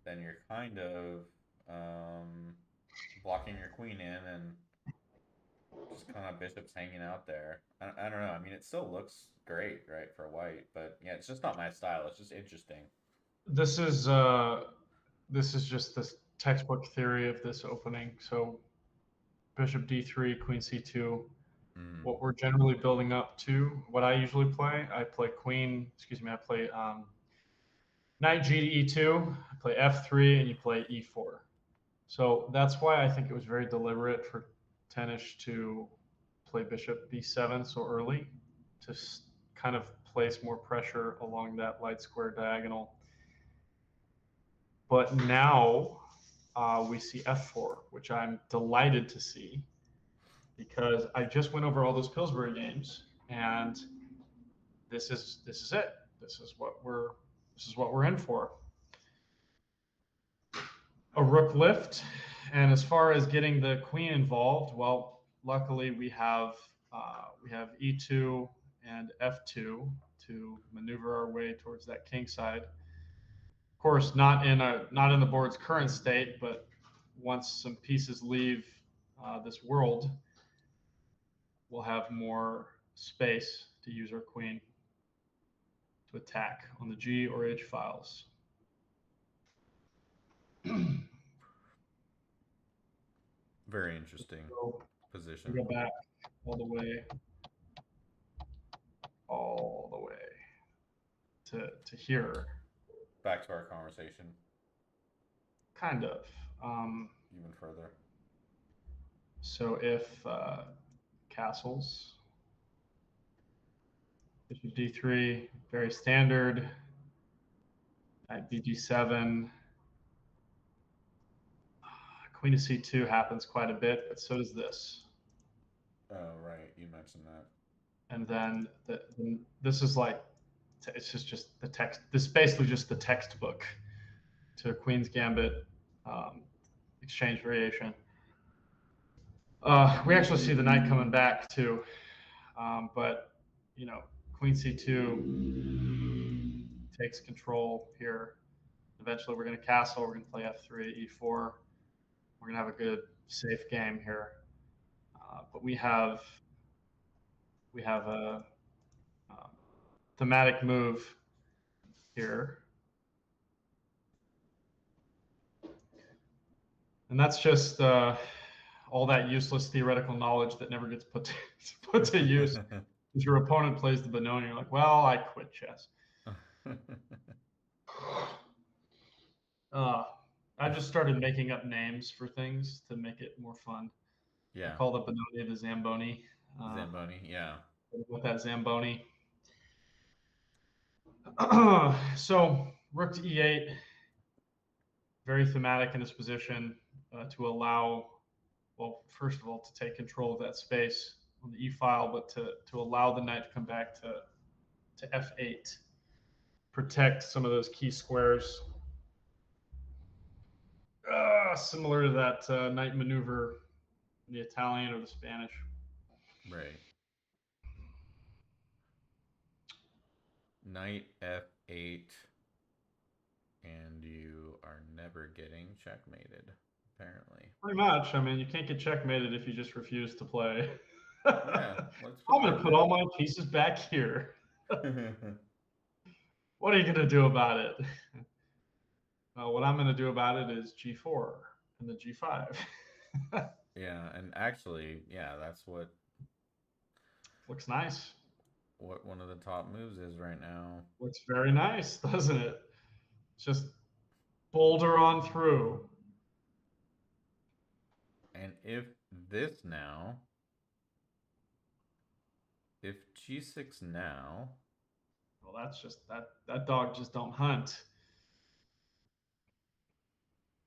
then you're kind of um, blocking your queen in and just kind of bishops hanging out there. I don't know. I mean, it still looks great, right, for white, but yeah, it's just not my style. It's just interesting. This is just this textbook theory of this opening. So bishop d3, queen c2. Mm. What we're generally building up to, what I usually play, I play I play knight g to e2, I play f3, and you play e4. So that's why I think it was very deliberate for Tanish to play bishop b7 so early to kind of place more pressure along that light square diagonal. But now we see f4, which I'm delighted to see because I just went over all those Pillsbury games, and this is it. This is what we're in for. A rook lift, and as far as getting the queen involved, well, luckily we have e2 and f2 to maneuver our way towards that king side. Of course, not in the board's current state, but once some pieces leave this world, we'll have more space to use our queen to attack on the G or H files. Very interesting So we position. go back all the way, all the way to here, Back to our conversation kind of. Um, even further. so if castles, bishop d3, very standard. Knight bg7, queen to c2 happens quite a bit, but so does this. Oh, right. You mentioned that. And then this is like it's just the text. This is basically just the textbook to Queen's Gambit um, exchange variation. We actually see the knight coming back too, but you know, Queen c2 takes control here. Eventually, we're going to castle. We're going to play f3, e4. We're going to have a good, safe game here. But we have a thematic move here, and that's just all that useless theoretical knowledge that never gets put to use. If your opponent plays the Benoni, you're like, well, I quit chess. Uh, I just started making up names for things to make it more fun. I Yeah. call the Benoni the Zamboni. Uh, Zamboni. Yeah. with that Zamboni. So rook to e8, very thematic in this position to allow, well, first of all, to take control of that space on the e file, but to allow the knight to come back to f8, protect some of those key squares. Similar to that knight maneuver in the Italian or the Spanish. Right. Knight f8, and you are never getting checkmated, apparently. Pretty much. I mean, you can't get checkmated if you just refuse to play. Yeah, let's I'm put going to that put all my pieces back here. in. What are you going to do about it? What I'm going to do about it is G4 and the G5. Yeah, and actually, yeah, that's what Looks nice. what one of the top moves is right now. Looks very nice, doesn't it? Just boulder on through. And if this now, if g6 now, Well, that's just that dog just don't hunt.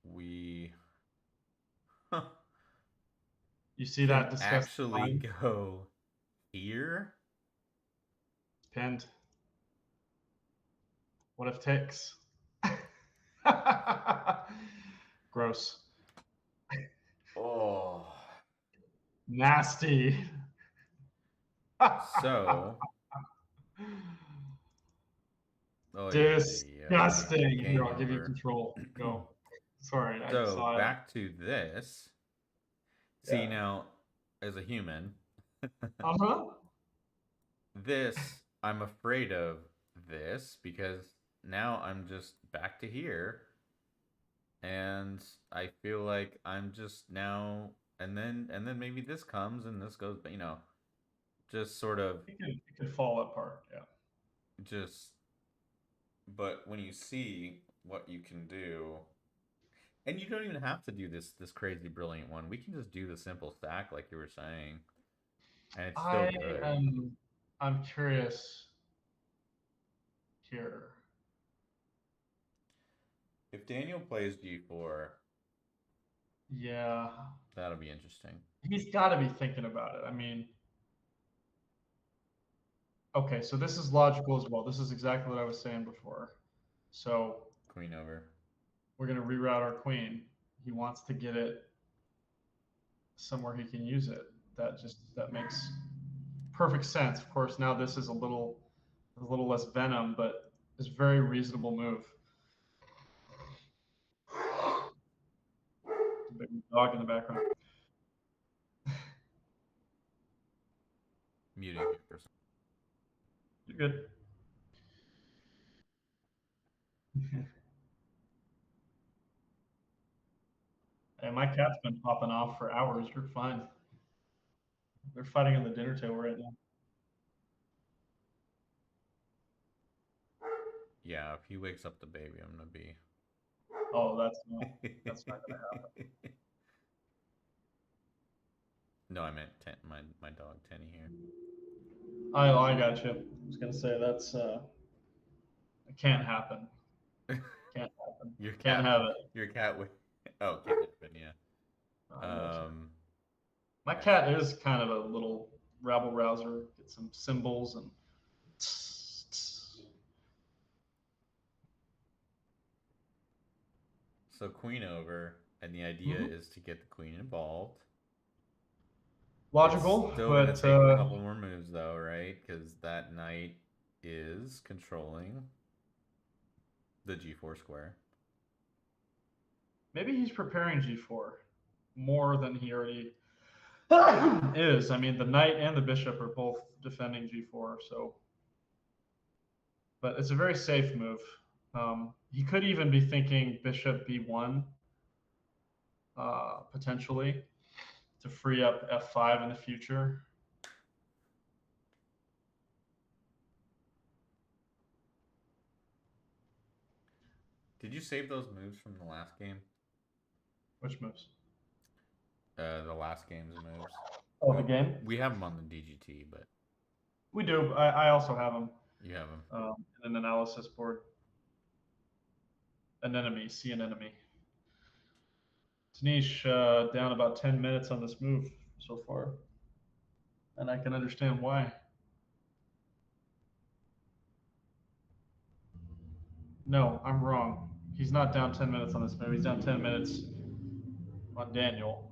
we You see can that disgusting actually line? go here. Pinned. What if ticks? Gross. Oh. Nasty. So, oh yeah, yeah, Disgusting. Here, game I'll give you over. control. Go. Sorry, I So saw it. back to this. See Yeah. now, as a human, Uh-huh. this I'm afraid of this because now I'm just back to here, and I feel like I'm just now, and then maybe this comes and this goes, but just sort of It could fall apart. Yeah. just. But when you see what you can do, and you don't even have to do this crazy brilliant one. We can just do the simple stack like you were saying, and it's still I good. am I'm curious here. If Daniel plays G4, Yeah. that'll be interesting. He's got to be thinking about it. I mean, okay, so this is logical as well. This is exactly what I was saying before. So Queen over. we're going to reroute our queen. He wants to get it somewhere he can use it. That makes perfect sense. Of course, now this is a little less venom, but it's a very reasonable move. Big dog in the background. Muting you for some. You're good. And my cat's been popping off for hours. You're fine. They're fighting on the dinner table right now. Yeah, if he wakes up the baby, I'm gonna be. Oh, that's not gonna happen. No, I meant my dog Tenny here. I got you. I was gonna say it can't happen. Can't happen. your Can't cat, have it. your cat. Oh, can't happen. Yeah. I got you. Um, My I see. cat is kind of a little rabble rouser. Get some symbols and So queen over, and the idea Mhm. is to get the queen involved. It's Logical, still gonna but take a couple more moves though, right? Because that knight is controlling the g4 square. maybe he's preparing G4 more than he already is. I mean, the knight and the bishop are both defending G4, so but it's a very safe move. He could even be thinking bishop B1 potentially to free up F5 in the future. Did you save those moves from the last game? Which moves? The last game's moves. Oh, We the game. we have them on the DGT, but We do. I also have them you have them. in an analysis board. Anemone, see an enemy. Tanish down about 10 minutes on this move so far, and I can understand why. No, I'm wrong. He's not down 10 minutes on this move. He's down 10 minutes on Daniel.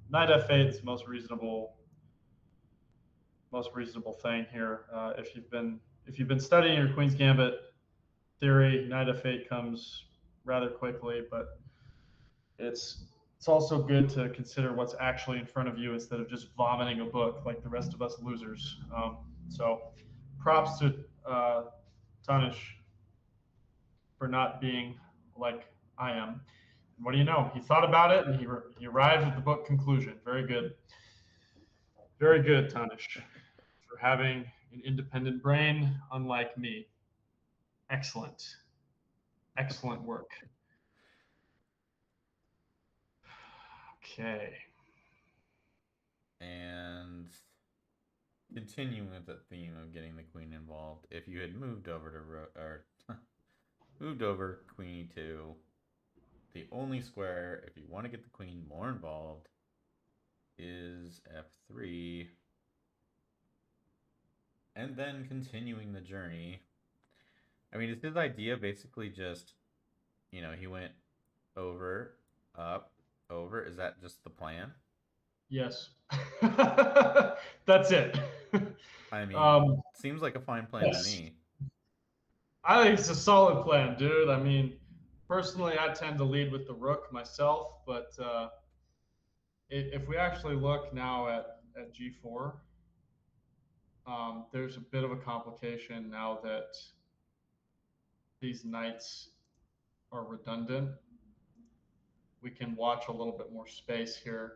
Knight F8 is the most reasonable thing here. If you've been studying your Queen's Gambit theory, Knight F8 comes rather quickly, but it's it's also good to consider what's actually in front of you instead of just vomiting a book like the rest of us losers. So, props to Tanish for not being like I am. And what do you know? He thought about it and he arrived at the book conclusion. Very good. Very good, Tanish, for having An independent brain, unlike me. Excellent. Excellent work. Okay. And continuing with the theme of getting the queen involved, if you had moved over to or moved over queen e2, the only square, if you want to get the queen more involved, is f3, and then continuing the journey. I mean, is his idea basically just, he went over, up, over? Is that just the plan? Yes. That's it. I mean, um, seems like a fine plan to yes. me. I think it's a solid plan, dude. I mean, personally, I tend to lead with the rook myself, but if we actually look now at g4, there's a bit of a complication now that these knights are redundant. We can watch a little bit more space here.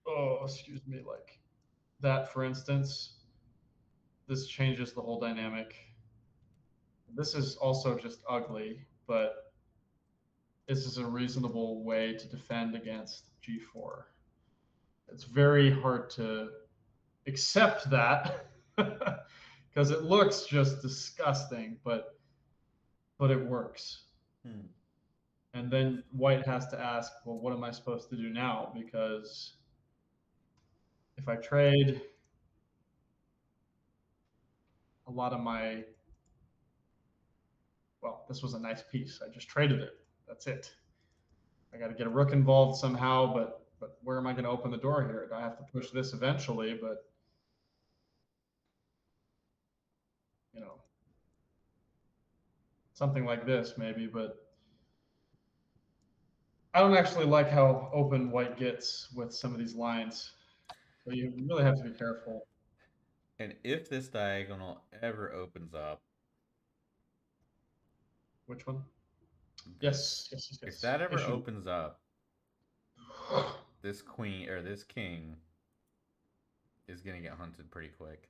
Oh, excuse me, like that, for instance. This changes the whole dynamic. This is also just ugly, but this is a reasonable way to defend against g4. It's very hard to accept that because it looks just disgusting, but it works. Hmm. And then white has to ask, well, what am I supposed to do now? Because if I trade a lot of my, well, this was a nice piece. I just traded it. That's it. I got to get a rook involved somehow, but where am I going to open the door here? I have to push this eventually, but you know, something like this maybe. But I don't actually like how open white gets with some of these lines. So you really have to be careful. And if this diagonal ever opens up, Which one? this, Yes, yes, yes, if yes. that ever Issue. opens up, this queen or this king is gonna get hunted pretty quick.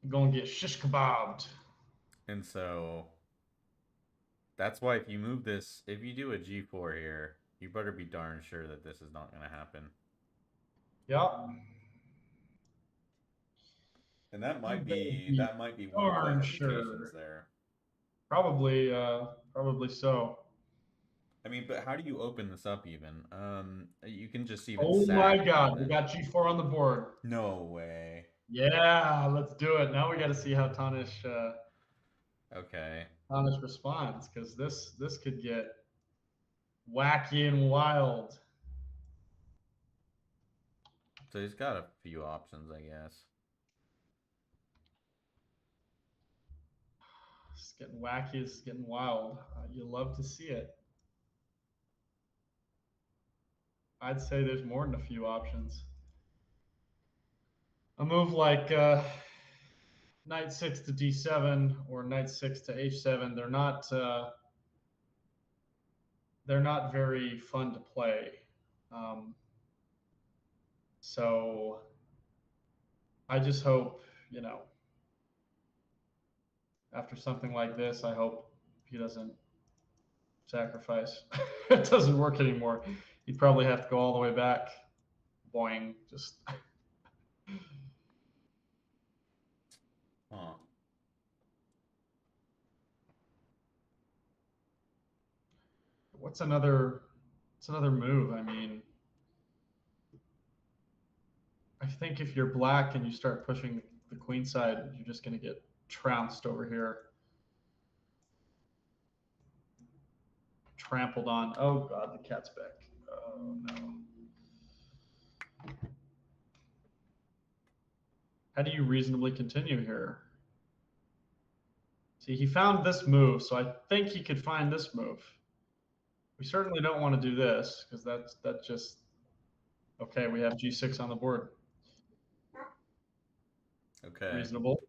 I'm going to get shish kebabbed. And so that's why if you move this, if you do a g4 here, you better be darn sure that this is not gonna happen. Yep. And You better be that might be one of the darn hesitations sure. there. Probably so. I mean, but how do you open this up even? You can just even Oh my sack and God, we then got G4 on the board. no way. Yeah, let's do it. Now we got to see how Okay. Tanish responds because this could get wacky and wild. So he's got a few options, I guess. It's getting wacky. It's getting wild. You love to see it. I'd say there's more than a few options. A move like knight six to d7 or knight six to h7. They're not very fun to play. Um, so I just hope, after something like this, I hope he doesn't sacrifice. It doesn't work anymore. He'd probably have to go all the way back. Boing. Just Huh. what's another move? I mean, I think if you're black and you start pushing the queen side, you're just going to get trounced over here, trampled on. Oh God, the cat's back. Oh no. How do you reasonably continue here? See, he found this move, so I think he could find this move. We certainly don't want to do this because that just okay. We have g6 on the board. Okay. Reasonable.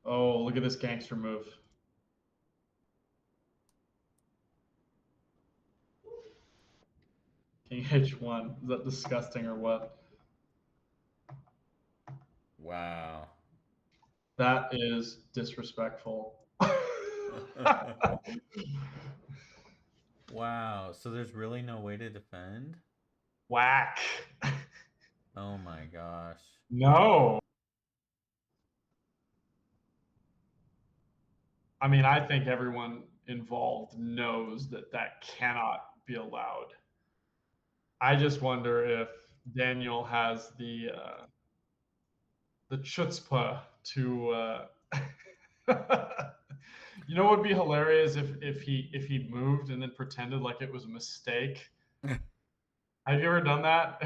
Oh, look at this gangster move. King h1. Is that disgusting or what? Wow. That is disrespectful. Wow. So there's really no way to defend? Whack. Oh my gosh. No. I mean, I think everyone involved knows that that cannot be allowed. I just wonder if Daniel has the chutzpah to. You know what would be hilarious if he moved and then pretended like it was a mistake. Have you ever done that?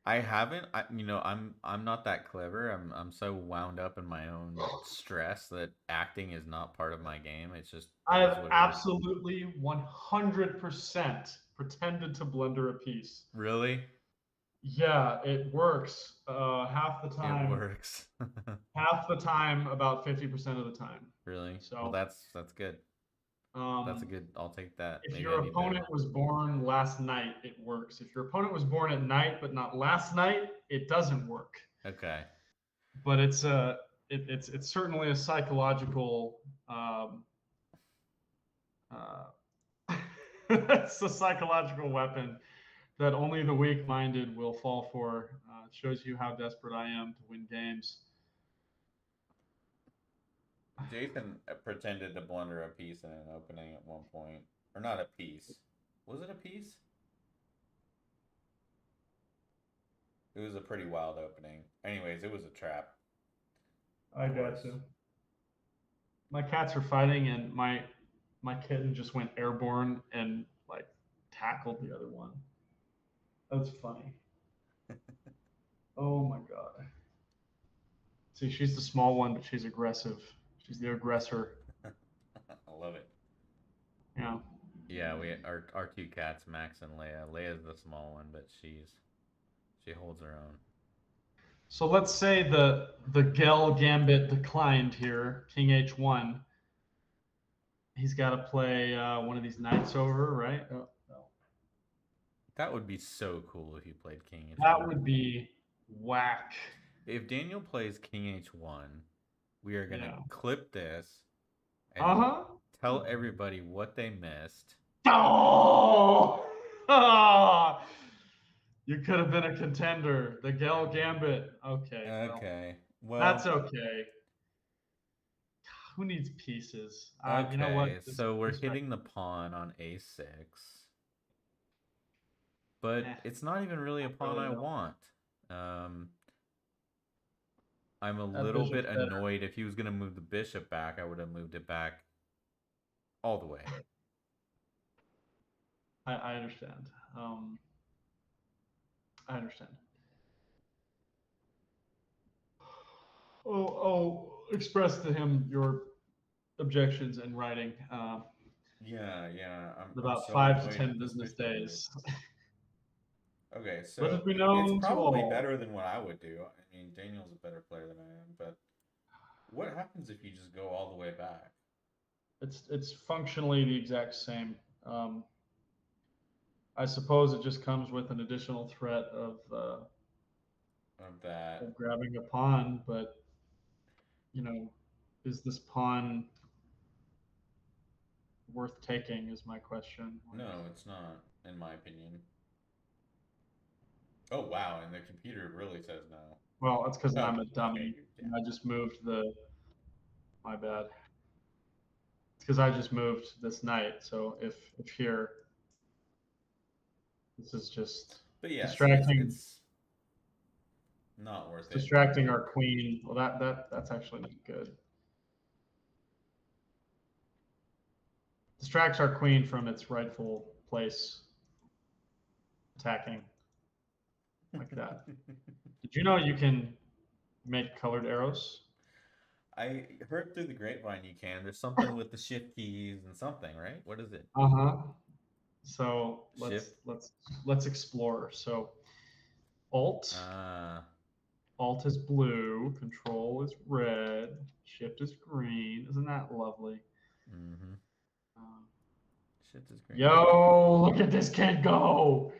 I haven't. I'm not that clever. I'm so wound up in my own stress that acting is not part of my game. It is I've what it is. absolutely 100% pretended to blender a piece. Really? Yeah, it works It works. half the time, about 50% of the time. Really? Well, So, that's good. That's a um, good. I'll take that. if Maybe I your need to. opponent was born last night, it works. If your opponent was born at night but not last night, it doesn't work. Okay. But it's certainly a psychological uh, it's a psychological weapon that only the weak-minded will fall for. It shows you how desperate I am to win games. Jason pretended to blunder a piece in an opening at one point, or not a piece. Was it a piece? It was a pretty wild opening. Anyways, it was a trap, of I got course. you. My cats are fighting, and my kitten just went airborne and like tackled the other one. That's funny. Oh my god. See, she's the small one, but she's aggressive. She's the aggressor. I love it. Yeah. Yeah, we our two cats, Max and Leia. Leia's the small one, but she holds her own. So let's say the Gel Gambit declined here, King H1. He's got to play one of these knights over, right? Oh, no. That would be so cool if you played King That H1. would be whack. If Daniel plays King H1, we are gonna Yeah. clip this Uh and huh. tell everybody what they missed. Oh! Ah! You could have been a contender. The Gel Gambit. Okay, well, Okay. that's Well, okay. Who needs pieces? You know what? okay. So we're Distract. hitting the pawn on A6, Eh, but it's not even really a not pawn really I though. want. Um, I'm a That little bit bishop's better. annoyed. If he was gonna move the bishop back, I would have moved it back all the way. I understand. I understand. I'll express to him your objections in writing Yeah, yeah. I'm in I'm about so 5 to annoyed 10 at this business bishop move. days. Okay, Let so it be it's known to probably all. better than what I would do. I mean, Daniel's a better player than I am, but what happens if you just go all the way back It's functionally the exact same. I suppose it just comes with an additional threat of that? of grabbing a pawn, but you know, is this pawn worth taking? Is my question. Like, No, it's not, in my opinion. Oh wow, and the computer really says no. well, that's because I'm a Okay, dummy you're and down. I just moved the. My bad. It's because I just moved this knight. So if here, this is just But yeah, see, distracting. it's not It's worth it. distracting our queen. Well, that's actually not good. Distracts our queen from its rightful place, attacking like that. Did you know you can make colored arrows? I heard through the grapevine you can. There's something with the shift keys and something, right? What is it? Uh huh. So Shift? let's explore. So Alt Uh, Alt is blue, Control is red, Shift is green. Isn't that lovely? mm-hmm. Uh, Shift is green. Yo, look at this kid go!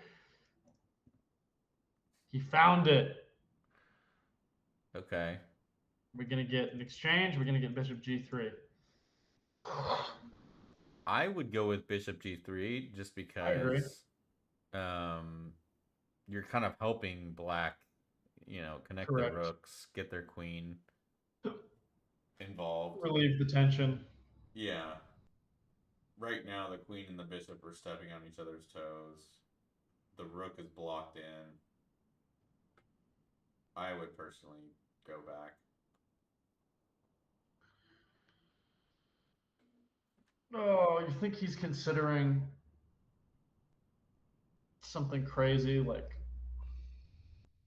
He found it. Okay. We're gonna get an exchange. We're gonna get bishop g3. I would go with bishop g3 just I agree. because um, you're kind of helping black, connect the Correct. rooks, get their queen involved. Relieve the tension. Yeah. Right now, the queen and the bishop are stepping on each other's toes. The rook is blocked in. I would personally go back. Oh, you think he's considering something crazy like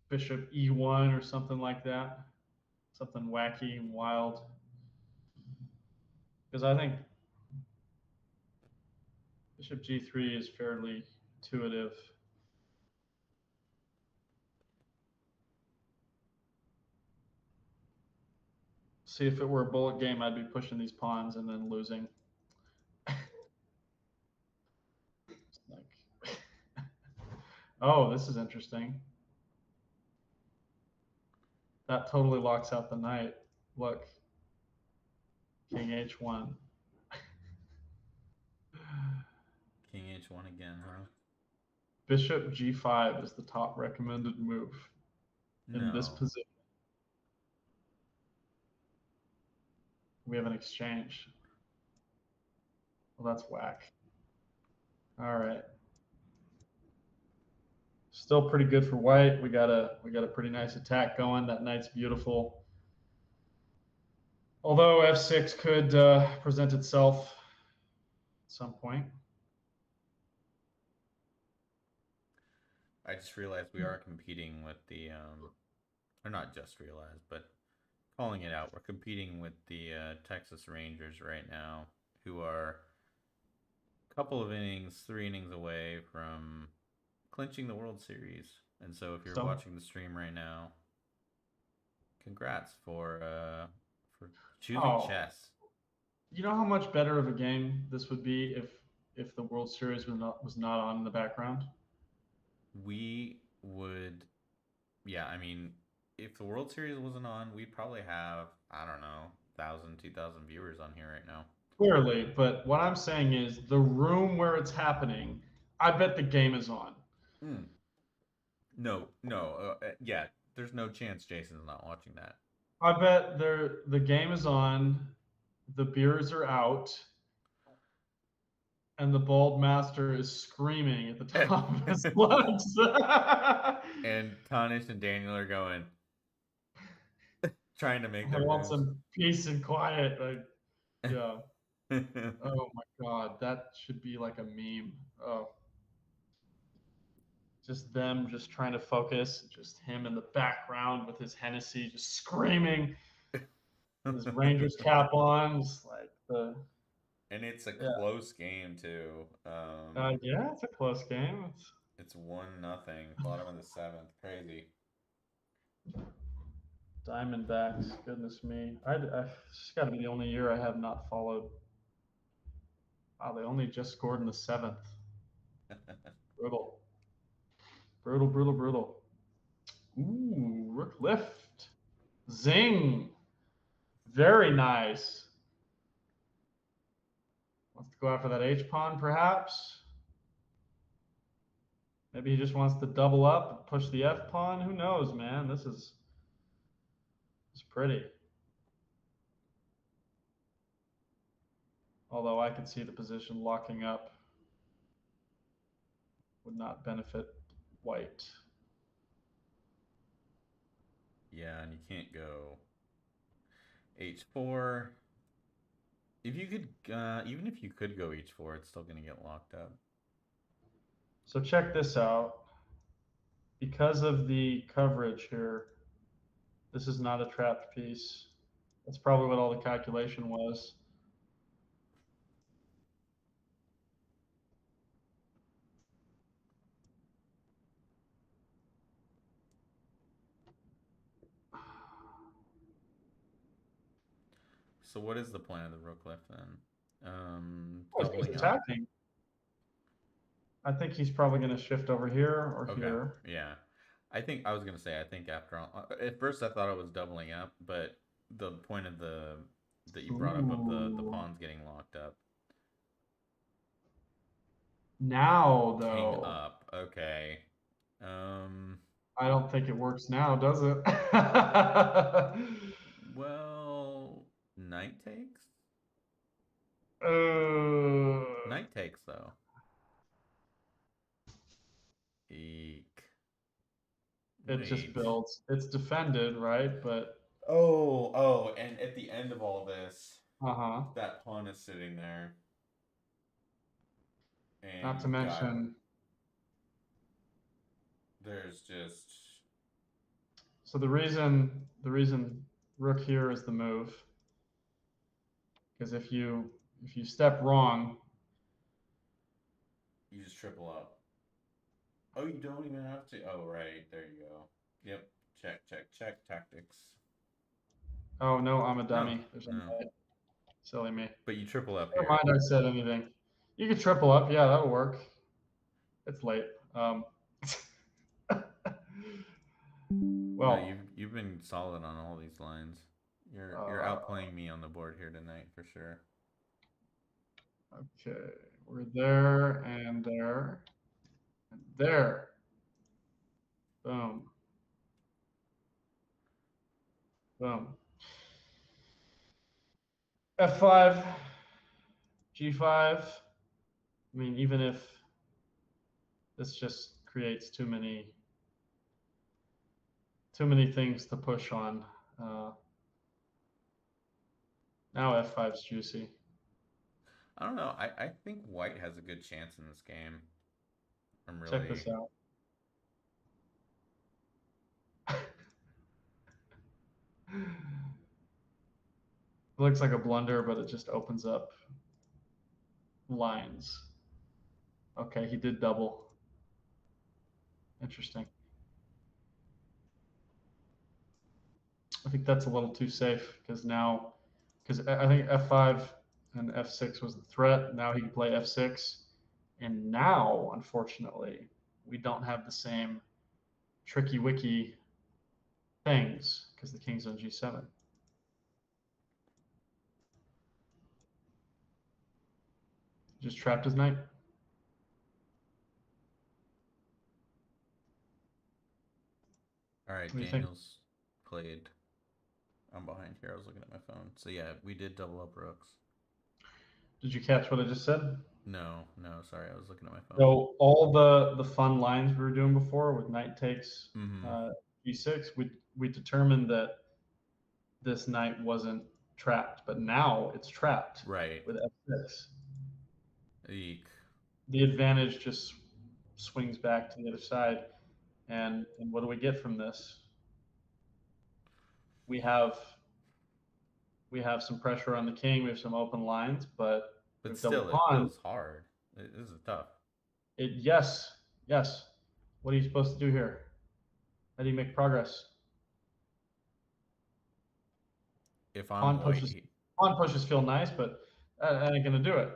bishop e1 or something like that? Something wacky and wild? Because I think bishop g3 is fairly intuitive. See, if it were a bullet game, I'd be pushing these pawns and then losing. Like, oh, this is interesting. That totally locks out the knight. Look, king h1. King h1 again, huh? Bishop g5 is the top recommended move in this No. position. We have an exchange. Well, that's whack. All right. Still pretty good for white. We got a pretty nice attack going. That knight's beautiful. Although f6 could present itself at some point. I just realized we are competing with the, or not just realized, but calling it out. We're competing with the Texas Rangers right now, who are a couple of innings, 3 innings away from clinching the World Series. And so, if you're So, watching the stream right now, congrats for choosing oh, chess. you know how much better of a game this would be if the World Series was not on in the background. We would, yeah. I mean, if the World Series wasn't on, we'd probably have, I don't know, 1,000, 2,000 viewers on here right now. Clearly, but what I'm saying is the room where it's happening. I bet the game is on. Mm. No, no, yeah. There's no chance Jason's not watching that. I bet the game is on. The beers are out, and the bald master is screaming at the top of his lungs. I And Tanish and Daniel are going, trying to make their want moves. some peace and quiet. Yeah. Oh my God, that should be like a meme. Oh, just them just trying to focus, just him in the background with his Hennessy, just screaming, his Rangers cap on, just like the And it's a yeah. close game too. Yeah, it's a close game. It's It's 1-0. Bottom of the seventh. Crazy. Diamondbacks. Goodness me, it's got to be the only year I have not followed. Wow, they only just scored in the seventh. Brutal, brutal, brutal, brutal. Ooh, rook lift, zing, very nice. Wants to go after that H pawn, perhaps. Maybe he just wants to double up and push the F pawn. Who knows, man? This is pretty. Although I could see the position locking up would not benefit white. Yeah, and you can't go h4. If you could, even if you could go h4, it's still gonna get locked up. So check this out. Because of the coverage here, this is not a trapped piece. That's probably what all the calculation was. So what is the plan of the rook left then? Oh, he's Doubling up. attacking. I think he's probably going to shift over here or Okay. here. Yeah. I think I was gonna say I think after all, at first I thought I was doubling up, but the point of the that you brought up of the Ooh. pawns getting locked up. Now, King though, up. Okay. Um. I don't think it works now, does it? Well, knight takes. uh, Knight takes though. Eek. it just Wait. builds. It's defended, right? But Oh, and at the end of all this, uh-huh. that pawn is sitting there, and Not to you've got mention, there's just so the reason rook here is the move, because if you step wrong, you just triple up. Oh, you don't even have to. Oh, right. There you go. Yep. Check, check, check. Tactics. oh no, I'm a No, dummy. There's a no. knight. Silly me. But you triple up Never here. mind, I said anything. You could triple up. Yeah, that'll work. It's late. No, Well, you've been solid on all these lines. You're uh, outplaying me on the board here tonight for sure. okay, we're there and there and there. Boom, boom. F5, G5. I mean, even if this just creates too many things to push on. Uh, Now F5's juicy. I don't know. I think White has a good chance in this game. I'm Check this really. out. It looks like a blunder, but it just opens up lines. Okay, he did double. Interesting. I think that's a little too safe because I think F5 and F6 was the threat. Now he can play F6. And now, unfortunately, we don't have the same tricky wicky things because the king's on G7. Just trapped his knight. All right, What do you think? Daniel's played. I'm behind here. I was looking at my phone. So yeah, we did double up rooks. Did you catch what I just said? No, no, sorry, I was looking at my phone. So all the fun lines we were doing before with knight takes Mm-hmm. uh, G6, we determined that this knight wasn't trapped, but now it's trapped Right. with F6. Eek. The advantage just swings back to the other side. And what do we get from this? We have we have some pressure on the king. We have some open lines, but we But have double still, it pawn. feels hard. This is tough. Yes, yes. What are you supposed to do here? How do you make progress? If I'm Pawn white, pushes pawn pushes feel nice, but that ain't gonna do it.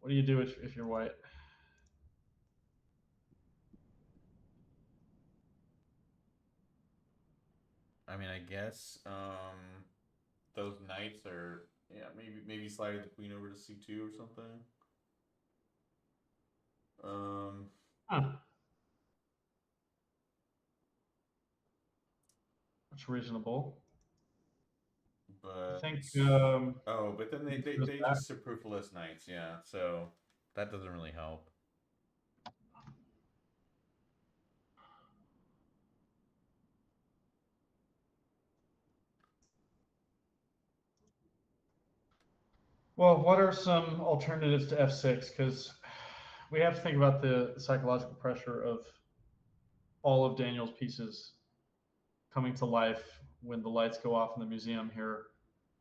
What do you do if you're white? I mean, I guess those knights are yeah maybe sliding the queen over to C2 or something. Um, Huh, that's reasonable. I but think oh, but then he they goes they back. just superfluous knights, yeah. So that doesn't really help. Well, what are some alternatives to f6? Because we have to think about the psychological pressure of all of Daniel's pieces coming to life when the lights go off in the museum here.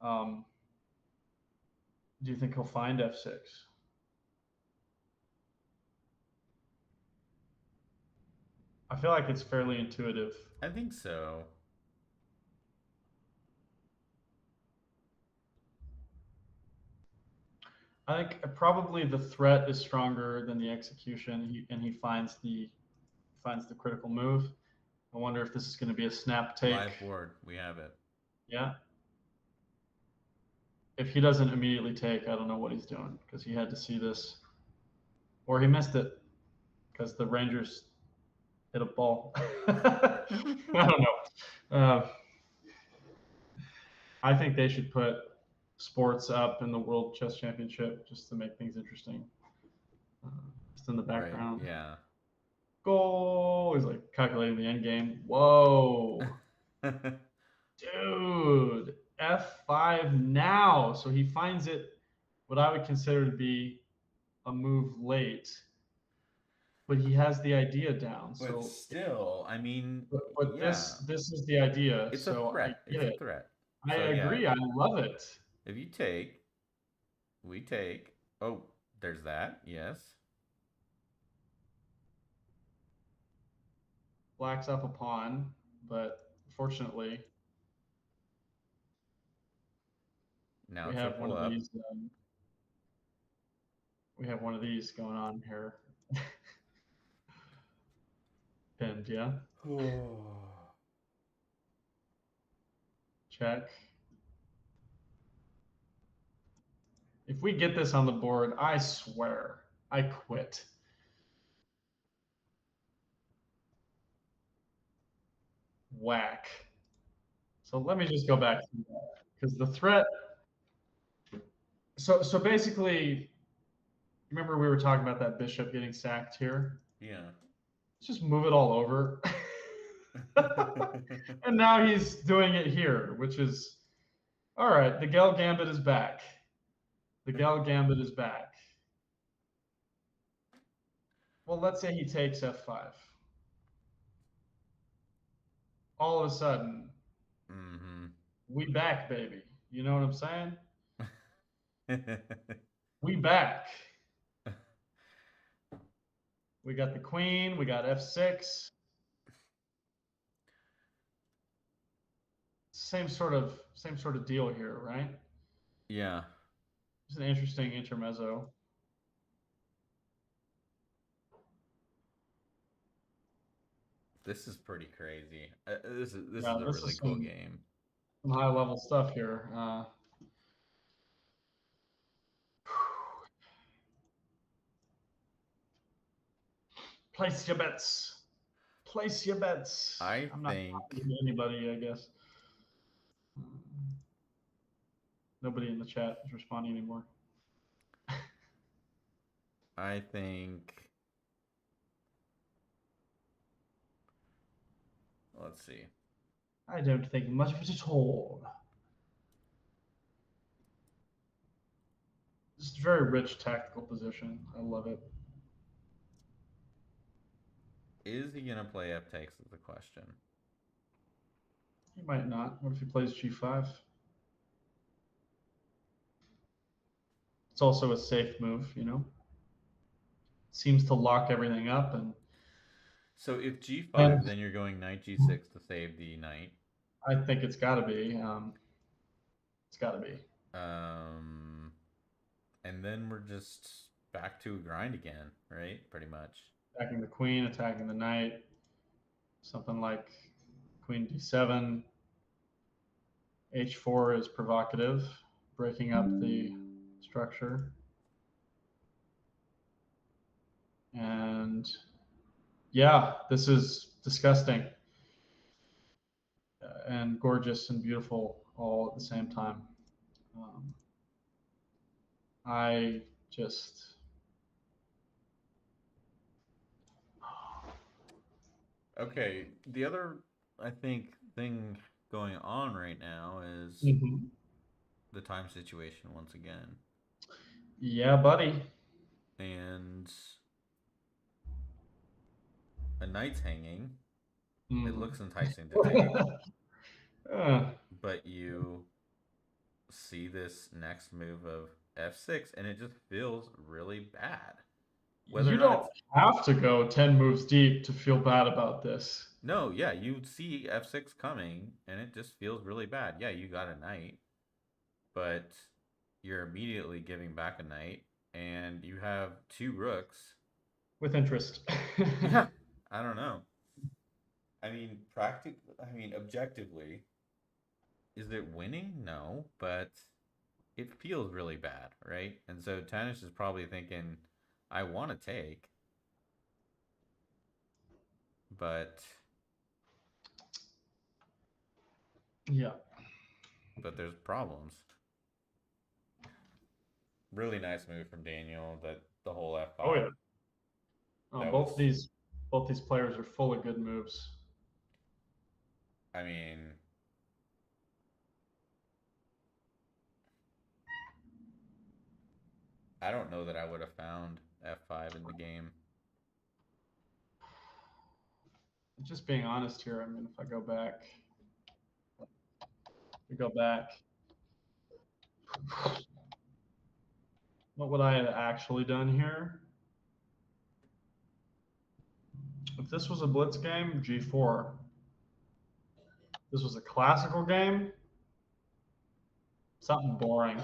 Um, do you think he'll find f6? I feel like it's fairly intuitive. I think so. I think probably the threat is stronger than the execution, and he finds the finds the critical move. I wonder if this is going to be a snap take. Live board. We have it. Yeah. If he doesn't immediately take, I don't know what he's doing because he had to see this, or he missed it because the Rangers hit a ball. I don't know. I think they should put sports up in the World Chess Championship just to make things interesting. Just in the Right. background. Yeah. Goal. He's like calculating the end game. Whoa. Dude. F5 now. So he finds it what I would consider to be a move late. But he has the idea down. But So still, I mean, but yeah. this is the idea. It's a So I threat. get It's a it. threat. I So yeah, agree. I love it. if you take, we take. Oh, there's that. Yes. Black's up a pawn, but fortunately Now we have one triple of up. these. We have one of these going on here. Pinned, yeah. Check. If we get this on the board, I swear, I quit. Whack. So let me just go back to that because the threat. So basically, remember we were talking about that bishop getting sacked here. Yeah. Let's just move it all over. And now he's doing it here, which is all right. The Gell Gambit is back. The Gell Gambit is back. Well, let's say he takes f5. All of a sudden, Mm-hmm. we back, baby. You know what I'm saying? We back. We got the queen. We got f6. Same sort of deal here, right? Yeah. It's an interesting intermezzo. This is pretty crazy. This Yeah, is a this really is cool some, game. some high level stuff here. Place your bets. Place your bets. I I'm not think talking to anybody, I guess. Nobody in the chat is responding anymore. I think let's see. I don't think much of it at all. It's a very rich tactical position. I love it. Is he gonna play F takes is the question. He might not. What if he plays g5? It's also a safe move, you know. Seems to lock everything up, and So if and G5, then you're going knight G6 to save the knight. I think it's got to be. It's got to be. And then we're just back to a grind again, right? Pretty much. Attacking the queen, attacking the knight. Something like queen d7. H4 is provocative, breaking up the structure. And yeah, this is disgusting and gorgeous and beautiful all at the same time. I just. Okay, the other, I think, thing going on right now is Mhm. the time situation once again. Yeah, buddy. And a knight's hanging. It Mm. looks enticing to take, Uh, but you see this next move of f6 and it just feels really bad. Whether you or not don't it's have to go 10 moves deep to feel bad about this. no, yeah, you see f6 coming and it just feels really bad. Yeah, you got a knight, but you're immediately giving back a knight and you have two rooks. With interest. Yeah. I don't know. I mean, objectively, is it winning? No, but it feels really bad, right? And so Tanish is probably thinking, I want to take, but Yeah. there's problems. Really nice move from Daniel. That the whole Oh F5. yeah. That Both was, these players are full of good moves. I mean, I don't know that I would have found F5 in the game. Just being honest here, I mean, if I go back, we go back, what would I have actually done here? If this was a blitz game, G4. This was a classical game, something boring.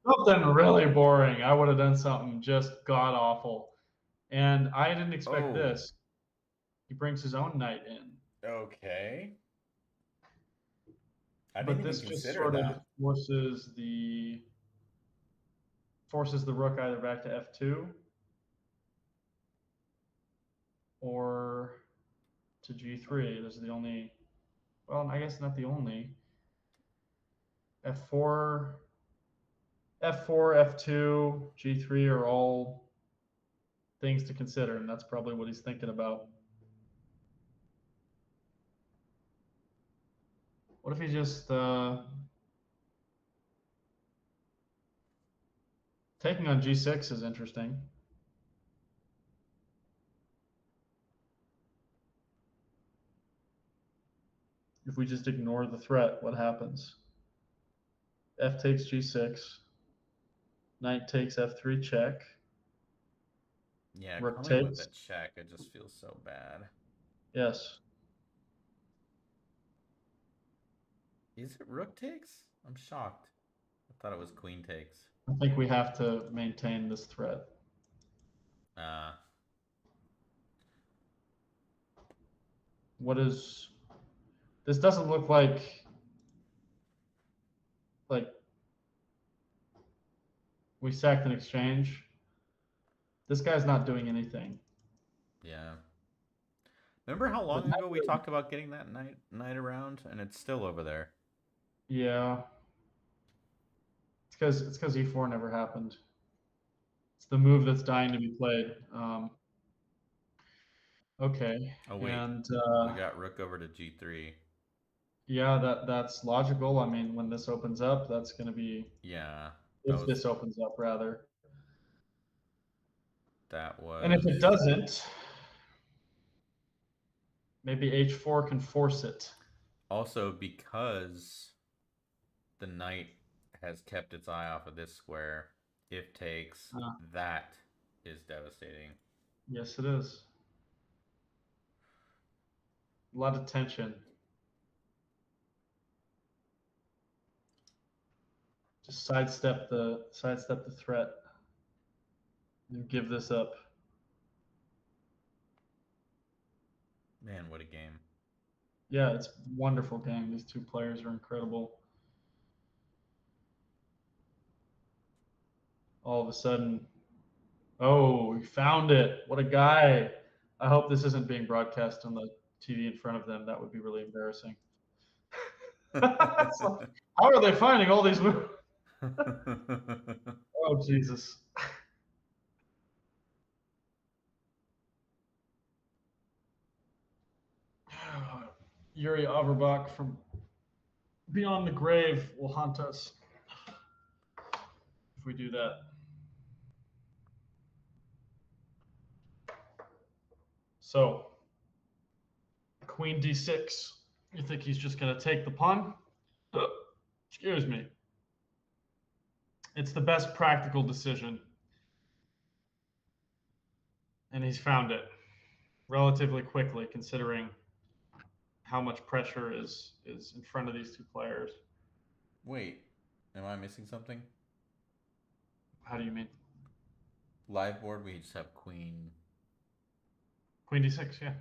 Something really boring. I would have done something just god awful. And I didn't expect Oh, this. He brings his own knight in. okay. I didn't But even this just consider sort of that. forces the rook either back to f2 or to g3. Those are the only, well, I guess not the only. f4, f4, f2, g3 are all things to consider, and that's probably what he's thinking about. What if he just taking on g6 is interesting. If we just ignore the threat, what happens? F takes g6, knight takes f3 check, Yeah, rook coming with takes. a check, it just feels so bad. Yes, Is it rook takes? I'm shocked. I thought it was queen takes. I think we have to maintain this threat. Uh, What is this? Doesn't look like we sacked an exchange. This guy's not doing anything. yeah. Remember how But long ago we talked about getting that knight around, and it's still over there. yeah, it's because e4 never happened. It's the move that's dying to be played. Okay, Oh wait, and we got rook over to g3. yeah, that's logical. I mean, when this opens up, that's going to be Yeah, if this opens up rather, that and if was it doesn't, maybe h4 can force it. also because the knight has kept its eye off of this square. If takes, Uh, that is devastating. yes, it is. A lot of tension. Just sidestep the threat and give this up. Man, what a game. Yeah, it's a wonderful game. These two players are incredible. All of a sudden, oh, we found it. What a guy. I hope this isn't being broadcast on the TV in front of them. That would be really embarrassing. It's like, how are they finding all these moves? Oh, Jesus. Yuri Averbach from beyond the grave will haunt us if we do that. So, Queen d6. You think he's just going to take the pawn? Excuse me. It's the best practical decision, and he's found it relatively quickly, considering how much pressure is in front of these two players. Wait, am I missing something? How do you mean? Live board, we just have queen. Queen d6, yeah.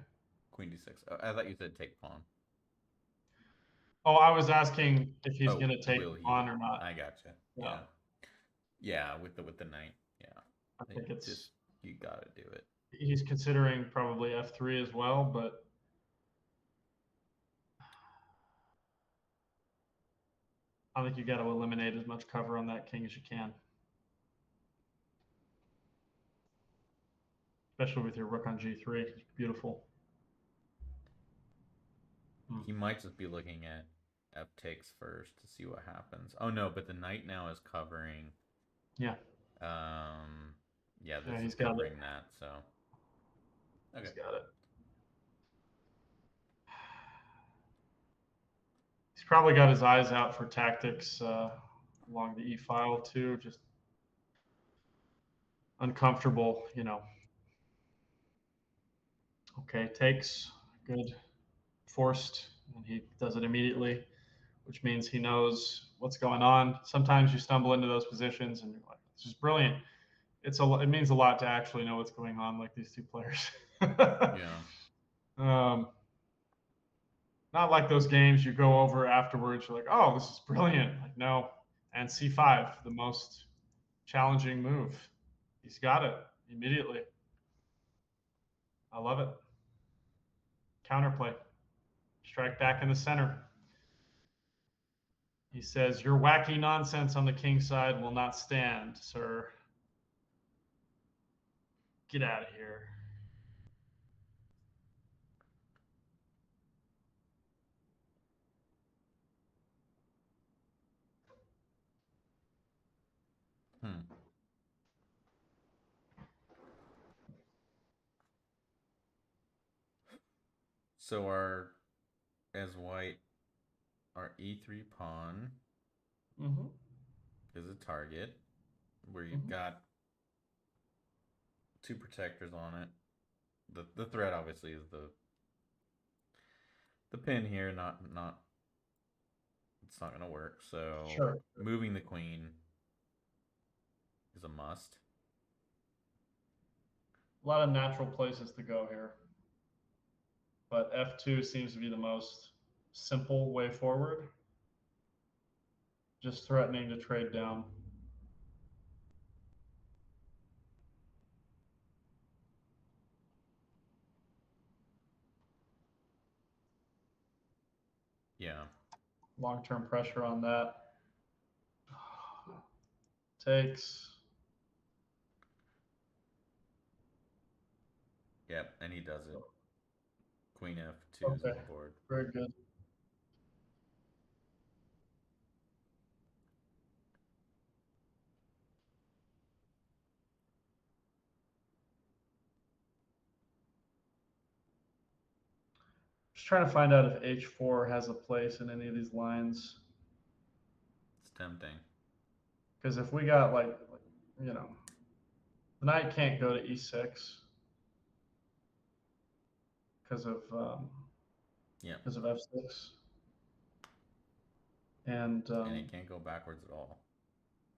Queen d6. Oh, I thought you said take pawn. Oh, I was asking if he's Oh, going to take will the pawn he? or not. I gotcha. Yeah, Yeah. Yeah, with the knight. Yeah. I It think it's just you gotta do it. he's considering probably f3 as well, but I think you got to eliminate as much cover on that king as you can, especially with your rook on g3. It's beautiful. He might just be looking at f takes first to see what happens. Oh no, but the knight now is covering. Yeah, Yeah, yeah, this is he's got it. covering that. So okay. He's got it. He's probably got his eyes out for tactics along the e file too. Just uncomfortable, you know. Okay, takes good, forced, and he does it immediately, which means he knows what's going on. Sometimes you stumble into those positions and you're like, "This is brilliant." It means a lot to actually know what's going on, like these two players. Yeah. um, Not like those games you go over afterwards. You're like, "Oh, this is brilliant." Like no, and c5, the most challenging move. He's got it immediately. I love it. Counterplay. Strike back in the center. He says, "Your wacky nonsense on the king side will not stand, sir. Get out of here." Hmm. So our as white, our e3 pawn Mm-hmm. is a target where you've Mm-hmm. got two protectors on it. The threat obviously is the pin here, not it's not gonna work. So Sure. moving the queen is a must. A lot of natural places to go here, but f2 seems to be the most simple way forward. Just threatening to trade down. Yeah. Long-term pressure on that. Takes. Yep, and he does it. Queen f2 is on Okay, the board. very good. Just trying to find out if h4 has a place in any of these lines. It's tempting. Because if we got you know, the knight can't go to e6 because of Yeah. f6, and And it can't go backwards at all.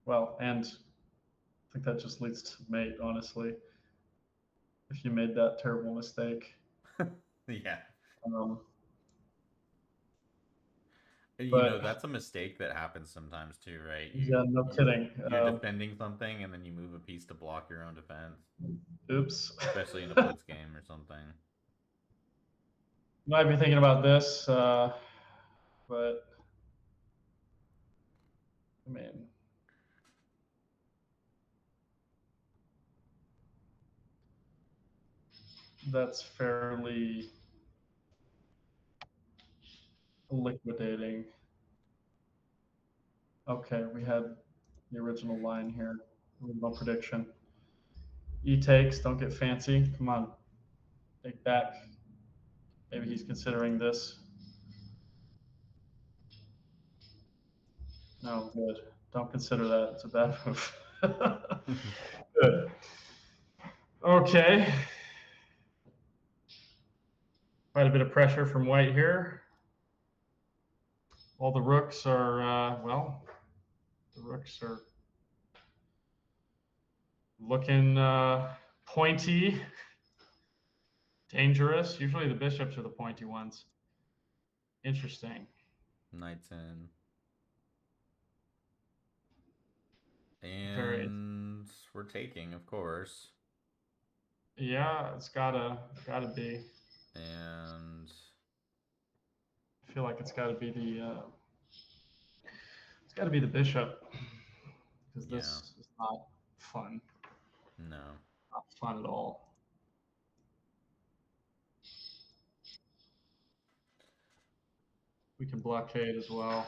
well, and I think that just leads to mate. Honestly, if you made that terrible mistake, Yeah. um, You know, but that's a mistake that happens sometimes too, right? yeah, no kidding. You're defending something and then you move a piece to block your own defense, Oops. especially in a blitz game or something. Might be thinking about this, but I mean, that's fairly liquidating. Okay, we had the original line here, original prediction. E takes, don't get fancy. Come on, take back. Maybe he's considering this. No, good. Don't consider that. It's a bad move. Good. Okay. Quite a bit of pressure from white here. All the rooks are, the rooks are looking pointy. Dangerous. Usually the bishops are the pointy ones. Interesting. Knight's in. Very. And we're taking, of course. Yeah, it's gotta be. And I feel like it's gotta be the bishop because yeah, this is not fun. no. Not fun at all. We can blockade as well.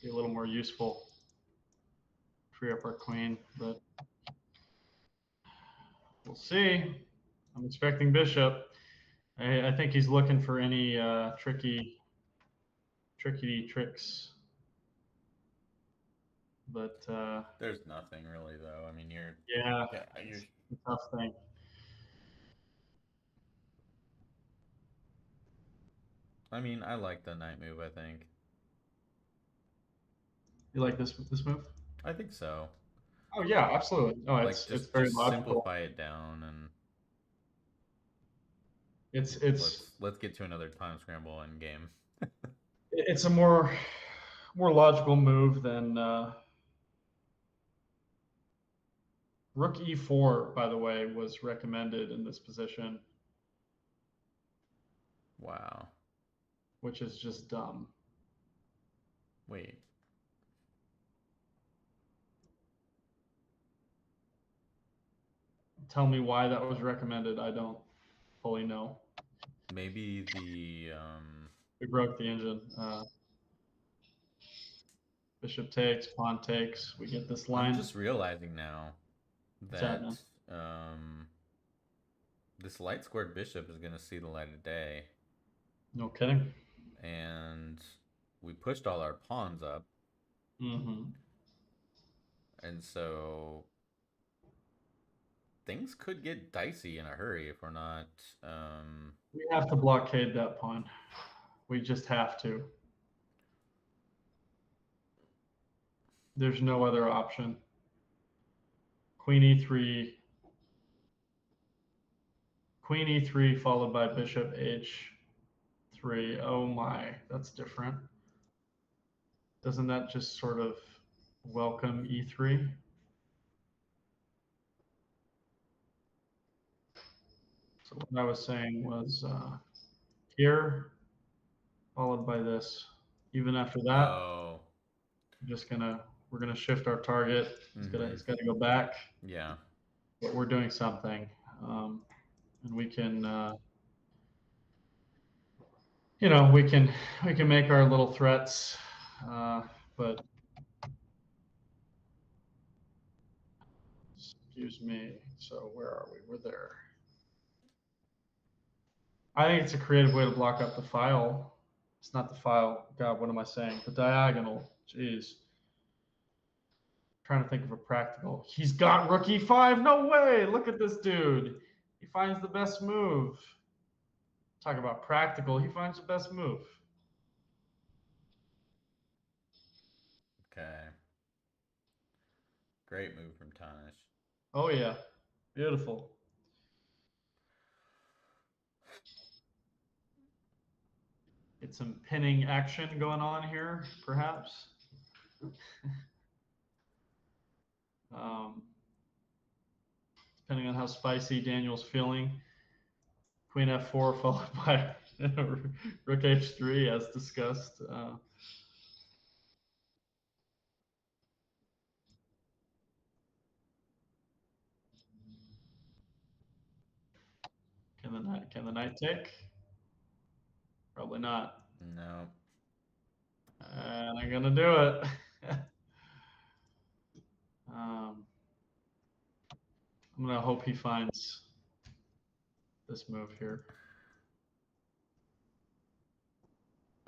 Be a little more useful. Free up our queen, but we'll see. I'm expecting bishop. I think he's looking for any tricky tricks, but There's nothing really though. I mean, yeah, yeah, you're. it's a tough thing. I mean, I like the knight move. I think. You like this move? I think so. Oh yeah, absolutely. No, Like it's just very just logical. simplify it down and It's let's get to another time scramble in game. it's a more logical move than rook e4. By the way, was recommended in this position, Wow. which is just dumb. Wait. Tell me why that was recommended. I don't fully know. Maybe the We broke the engine. Bishop takes, pawn takes. We get this I'm line. just realizing now What's that, that man? this light squared bishop is going to see the light of day, No kidding. and we pushed all our pawns up, Mm-hmm. and so things could get dicey in a hurry if we're not. We have to blockade that pawn. We just have to. There's no other option. Queen e3, Queen e3 followed by bishop h3. Oh my, that's different. Doesn't that just sort of welcome e3? So what I was saying was here followed by this. Even after that, Oh. we're gonna shift our target. Mm-hmm. It's gotta go back, Yeah. but we're doing something, and we can we can make our little threats, but excuse me. So where are we? We're there. I think it's a creative way to block up the file. It's not the file. God, what am I saying? The diagonal. Jeez. Trying to think of a practical. He's got rook e5. No way. Look at this dude. He finds the best move. Talk about practical. He finds the best move. Okay. Great move from Tanish. Oh yeah. Beautiful. Get some pinning action going on here, perhaps. Um, depending on how spicy Daniel's feeling. Queen f4 followed by rook h3 as discussed. Can the knight take? Probably not. No. And I'm gonna do it. um, I'm gonna hope he finds this move here.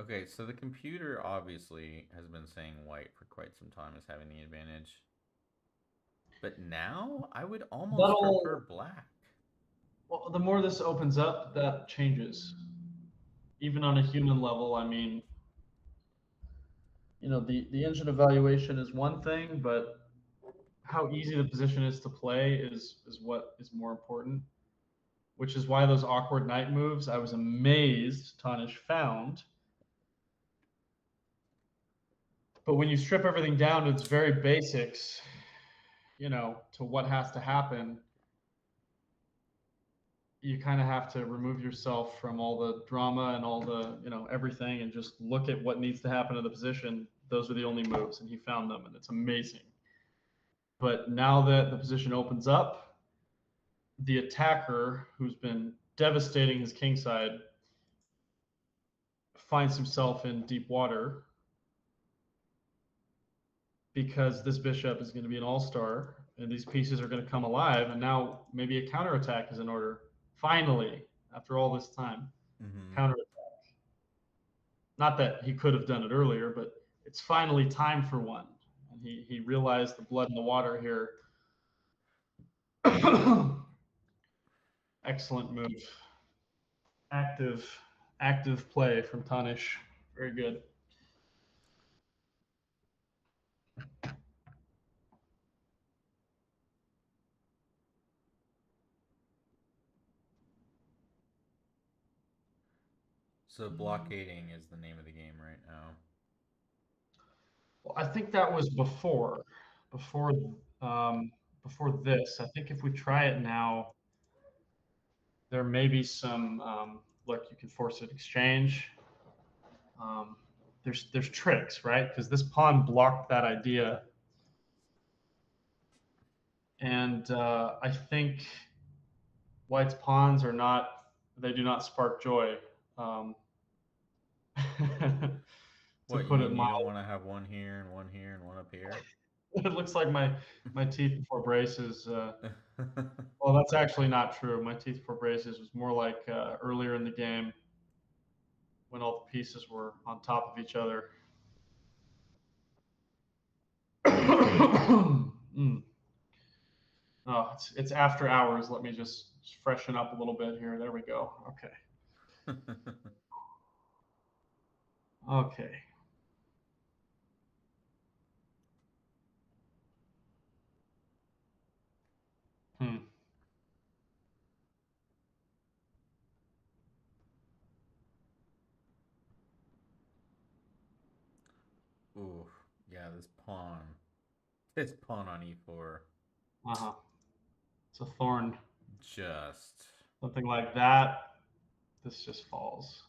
Okay, so the computer obviously has been saying white for quite some time as having the advantage. But now I would almost prefer That'll black. well, the more this opens up, that changes. Even on a human level, I mean, the engine evaluation is one thing, but how easy the position is to play is what is more important. which is why those awkward knight moves, I was amazed Tanish found. But when you strip everything down to its very basics, to what has to happen, you kind of have to remove yourself from all the drama and all the, everything, and just look at what needs to happen in the position. Those are the only moves, and he found them, and it's amazing. But now that the position opens up, the attacker, who's been devastating his kingside, finds himself in deep water because this bishop is going to be an all-star and these pieces are going to come alive, and now maybe a counterattack is in order. Finally, after all this time, Mm-hmm. counterattack. Not that he could have done it earlier, but it's finally time for one. And he realized the blood in the water here. Excellent move. Active play from Tanish. Very good. So blockading is the name of the game right now. Well, I think that was before um, before this. I think if we try it now, there may be some. Look, you can force an exchange. Um, there's tricks, right? Because this pawn blocked that idea, and I think White's pawns are not. They do not spark joy. Um, to What, you put it mean you don't mildly. want to have one here and one here and one up here? It looks like my teeth before braces. Well, that's actually not true. My teeth before braces was more like earlier in the game when all the pieces were on top of each other. Mm. Oh, it's after hours. Let me just freshen up a little bit here. There we go. Okay. Okay. Hmm. Ooh, yeah, this pawn. This pawn on e4. Uh-huh. It's a thorn. Just. Something like that. This just falls.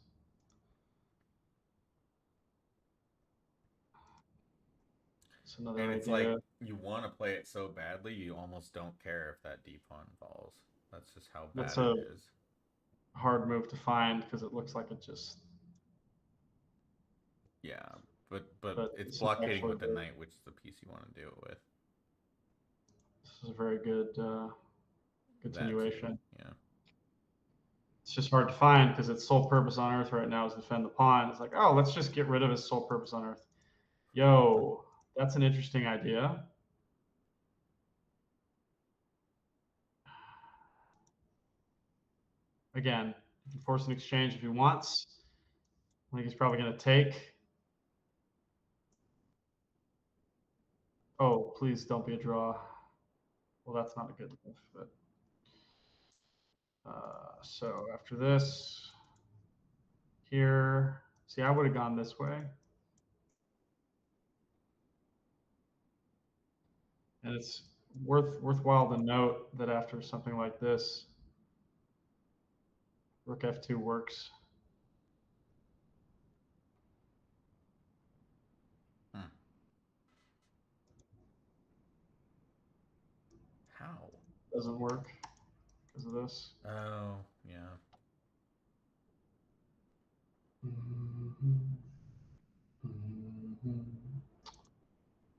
It's And another it's like idea. you want to play it so badly, you almost don't care if that d pawn falls. That's just how That's bad a it is. hard move to find because it looks like it just. Yeah, but But it's this is blockading actually with the knight, which is the piece you want to do it with. this is a very good That too. continuation. Yeah. It's just hard to find because its sole purpose on Earth right now is to defend the pawn. It's like, oh, let's just get rid of his sole purpose on Earth. Yo, that's an interesting idea. Again, you can force an exchange if he wants. I think he's probably going to take. Oh, please don't be a draw. Well, that's not a good move. But so after this, here, see, I would have gone this way. And it's worthwhile to note that after something like this, Rook F2 works. Hmm. How? Doesn't work because of this. Oh, yeah.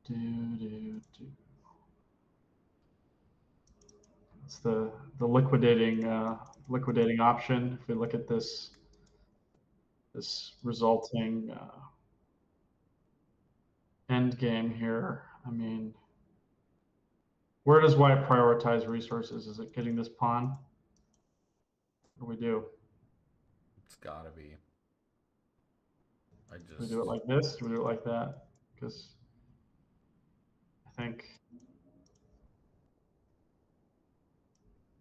Do, do, do. It's the liquidating option. If we look at this resulting end game here, I mean, where does White prioritize resources? Is it getting this pawn? What do we do? It's gotta be. I Do we do it just. like this? Do we do it like that? Because I think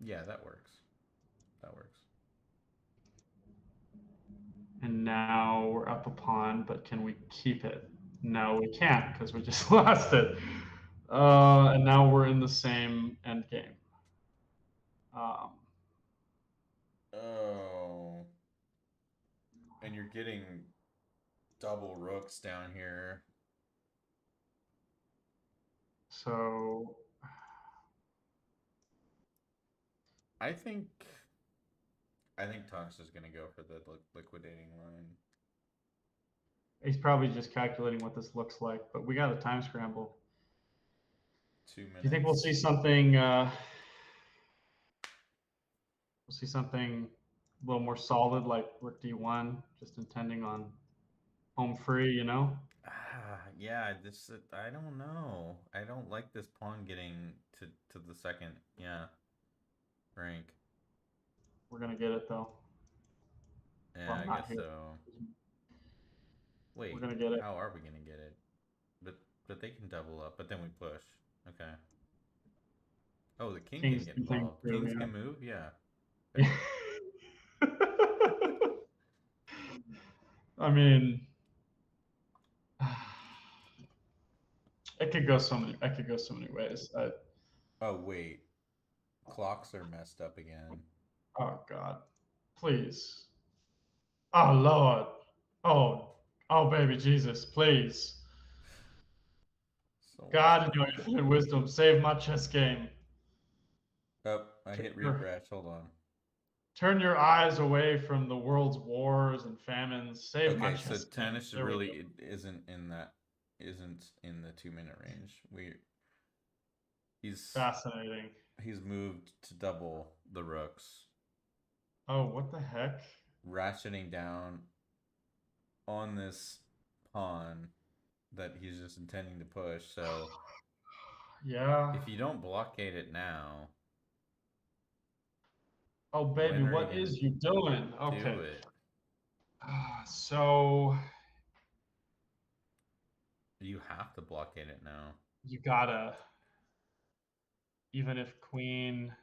Yeah, that works. That works. And now we're up a pawn, but can we keep it? No, we can't because we just lost it. And now we're in the same end game. Um, Oh, and you're getting double rooks down here. so I think I think Tux is gonna go for the liquidating line. he's probably just calculating what this looks like, but we got a time scramble. 2 Do you think we'll minutes. see something? We'll see something a little more solid, like Rook D1, just intending on home free, you know? Yeah, this I don't know. I don't like this pawn getting to the second, yeah, rank. We're gonna get it though. Yeah, Well, I not guess here. so. We're Wait, gonna get it. how are we gonna get it? But they can double up, but then we push. Okay. Oh, the king can King's get the thing involved. too, Kings can move, yeah. Okay. yeah. I mean, it could go so many. I could go so many ways. Oh wait, clocks are messed up again. Oh God, please. Oh Lord. Oh, oh baby Jesus, please. So much God in your going on. infinite wisdom, save my chess game. Oh, I Turn hit your, refresh. Hold on. turn your eyes away from the world's wars and famines. Save my Okay, so chess game. Tanish There we go. really isn't in the 2 minute range. He's Fascinating. he's moved to double the rooks, Oh, what the heck? ratcheting down on this pawn that he's just intending to push. So Yeah. if you don't blockade it now, Oh, baby, when are you what gonna is you doing? do Okay. it? So You have to blockade it now. you gotta, even if queen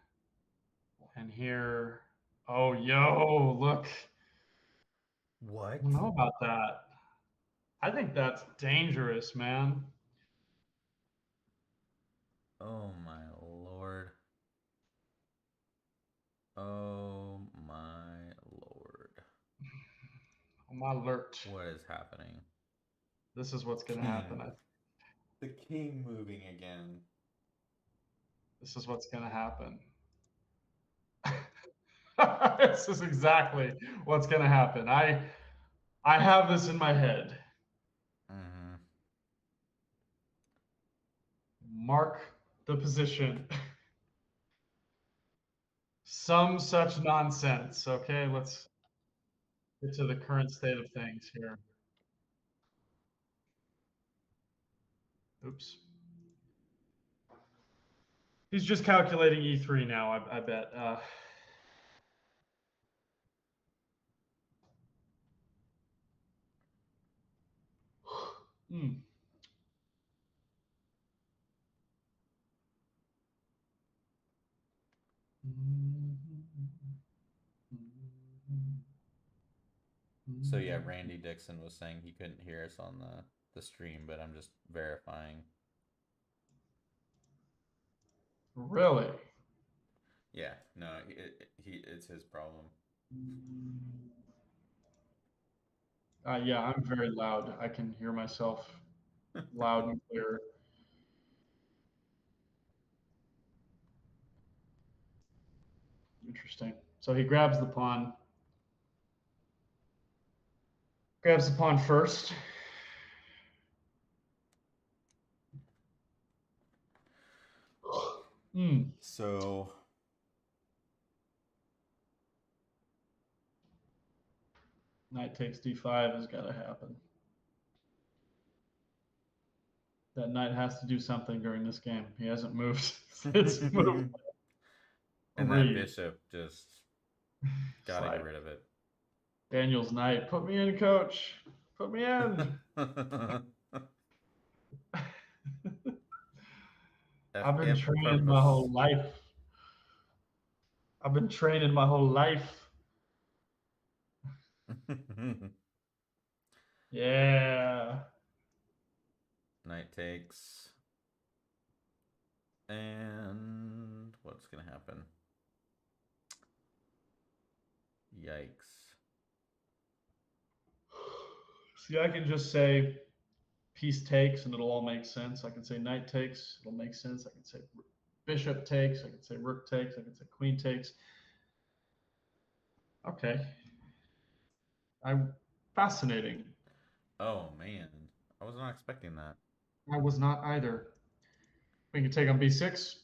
and here. Oh, yo, look. I What? don't know about that. I think that's dangerous, man. Oh my lord. Oh my lord. I'm alert. What is happening? This is what's gonna King. happen. The king moving again. This is what's gonna happen. This is exactly what's gonna happen. I have this in my head. Mm-hmm. Mark the position. Some such nonsense. Okay, let's get to the current state of things here. Oops. He's just calculating E3 now, I bet. Hmm. So yeah, Randy Dixon was saying he couldn't hear us on the stream, but I'm just verifying. Really? Yeah, no, it's his problem. Yeah, I'm very loud. I can hear myself loud and clear. Interesting. So he grabs the pawn first. Hmm. So Knight takes D5 has got to happen. That knight has to do something during this game. He hasn't moved. It's moved and that three. bishop just It's gotta get like rid of it. Daniel's knight. Put me in, coach. Put me in. I've been F trained my purpose. whole life. I've been training my whole life. Yeah. Knight takes. And what's going to happen? Yikes. See, I can just say piece takes and it'll all make sense. I can say knight takes, it'll make sense. I can say bishop takes, I can say rook takes, I can say queen takes. Okay. I'm fascinating. Oh, man. I was not expecting that. I was not either. We can take on b6.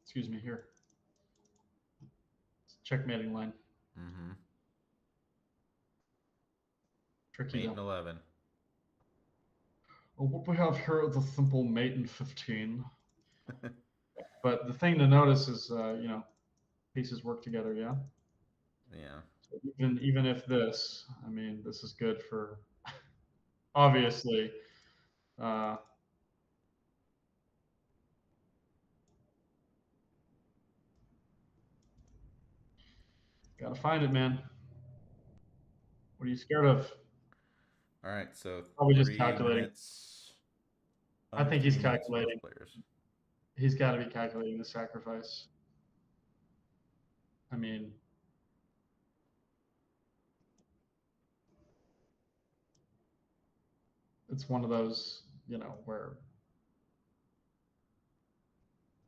Excuse me here. It's checkmating line. Mm-hmm. Tricky Mate though. and 11. Well, what we have here is a simple mate and 15. But the thing to notice is, pieces work together, yeah? Yeah. So even if this, I mean, this is good for, obviously, uh, gotta find it, man. What are you scared of? All right, so Probably just three calculating. minutes, I under think he's 3 minutes, calculating. both players. He's got to be calculating the sacrifice. I mean, it's one of those, where,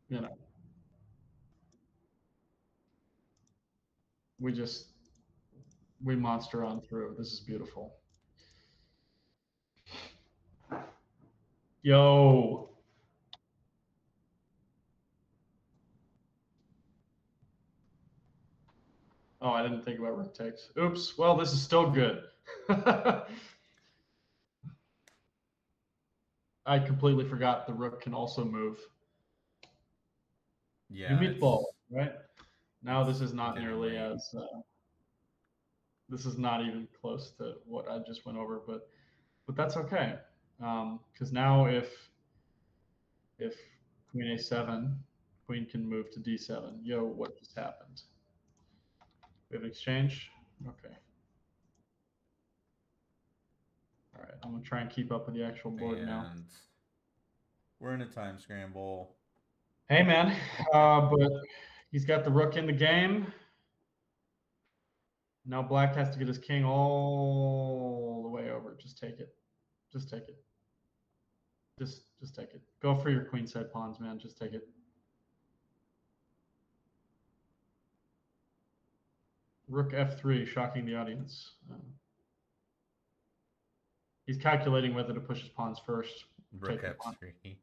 you know, we just, we monster on through. This is beautiful. Yo. Oh, I didn't think about rook takes. Oops. Well, this is still good. I completely forgot the rook can also move. You Yeah, meatball, right? Now this it's is not getting nearly late. as. This is not even close to what I just went over, but that's okay, because now if queen a7, queen can move to d7. Yo, what just happened? We have an exchange. Okay. All right. I'm gonna try and keep up with the actual board now. And we're in a time scramble. Hey, man. But he's got the rook in the game. Now black has to get his king all the way over. Just take it. Just take it. Just take it. Go for your queen side pawns, man. Just take it. Rook f3, shocking the audience. He's calculating whether to push his pawns first. Rook Take the pawn. f3.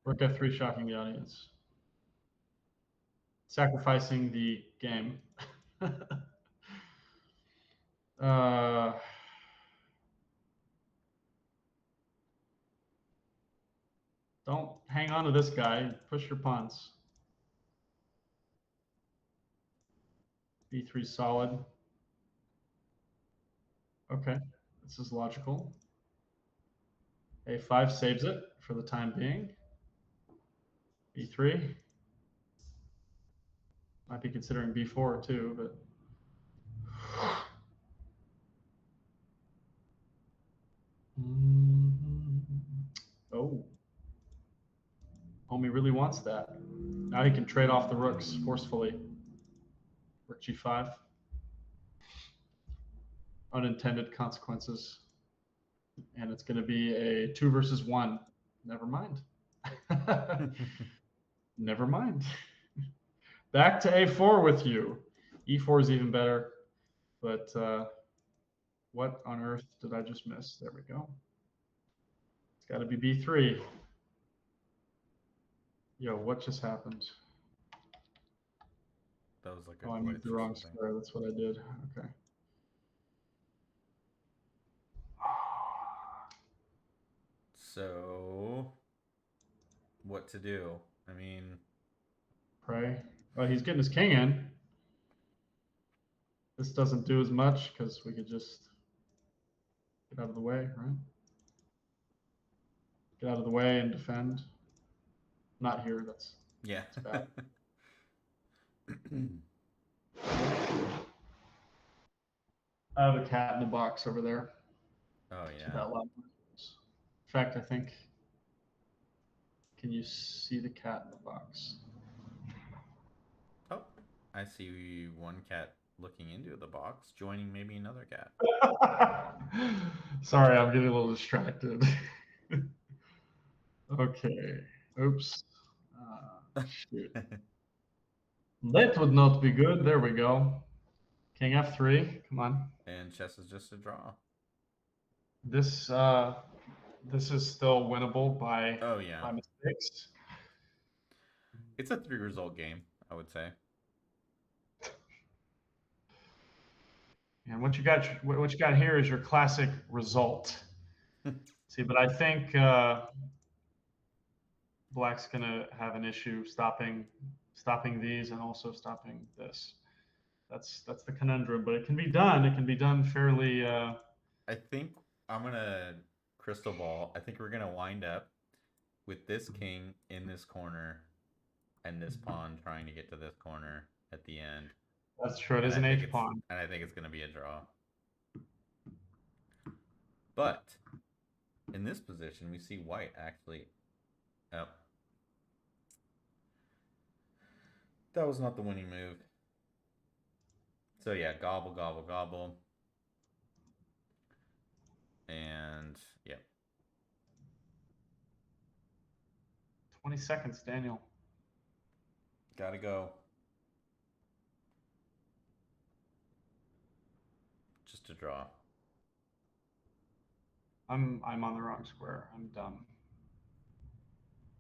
Rook f3, shocking the audience. Sacrificing the game. uh, don't hang on to this guy. Push your pawns. b3 solid. Okay, this is logical. a5 saves it for the time being. b3. Might be considering b4 too, but oh, homie really wants that. Now he can trade off the rooks forcefully. Rook g5. Unintended consequences. And it's going to be a 2 versus 1. Never mind. Never mind. Back to a4 with you. e4 is even better. But what on earth did I just miss? There we go. It's got to be b3. Yo, what just happened? That was like a Oh, I moved glitch the or wrong something. square. That's what I did. Okay. So, what to do? I mean, Pray. Well, he's getting his king in. This doesn't do as much because we could just get out of the way, right? Get out of the way and defend. Not here. That's Yeah. bad. I have a cat in the box over there. Oh So yeah. that loud noise. In fact, I think. Can you see the cat in the box? Oh, I see one cat looking into the box, joining maybe another cat. Sorry, I'm getting a little distracted. Okay. Oops. Shoot. That would not be good. There we go. King F3. Come on. And chess is just a draw. This this is still winnable Oh yeah. by mistakes. It's a 3 result game, I would say. And what you got here is your classic result. See, but I think Black's gonna have an issue stopping these and also stopping this. That's the conundrum, but it can be done. It can be done fairly. I think I'm gonna crystal ball. I think we're gonna wind up with this king in this corner and this pawn trying to get to this corner at the end. That's true. It And is I an think H it's pawn. and I think it's gonna be a draw. But in this position, we see white actually. Oh, that was not the winning move. So yeah, gobble, gobble, gobble. And yeah. 20 seconds, Daniel. Gotta go. Just a draw. I'm on the wrong square. I'm dumb.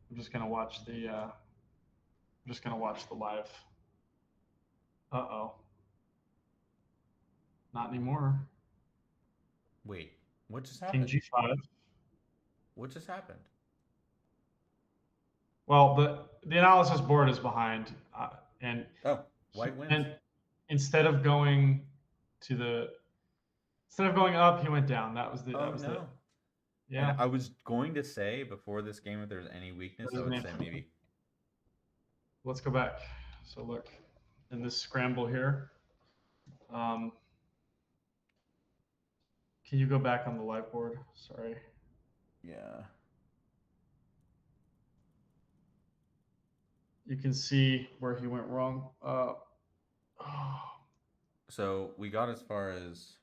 I'm just gonna watch the. I'm just gonna watch the live. Uh-oh. Not anymore. Wait, what just King happened? G5. What just happened? Well, the analysis board is behind, and Oh, white wins. and instead of going to the instead of going up, he went down. Oh That was the no. And yeah. I was going to say before this game, if there's any weakness, That I is would an say maybe. Let's go back. So look, in this scramble here, um, can you go back on the live board? Sorry. Yeah. You can see where he went wrong. Oh, So we got as far as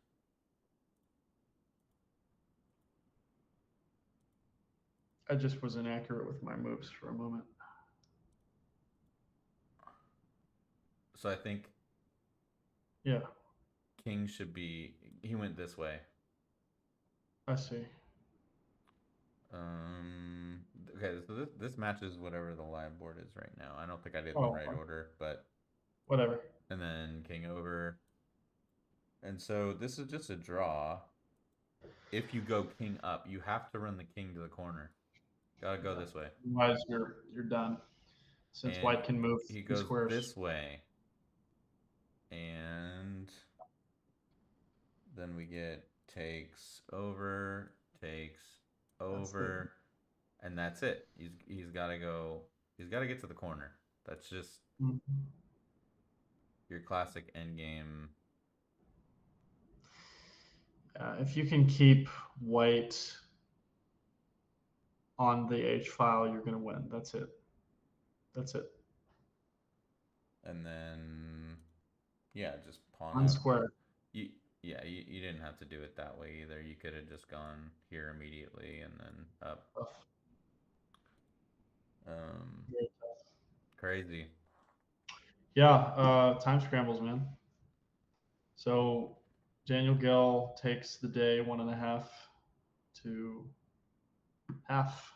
I just was inaccurate with my moves for a moment. so I think Yeah, king should be he went this way. I see. Okay, so this matches whatever the live board is right now. I don't think I did in the Oh, right order, but whatever. and then king over. And so this is just a draw. If you go king up, you have to run the king to the corner. Gotta go this way. Otherwise, you're done. Since And white can move he two goes squares. this way. And then we get takes That's the over, and that's it. He's gotta go. He's gotta get to the corner. That's just your classic endgame. if you can keep white on the H file, you're gonna win. That's it. That's it. And then yeah, just pawn On up. square. You yeah, you didn't have to do it that way either. You could have just gone here immediately and then up. Um, crazy. Yeah, time scrambles, man. So Daniel Gill takes the day 1.5 to half.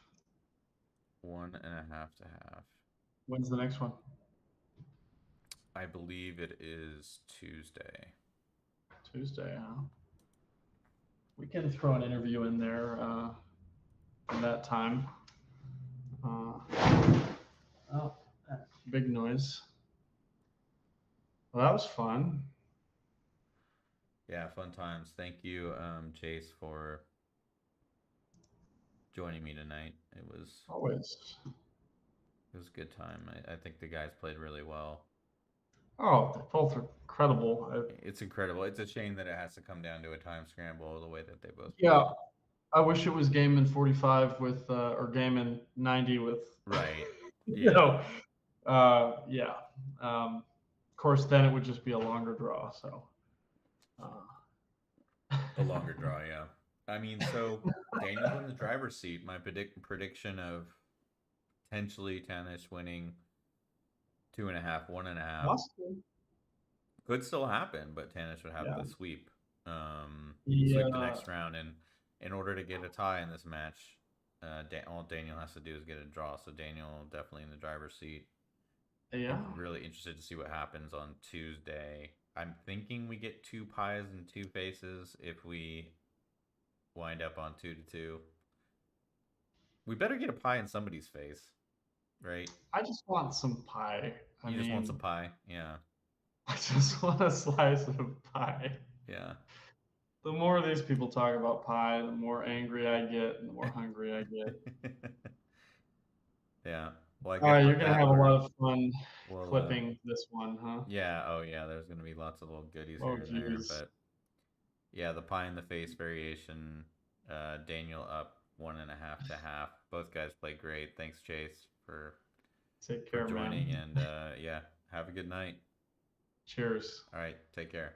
1.5 to half. When's the next one? I believe it is Tuesday. Tuesday, huh? We can throw an interview in there in that time. Oh, big noise. Well, that was fun. Yeah, fun times. Thank you, Chase, for joining me tonight. Always. It was a good time. I think the guys played really well. Oh, they both are incredible. It's incredible. It's a shame that it has to come down to a time scramble the way that they both Yeah, played. I wish it was game in 45 with, or game in 90 with, Right. you Yeah. know, yeah. Of course, then it would just be a longer draw. So, A longer draw, yeah. I mean, so Daniel's in the driver's seat. My prediction of potentially Tanish winning 2.5, 1.5 Austin. could still happen, but Tanish would have Yeah. to sweep the Yeah. next round. And in order to get a tie in this match, all Daniel has to do is get a draw. So Daniel definitely in the driver's seat. Yeah. Really interested to see what happens on Tuesday. I'm thinking we get two pies and two faces if we wind up on 2-2. We better get a pie in somebody's face, right? I just want some pie. I You just want some mean, pie, yeah, I just want a slice of pie. yeah, The more these people talk about pie, the more angry I get and the more hungry I get. yeah. Well, I All guess right, you're with gonna that, have a lot of fun we'll, clipping this one, huh? yeah, oh yeah. There's gonna be lots of little goodies Oh, here and there, geez. but yeah, the pie in the face variation. Daniel up 1.5 to half. Both guys played great. Thanks, Chase, Take for care, joining, man. and yeah, have a good night. Cheers. All right, take care.